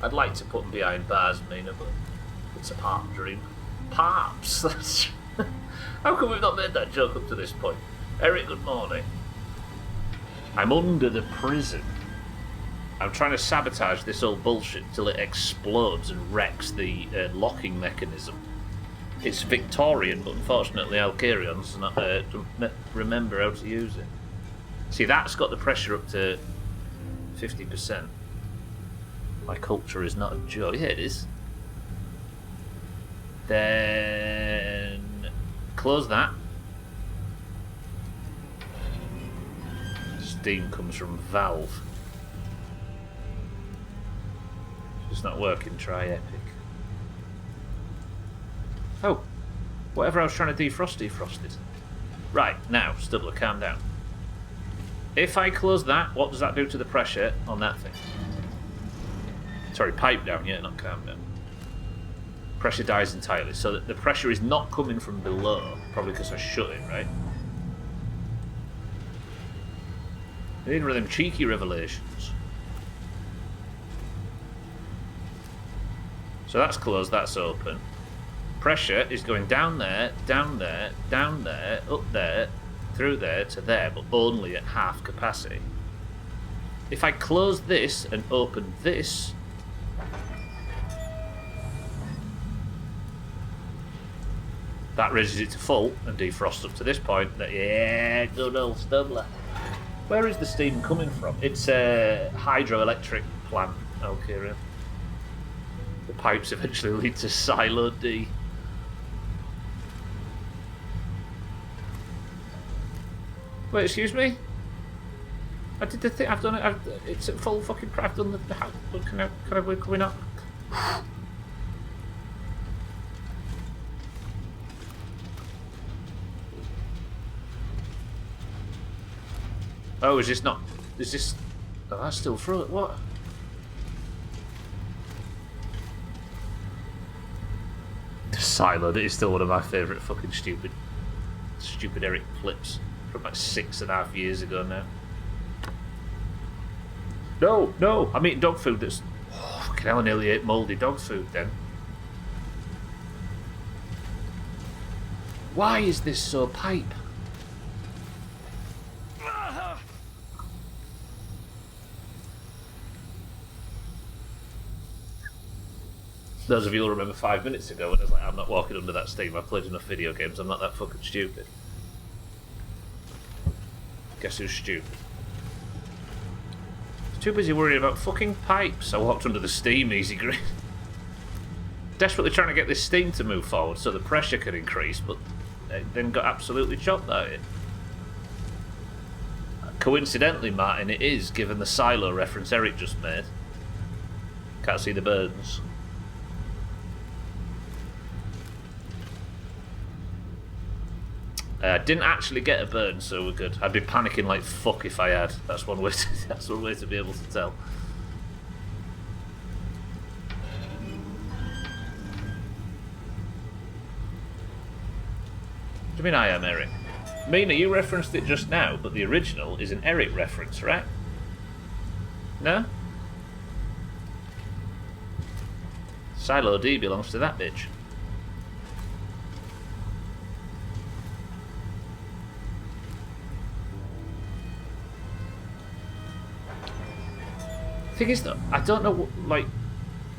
I'd like to put them behind bars, Mina, but it's a pipe dream. Pipes! That's... How come we've not made that joke up to this point? Eric, good morning. I'm under the prison. I'm trying to sabotage this old bullshit until it explodes and wrecks the locking mechanism. It's Victorian, but unfortunately Alcarions do not remember how to use it. See, that's got the pressure up to 50%. My culture is not a joke. Yeah, it is. Then close that. Steam comes from valve. It's not working. Try Epic. Oh, whatever I was trying to defrost, defrosted. Right, now, Stubbler, calm down. If I close that, what does that do to the pressure on that thing? Sorry, pipe down, yeah, not calm down. Pressure dies entirely, so that the pressure is not coming from below, probably because I shut it, right? I need one of them cheeky revelations. So that's closed, that's open. Pressure is going down there, down there, down there, up there, through there to there, but only at half capacity. If I close this and open this, that raises it to full and defrosts up to this point. Yeah, good old Stubbler. Where is the steam coming from? It's a hydroelectric plant. Okay, really. The pipes eventually lead to Silo D. Wait, excuse me? I did the thing. I've done it. It's at full fucking. I've done the. Can we not? Oh, is this not? Is this? Oh, that's still through it. What? The Silo is still one of my favourite fucking stupid Eric clips from like 6.5 years ago now. No, I'm eating dog food that's... Oh, fucking hell, I nearly ate mouldy dog food then. Why is this so pipe? Those of you who remember 5 minutes ago when I was like, I'm not walking under that steam, I've played enough video games, I'm not that fucking stupid. Guess who's stupid? Too busy worrying about fucking pipes. I walked under the steam, easy green. Desperately trying to get this steam to move forward so the pressure could increase, but then got absolutely chopped at it. Coincidentally, Martin, it is, given the Silo reference Eric just made. Can't see the burns. Didn't actually get a burn, so we're good. I'd be panicking like fuck if I had. That's one way to be able to tell. What do you mean I am Eric? Mina, you referenced it just now, but the original is an Eric reference, right? No? Silo D belongs to that bitch. Thing is though, I don't know, like,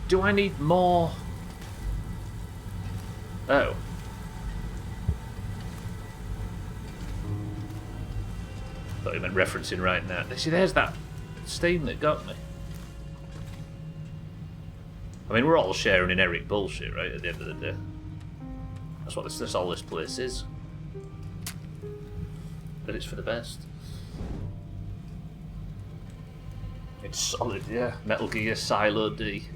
do I need more? Oh. Thought you meant referencing right now. See, there's that steam that got me. I mean, we're all sharing in Eric bullshit, right, at the end of the day. That's all this place is. But it's for the best. It's solid, yeah. Metal Gear Silo D.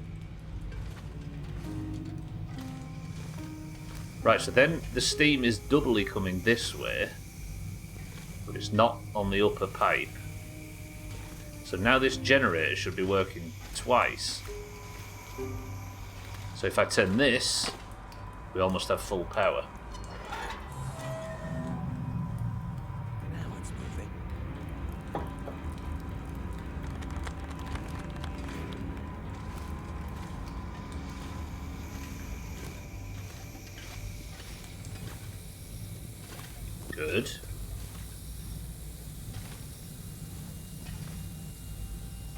Right, so then the steam is doubly coming this way, but it's not on the upper pipe. So now this generator should be working twice. So if I turn this, we almost have full power. Good.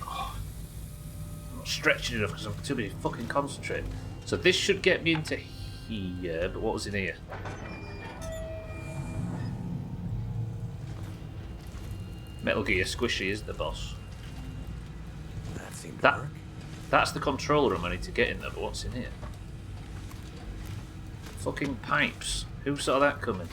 Oh, I'm not stretching enough because I'm too busy fucking concentrating. So this should get me into here, but what was in here? Metal Gear Squishy is the boss. That seemed to work. That's the control room I need to get in there, but what's in here? Fucking pipes. Who saw that coming?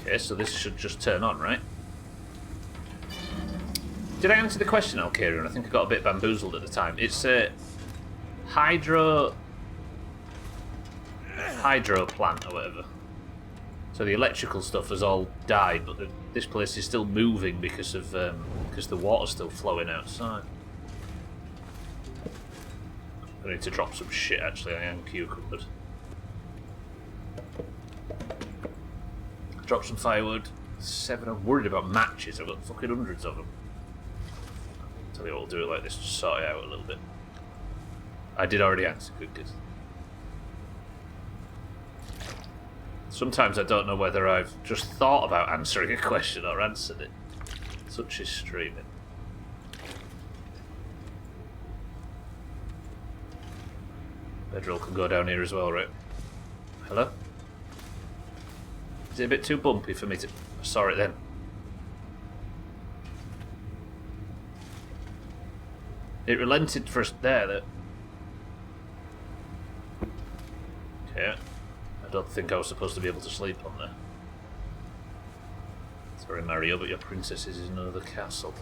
Okay, so this should just turn on, right? Did I answer the question, Alkarian? I think I got a bit bamboozled at the time. It's a hydro plant or whatever. So the electrical stuff has all died, but this place is still moving because the water's still flowing outside. I need to drop some shit, actually. I am cucumbered. Drop some firewood. 7. I'm worried about matches. I've got fucking hundreds of them. Tell you what, we'll do it like this to sort it out a little bit. I did already answer. Good. Sometimes I don't know whether I've just thought about answering a question or answered it. Such is streaming. Bedroll can go down here as well, right? Hello? Is it a bit too bumpy for me to... I saw it then. It relented for us there, that... Okay. I don't think I was supposed to be able to sleep on there. Sorry, Mario, but your princess is in another castle.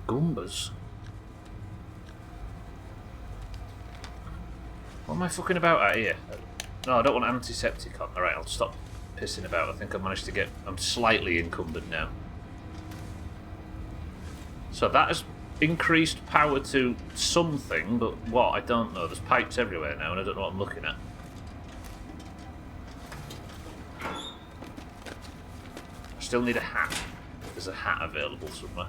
Goombas? What am I fucking about out here? No, I don't want antiseptic on. Alright, I'll stop pissing about. I think I managed to get... I'm slightly encumbered now. So that has increased power to something, but what? I don't know. There's pipes everywhere now, and I don't know what I'm looking at. I still need a hat. There's a hat available somewhere.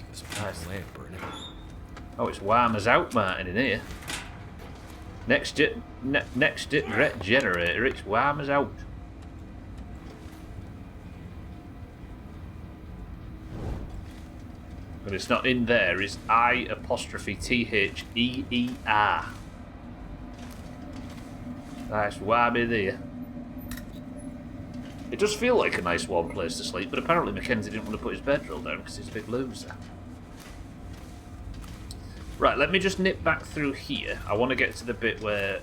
There's a nice lamp burning. Oh, it's warm as out, Martin, in here. Next generator, it's warm as out. But it's not in there, it's I''THEER. Nice warm in there. It does feel like a nice warm place to sleep, but apparently Mackenzie didn't want to put his bedroll down because he's a big loser. Right, let me just nip back through here. I want to get to the bit where...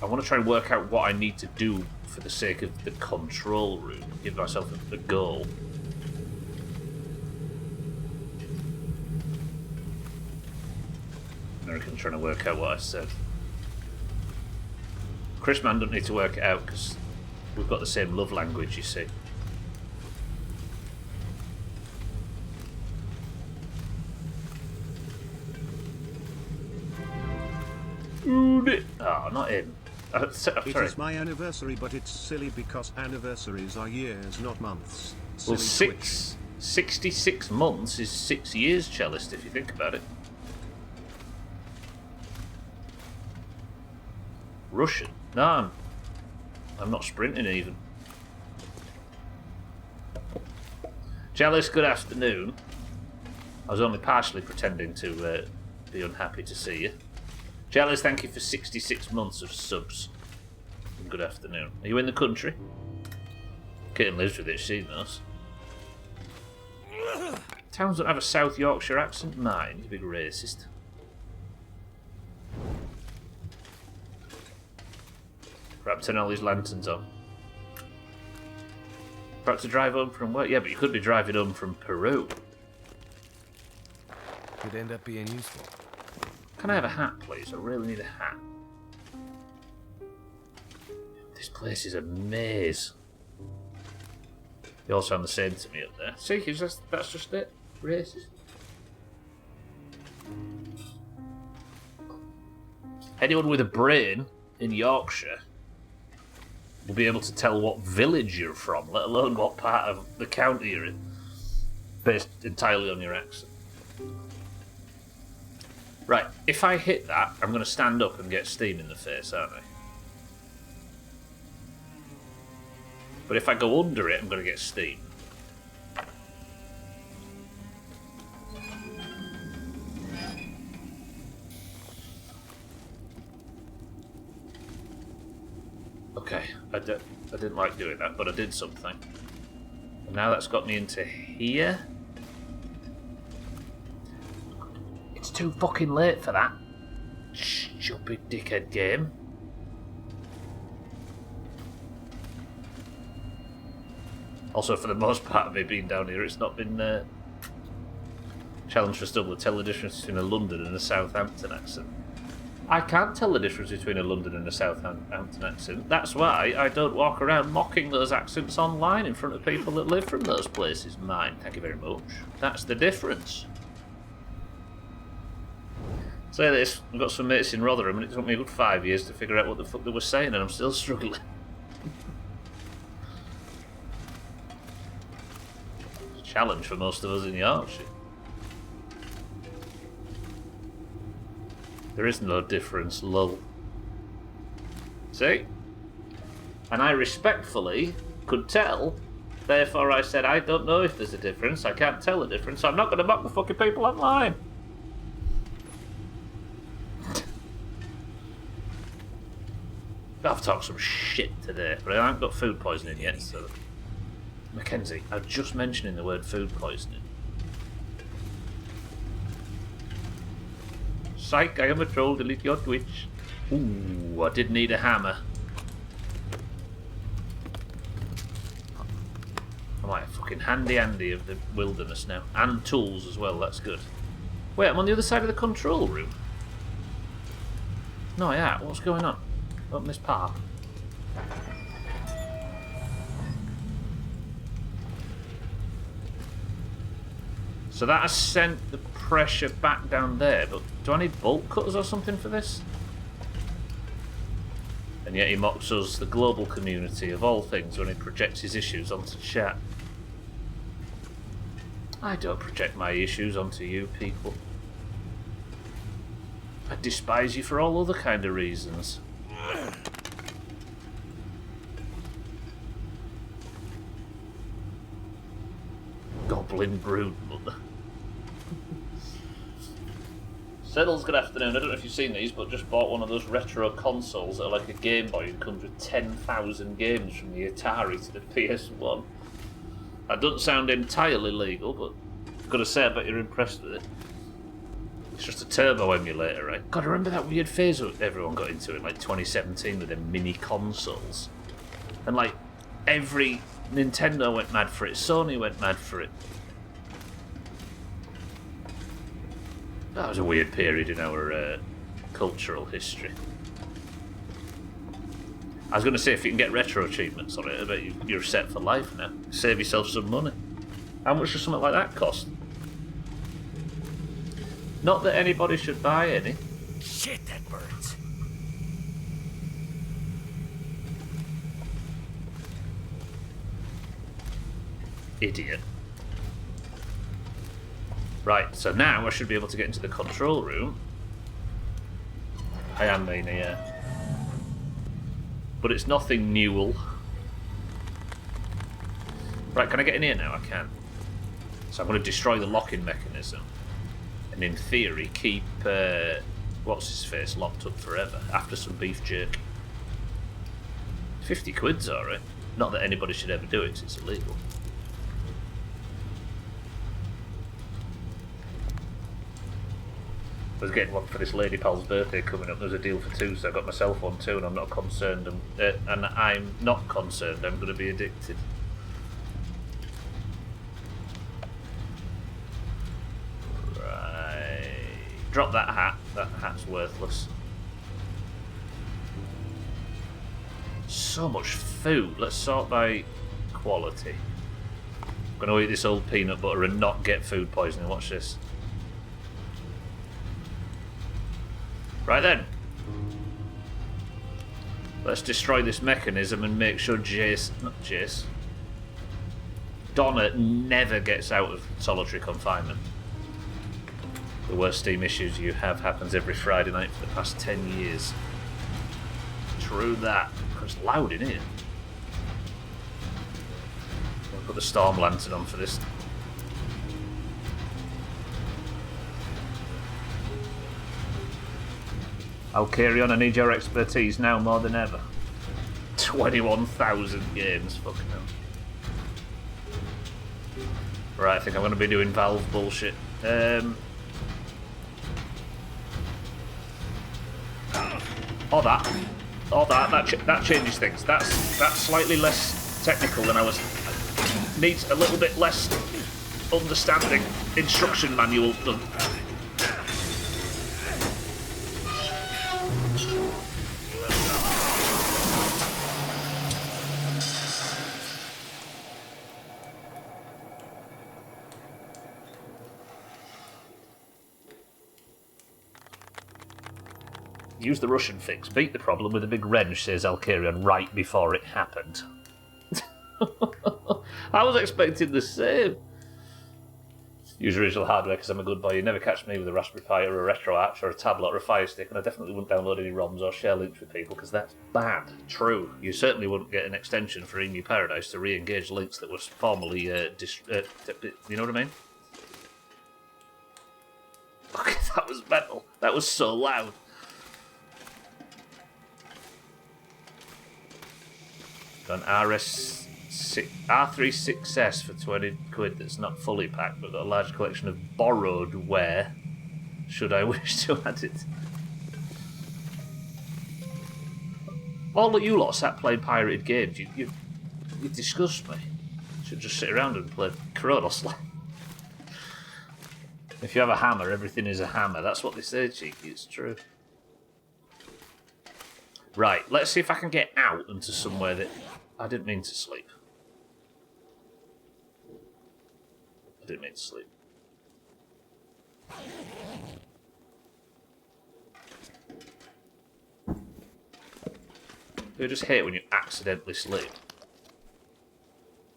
I want to try and work out what I need to do for the sake of the control room. Give myself a goal. American's trying to work out what I said. Chris Man doesn't need to work it out because we've got the same love language, you see. Oh, not him. It is my anniversary, but it's silly because anniversaries are years, not months. Well, Silly 66 months is 6 years, Cellist, if you think about it. Russian? No, I'm not sprinting even. Cellist, good afternoon. I was only partially pretending to be unhappy to see you. Jealous, thank you for 66 months of subs. And good afternoon. Are you in the country? Kitten lives with it, she knows. Towns don't have a South Yorkshire accent? Mine, you big racist. Perhaps turn all these lanterns on. Perhaps to drive home from work? Yeah, but you could be driving home from Peru. Could end up being useful. Can I have a hat, please? I really need a hat. This place is a maze. They all sound the same to me up there. See, that's just it. Racist. Anyone with a brain in Yorkshire will be able to tell what village you're from, let alone what part of the county you're in, based entirely on your accent. Right, if I hit that, I'm going to stand up and get steam in the face, aren't I? But if I go under it, I'm going to get steam. Okay, I didn't like doing that, but I did something. And now that's got me into here. It's too fucking late for that. Stupid dickhead game. Also, for the most part of me being down here, it's not been challenged for still to tell the difference between a London and a Southampton accent. I can't tell the difference between a London and a Southampton accent. That's why I don't walk around mocking those accents online in front of people that live from those places. Mine, thank you very much. That's the difference. Say this, I've got some mates in Rotherham and it took me a good 5 years to figure out what the fuck they were saying and I'm still struggling. It's a challenge for most of us in Yorkshire. There is no difference, lol. See? And I respectfully could tell, therefore I said I don't know if there's a difference, I can't tell the difference, so I'm not going to mock the fucking people online. I've talked some shit today, but I haven't got food poisoning yet, so... Mackenzie, I was just mentioning the word food poisoning. Psych, I am a troll, delete your Twitch. Ooh, I did need a hammer. I'm like a fucking handy Andy of the wilderness now. And tools as well, that's good. Wait, I'm on the other side of the control room. No, yeah, what's going on? Open this path. So that has sent the pressure back down there, but do I need bolt cutters or something for this? And yet he mocks us, the global community, of all things, when he projects his issues onto chat. I don't project my issues onto you people. I despise you for all other kind of reasons. Goblin brood mother. Settles, good afternoon. I don't know if you've seen these, but just bought one of those retro consoles that are like a Game Boy and comes with 10,000 games from the Atari to the PS1. That doesn't sound entirely legal, but I've got to say I bet you're impressed with it. It's just a turbo emulator, right? God, I remember that weird phase that everyone got into in like 2017 with them mini consoles. And like every Nintendo went mad for it, Sony went mad for it. That was a weird period in our cultural history. I was going to say, if you can get retro achievements on it, I bet you're set for life now. Save yourself some money. How much does something like that cost? Not that anybody should buy any. Shit, that burns. Idiot. Right, so now I should be able to get into the control room. I am in here. But it's nothing new. Right, can I get in here now? I can. So I'm going to destroy the locking mechanism. And in theory, keep, what's his face, locked up forever, after some beef jerky. 50 quid's alright. Not that anybody should ever do it, 'cause it's illegal. I was getting one for this lady pal's birthday coming up. There's a deal for two, so I got myself one too, and I'm not concerned. And I'm not concerned. I'm going to be addicted. Right. Drop that hat. That hat's worthless. So much food. Let's sort by quality. I'm going to eat this old peanut butter and not get food poisoning. Watch this. Right then, let's destroy this mechanism and make sure Donna never gets out of solitary confinement. The worst Steam issues you have happens every Friday night for the past 10 years. True that. It's loud in here. I'll put the storm lantern on for this. I'll carry on, I need your expertise now more than ever. 21,000 games, fucking hell. Right, I think I'm going to be doing Valve bullshit. Or that changes things. That's slightly less technical than I was needs a little bit less understanding instruction manual done. Use the Russian fix. Beat the problem with a big wrench, says Alkarion right before it happened. I was expecting the same. Use original hardware because I'm a good boy. You never catch me with a Raspberry Pi or a RetroArch or a tablet or a Fire Stick, and I definitely wouldn't download any ROMs or share links with people because that's bad. True. You certainly wouldn't get an extension for Emu Paradise to re-engage links that was formerly you know what I mean? Okay, that was metal. That was so loud. Got an R36S for 20 quid that's not fully packed, but got a large collection of borrowed wear, should I wish to add it. All of you lot sat playing pirated games, you disgust me. Should just sit around and play Kronos. If you have a hammer, everything is a hammer. That's what they say, cheeky, it's true. Right, let's see if I can get out into somewhere that... I didn't mean to sleep. I didn't mean to sleep. I just hate when you accidentally sleep.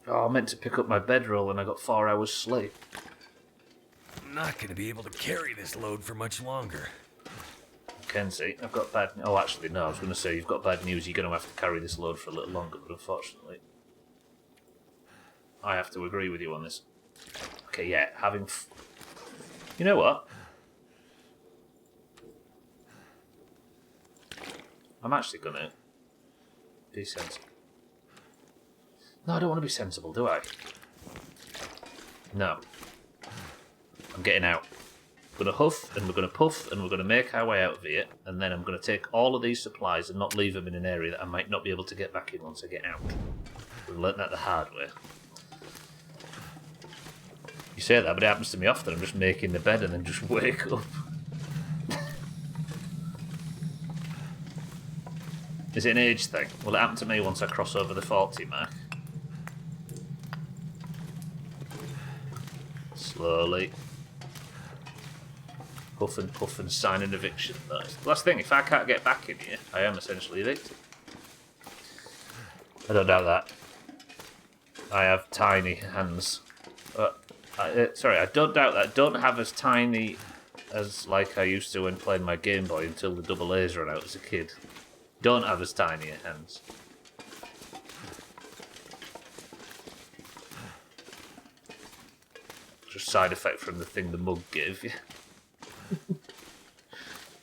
Oh, I meant to pick up my bedroll and I got 4 hours sleep. I'm not going to be able to carry this load for much longer. Kenzie, I've got bad... Oh, actually, no, I was going to say, you've got bad news. You're going to have to carry this load for a little longer, but unfortunately, I have to agree with you on this. Okay, yeah, having... You know what? I'm actually going to be sensible. No, I don't want to be sensible, do I? No. I'm getting out. We're going to huff, and we're going to puff, and we're going to make our way out of here, and then I'm going to take all of these supplies and not leave them in an area that I might not be able to get back in once I get out. We've learnt that the hard way. You say that, but it happens to me often. I'm just making the bed and then just wake up. Is it an age thing? Well, it happened to me once I cross over the 40 mark. Slowly. Puff and sign an eviction. That's the last thing, if I can't get back in here, I am essentially evicted. I don't doubt that. I have tiny hands. Sorry, I don't doubt that. I don't have as tiny as like I used to when playing my Game Boy until the double A's ran out as a kid. Don't have as tiny hands. Just side effect from the thing the mug gave you.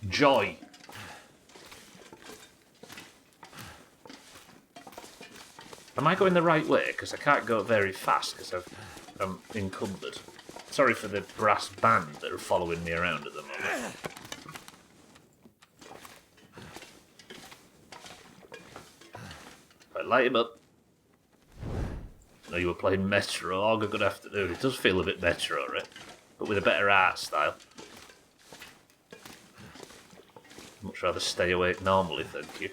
Joy. Am I going the right way? Because I can't go very fast because I'm encumbered. Sorry for the brass band that are following me around at the moment. Right, light him up. No, you were playing Metro. Oh, good afternoon. It does feel a bit Metro, right? But with a better art style. Much rather stay awake normally, thank you.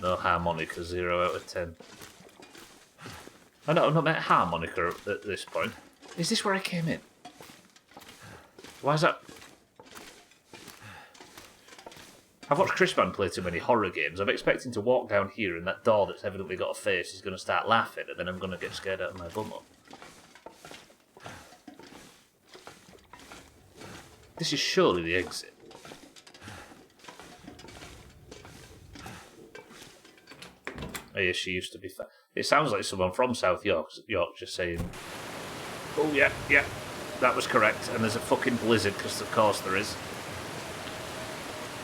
No harmonica, 0 out of 10. I know, I've not met harmonica at this point. Is this where I came in? Why is that? I've watched Chris Man play too many horror games. I'm expecting to walk down here and that door that's evidently got a face is going to start laughing and then I'm going to get scared out of my bum up. This is surely the exit. Oh yeah, she used to be fat. It sounds like someone from South Yorkshire saying, oh yeah, that was correct. And there's a fucking blizzard, because of course there is.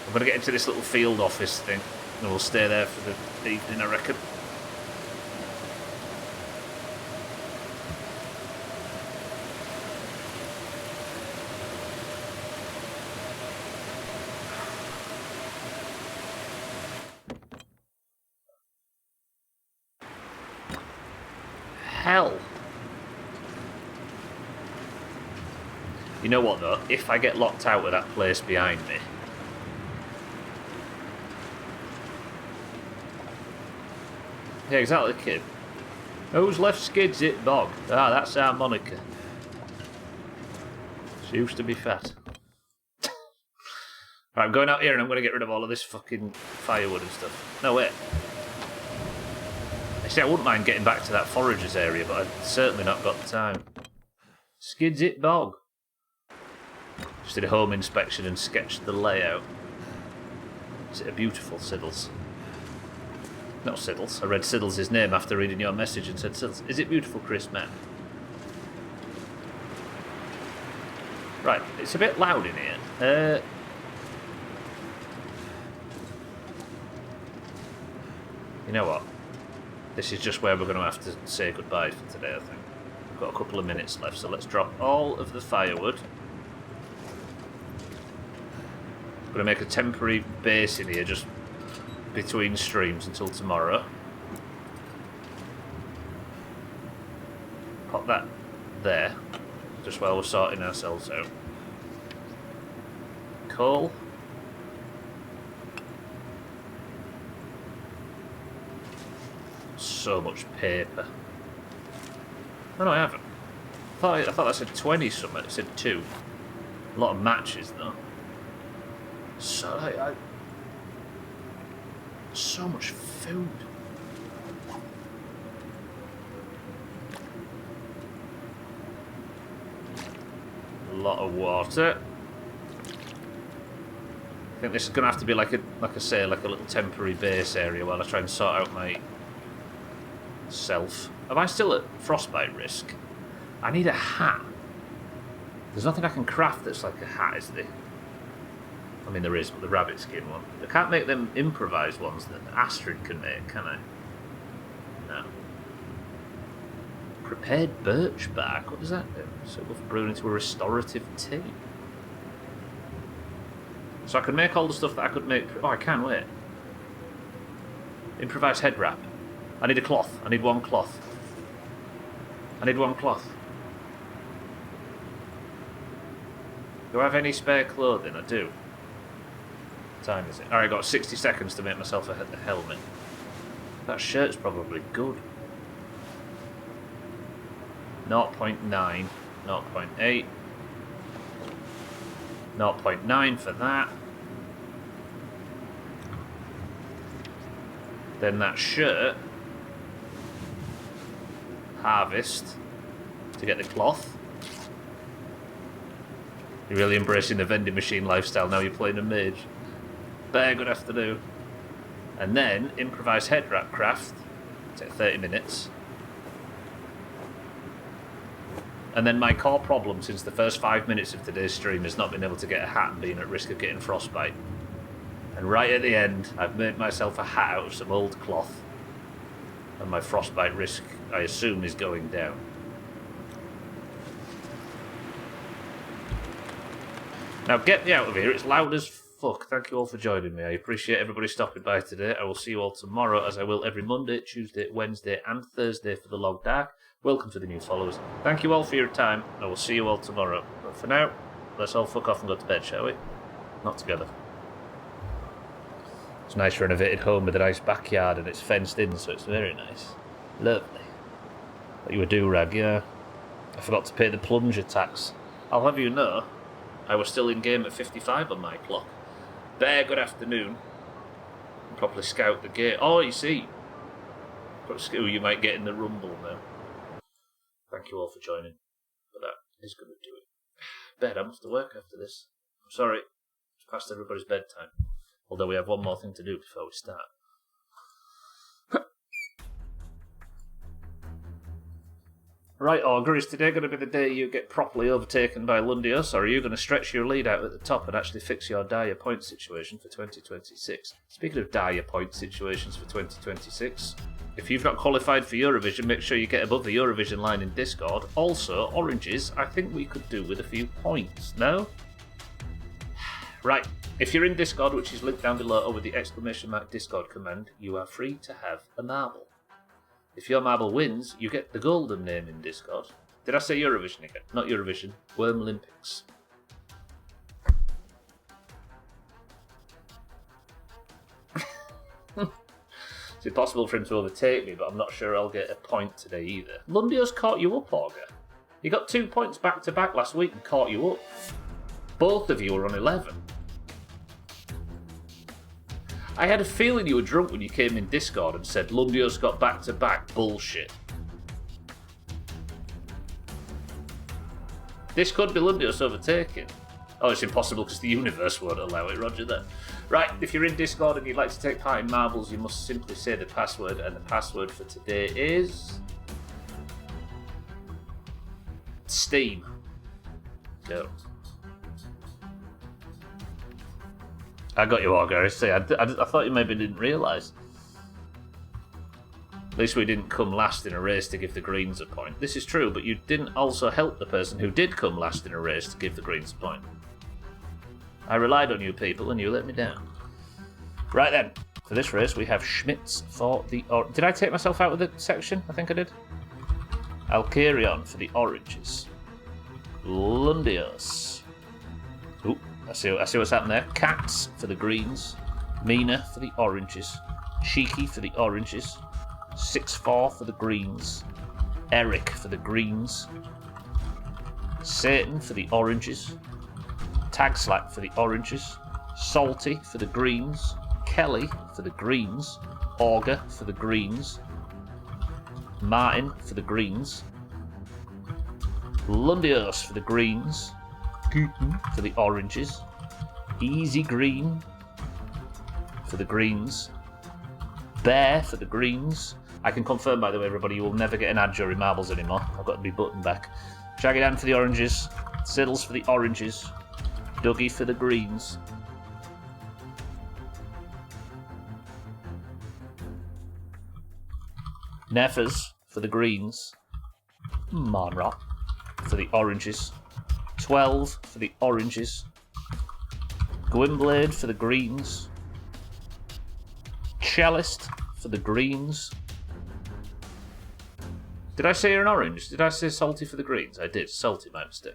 I'm going to get into this little field office thing, and we'll stay there for the evening, I reckon. hell? You know what though? If I get locked out of that place behind me, yeah, exactly, kid. Who's left skids it bog? Ah, that's our moniker. She used to be fat. Right, I'm going out here and I'm going to get rid of all of this fucking firewood and stuff. No, wait. Actually, I wouldn't mind getting back to that foragers area, but I've certainly not got time. Skids it bog. Just did a home inspection and sketched the layout. Is it a beautiful Siddles? Not Siddles. I read Siddles' name after reading your message and said, Siddles, is it beautiful, Chris, man? Right, it's a bit loud in here. You know what? This is just where we're going to have to say goodbye for today, I think. We've got a couple of minutes left, so let's drop all of the firewood. I'm going to make a temporary base in here just between streams until tomorrow. Pop that there, just while we're sorting ourselves out. Coal. So much paper. Oh no, I haven't. I thought that said 20 something. It said 2. A lot of matches though. So so much food. A lot of water. I think this is going to have to be like I say, like a little temporary base area while I try and sort out my self. Am I still at frostbite risk? I need a hat. There's nothing I can craft that's like a hat, is there? I mean, there is, but the rabbit skin one. I can't make them improvised ones that Astrid can make, can I? No. Prepared birch bark? What does that do? So we'll brew into a restorative tea. So I can make all the stuff that I could make... Oh, I can, wait. Improvised head wrap. I need a cloth. I need one cloth. I need one cloth. Do I have any spare clothing? I do. What time is it? Alright, I've got 60 seconds to make myself a helmet. That shirt's probably good. 0.9, 0.8, 0.9 for that. Then that shirt, harvest to get the cloth. You're really embracing the vending machine lifestyle now you're playing a mage. Very good afternoon. And then improvise head wrap craft. Take 30 minutes. And then my core problem since the first 5 minutes of today's stream has not been able to get a hat and being at risk of getting frostbite. And right at the end, I've made myself a hat out of some old cloth. And my frostbite risk, I assume, is going down. Now get me out of here, it's loud as fuck. Thank you all for joining me. I appreciate everybody stopping by today. I will see you all tomorrow, as I will every Monday, Tuesday, Wednesday and Thursday for the Log Dark. Welcome to the new followers. Thank you all for your time. I will see you all tomorrow. But for now, let's all fuck off and go to bed, shall we? Not together. It's a nice renovated home with a nice backyard and it's fenced in, so it's very nice. Lovely. But you a do-rag, yeah. I forgot to pay the plunger tax. I'll have you know, I was still in game at 55 on my clock. Bear, good afternoon. Properly scout the gate. Oh, you see. Got skill you might get in the rumble now. Thank you all for joining. But that is going to do it. Bed, I'm off to work after this. I'm sorry. It's past everybody's bedtime. Although we have one more thing to do before we start. Right, Augur, is today going to be the day you get properly overtaken by Lundios, or are you going to stretch your lead out at the top and actually fix your dire point situation for 2026? Speaking of dire point situations for 2026, if you've not qualified for Eurovision, make sure you get above the Eurovision line in Discord. Also, oranges, I think we could do with a few points, no? Right, if you're in Discord, which is linked down below, or with the !Discord command, you are free to have a marble. If your marble wins, you get the golden name in Discord. Did I say Eurovision again? Not Eurovision. Worm Olympics. It's impossible for him to overtake me, but I'm not sure I'll get a point today either. Lundio's caught you up, Auger. He got 2 points back-to-back last week and caught you up. Both of you were on 11. I had a feeling you were drunk when you came in Discord and said Lundio's got back-to-back bullshit. This could be Lundio's overtaking. Oh, it's impossible because the universe won't allow it, roger that. Right, if you're in Discord and you'd like to take part in marbles, you must simply say the password, and the password for today is... Steam. Go. I got you, Auger. I thought you maybe didn't realise. At least we didn't come last in a race to give the Greens a point. This is true, but you didn't also help the person who did come last in a race to give the Greens a point. I relied on you people, and you let me down. Right then, for this race we have Schmitz for the... Did I take myself out of the section? I think I did. Alkarion for the oranges. Lundios. Ooh, I see what's happened there. Cats for the greens. Mina for the oranges. Cheeky for the oranges. 6-4 for the greens. Eric for the greens. Satan for the oranges. Tagslack for the oranges. Salty for the greens. Kelly for the greens. Auger for the greens. Martin for the greens. Lundios for the greens. Guten for the oranges. Easy Green for the greens. Bear for the greens. I can confirm, by the way, everybody, you will never get an ad during marbles anymore. I've got to be buttoned back. Shaggy Dan for the oranges. Siddles for the oranges. Dougie for the greens. Neffers for the greens. Monrock for the oranges. 12 for the oranges. Gwynblade for the greens. Cellist for the greens. Did I say you're an orange? Did I say salty for the greens? I did. Salty, my mistake.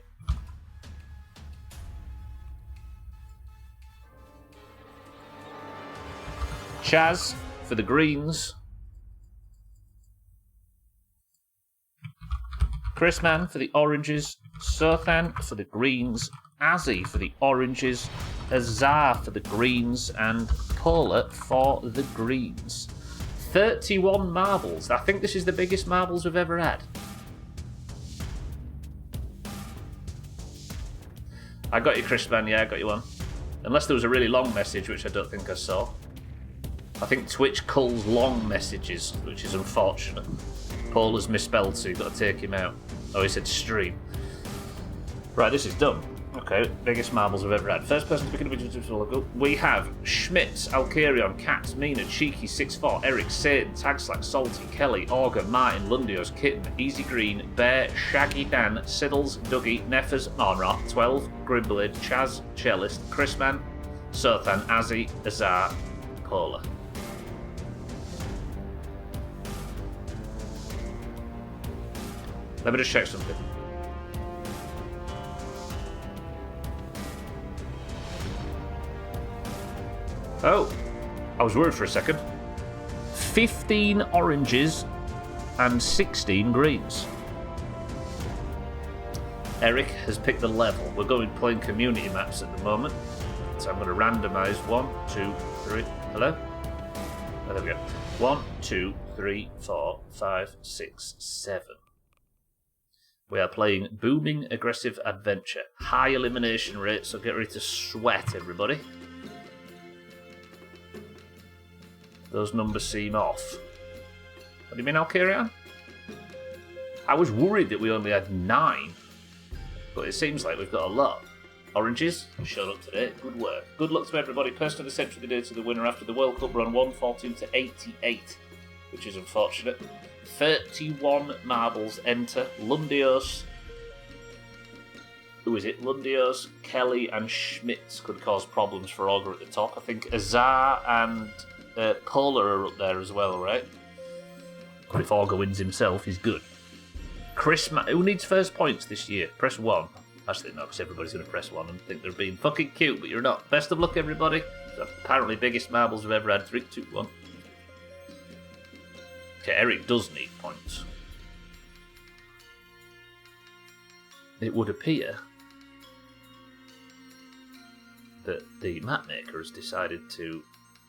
Chaz for the greens. Chrisman for the oranges. Sothan for the greens. Azzy for the oranges. Azar for the greens. And Paula for the greens. 31 marbles. I think this is the biggest marbles we've ever had. I got you, Chrisman. Yeah, I got you one. Unless there was a really long message, which I don't think I saw. I think Twitch culls long messages, which is unfortunate. Paul has misspelled, so you've got to take him out. Oh, he said stream. Right, this is done. Okay, biggest marbles we've ever had. First person to begin with logo. We have Schmitz, Alkarion, Cat, Mina, Cheeky, 6-4, Eric, Satan, Tagslack, Salty, Kelly, Auger, Martin, Lundios, Kitten, Easy Green, Bear, Shaggy Dan, Siddles, Dougie, Neffers, Monrock, 12, Grimblade, Chaz, Cellist, Chrisman, Sothan, Azzy, Azar, Paula. Let me just check something. Oh, I was worried for a second. 15 oranges and 16 greens. Eric has picked the level. We're playing community maps at the moment. So I'm going to randomise 1, 2, 3. Hello? Oh, there we go. 1, 2, 3, 4, 5, 6, 7. We are playing Booming Aggressive Adventure. High elimination rate, so get ready to sweat, everybody. Those numbers seem off. What do you mean, I'll carry on? I was worried that we only had 9, but it seems like we've got a lot. Oranges showed up today. Good work. Good luck to everybody. Person of the century of the day to the winner after the World Cup run 114 to 88, which is unfortunate. 31 marbles enter. Lundios. Who is it? Lundios, Kelly, and Schmitz could cause problems for Auger at the top. I think Azar and Polar are up there as well, right? But if Augur wins himself, he's good. Chris, who needs first points this year? Press 1. Actually, no, because everybody's going to press 1 and think they're being fucking cute, but you're not. Best of luck, everybody. Apparently, biggest marbles we've ever had. 3, 2, 1. Okay, Eric does need points. It would appear that the map maker has decided to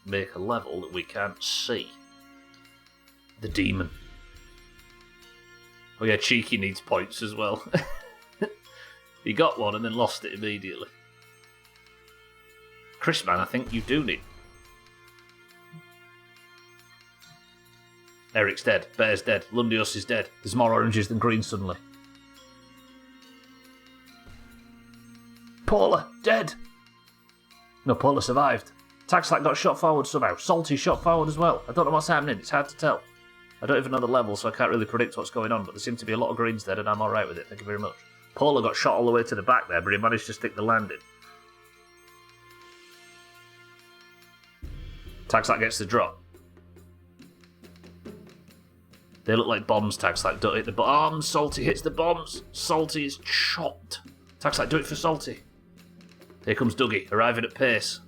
make a level that we can't see. The demon. Oh yeah, Cheeky needs points as well. He got one and then lost it immediately. Chris, man, I think you do need. Eric's dead. Bear's dead. Lundius is dead. There's more oranges than green suddenly. Paula, dead! No, Paula survived. Taxlack got shot forward somehow. Salty shot forward as well. I don't know what's happening. It's hard to tell. I don't even know the level, so I can't really predict what's going on, but there seem to be a lot of greens dead, and I'm alright with it. Thank you very much. Paula got shot all the way to the back there, but he managed to stick the landing. Taxlack gets the drop. They look like bombs, Taxlack. Don't hit the bombs. Salty hits the bombs. Salty is chopped. Taxlack, do it for Salty. Here comes Dougie, arriving at pace.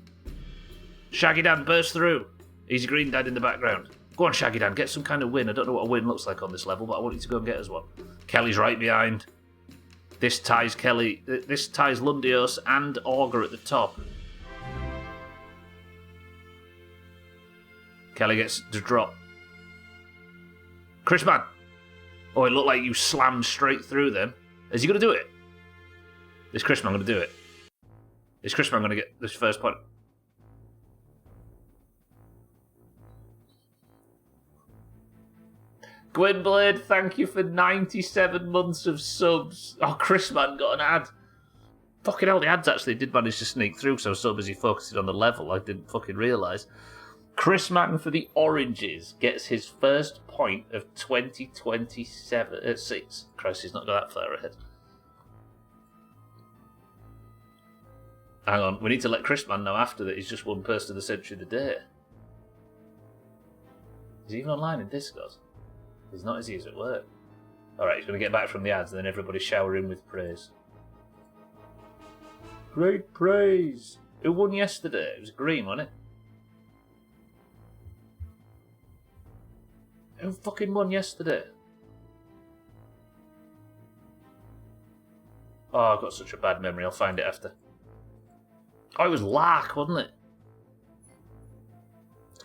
Shaggy Dan bursts through. Easy Green died in the background. Go on, Shaggy Dan, get some kind of win. I don't know what a win looks like on this level, but I want you to go and get us one. Kelly's right behind. This ties Kelly. This ties Lundios and Augur at the top. Kelly gets the drop. Chrisman! Oh, it looked like you slammed straight through them. Is he going to do it? Is Chrisman going to do it? Is Chrisman going to get this first point? Gwynblade, thank you for 97 months of subs. Oh, Chrisman got an ad. Fucking hell, the ads actually did manage to sneak through because I was so busy focusing on the level I didn't fucking realise. Chrisman for the oranges gets his first point of 2027 6. Christ, he's not got that far ahead. Hang on, we need to let Chrisman know after that he's just won Person of the Century of the Day. Is he even online in Discord? He's not, is he? He's at work. Alright, he's going to get back from the ads and then everybody shower him with praise. Great praise! Who won yesterday? It was green, wasn't it? Who fucking won yesterday? Oh, I've got such a bad memory. I'll find it after. Oh, it was Lark, wasn't it?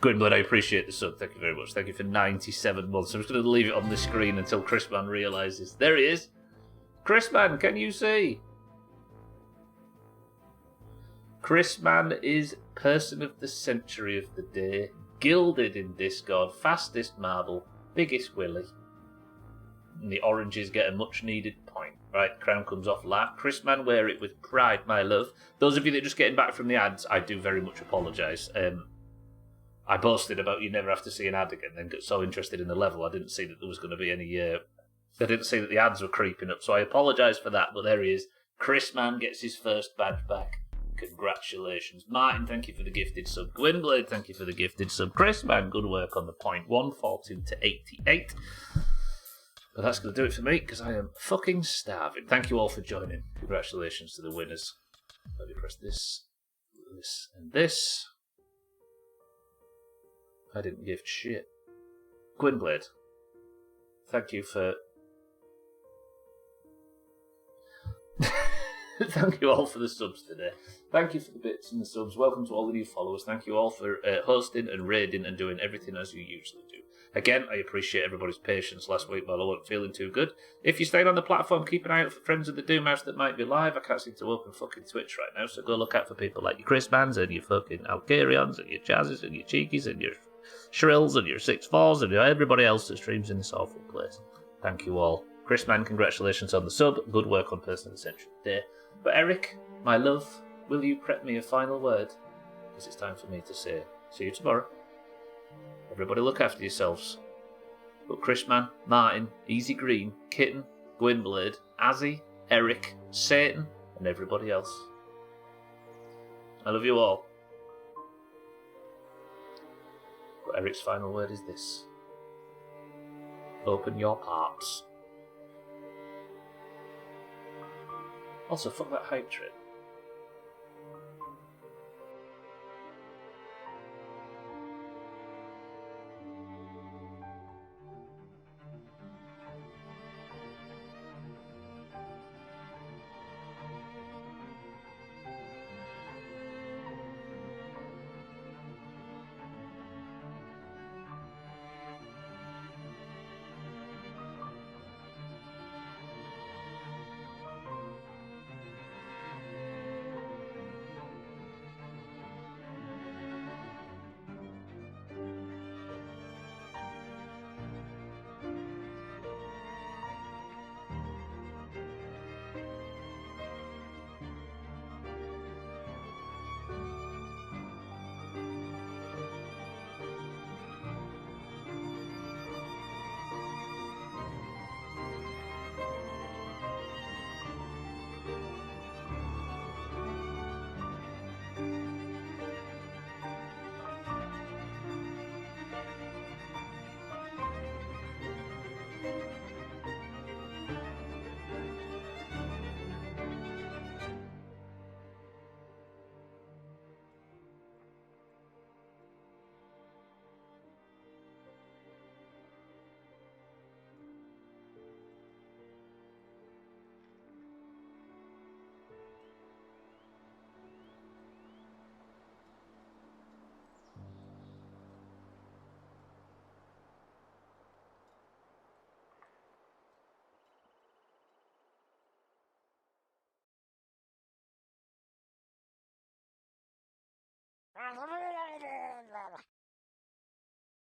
Good, but I appreciate the sub. Thank you very much. Thank you for 97 months. I'm just going to leave it on the screen until Chrisman realises. There he is. Chrisman, can you see? Chrisman is Person of the Century of the Day. Gilded in Discord. Fastest marble. Biggest willy. And the oranges get a much needed point. Right, crown comes off Lark. Chrisman, wear it with pride, my love. Those of you that are just getting back from the ads, I do very much apologise. I boasted about you never have to see an ad again, then got so interested in the level I didn't see that there was going to be any... I didn't see that the ads were creeping up, so I apologise for that, but there he is. Chrisman gets his first badge back. Congratulations. Martin, thank you for the gifted sub. Gwynblade, thank you for the gifted sub. Chrisman, good work on the point. 142 to 88. But that's going to do it for me, because I am fucking starving. Thank you all for joining. Congratulations to the winners. Let me press this, this, and this. I didn't give shit. Gwynblade, thank you for... Thank you all for the subs today. Thank you for the bits and the subs. Welcome to all the new followers. Thank you all for hosting and raiding and doing everything as you usually do. Again, I appreciate everybody's patience last week while I wasn't feeling too good. If you're staying on the platform, keep an eye out for friends of the Doomhaus that might be live. I can't seem to open fucking Twitch right now, so go look out for people like your Chrismans and your fucking Alcarions and your Jazzes and your Cheekies and your Shrills and your 6-4s and everybody else that streams in this awful place. Thank you all. Chrisman, congratulations on the sub. Good work on Person of the Century today. But Eric, my love, will you prep me a final word? Because it's time for me to say, see you tomorrow. Everybody look after yourselves. But Chrisman, Martin, Easy Green, Kitten, Gwynblade, Azzy, Eric, Satan, and everybody else. I love you all. But Eric's final word is this. Open your parts. Also, fuck that hype trip.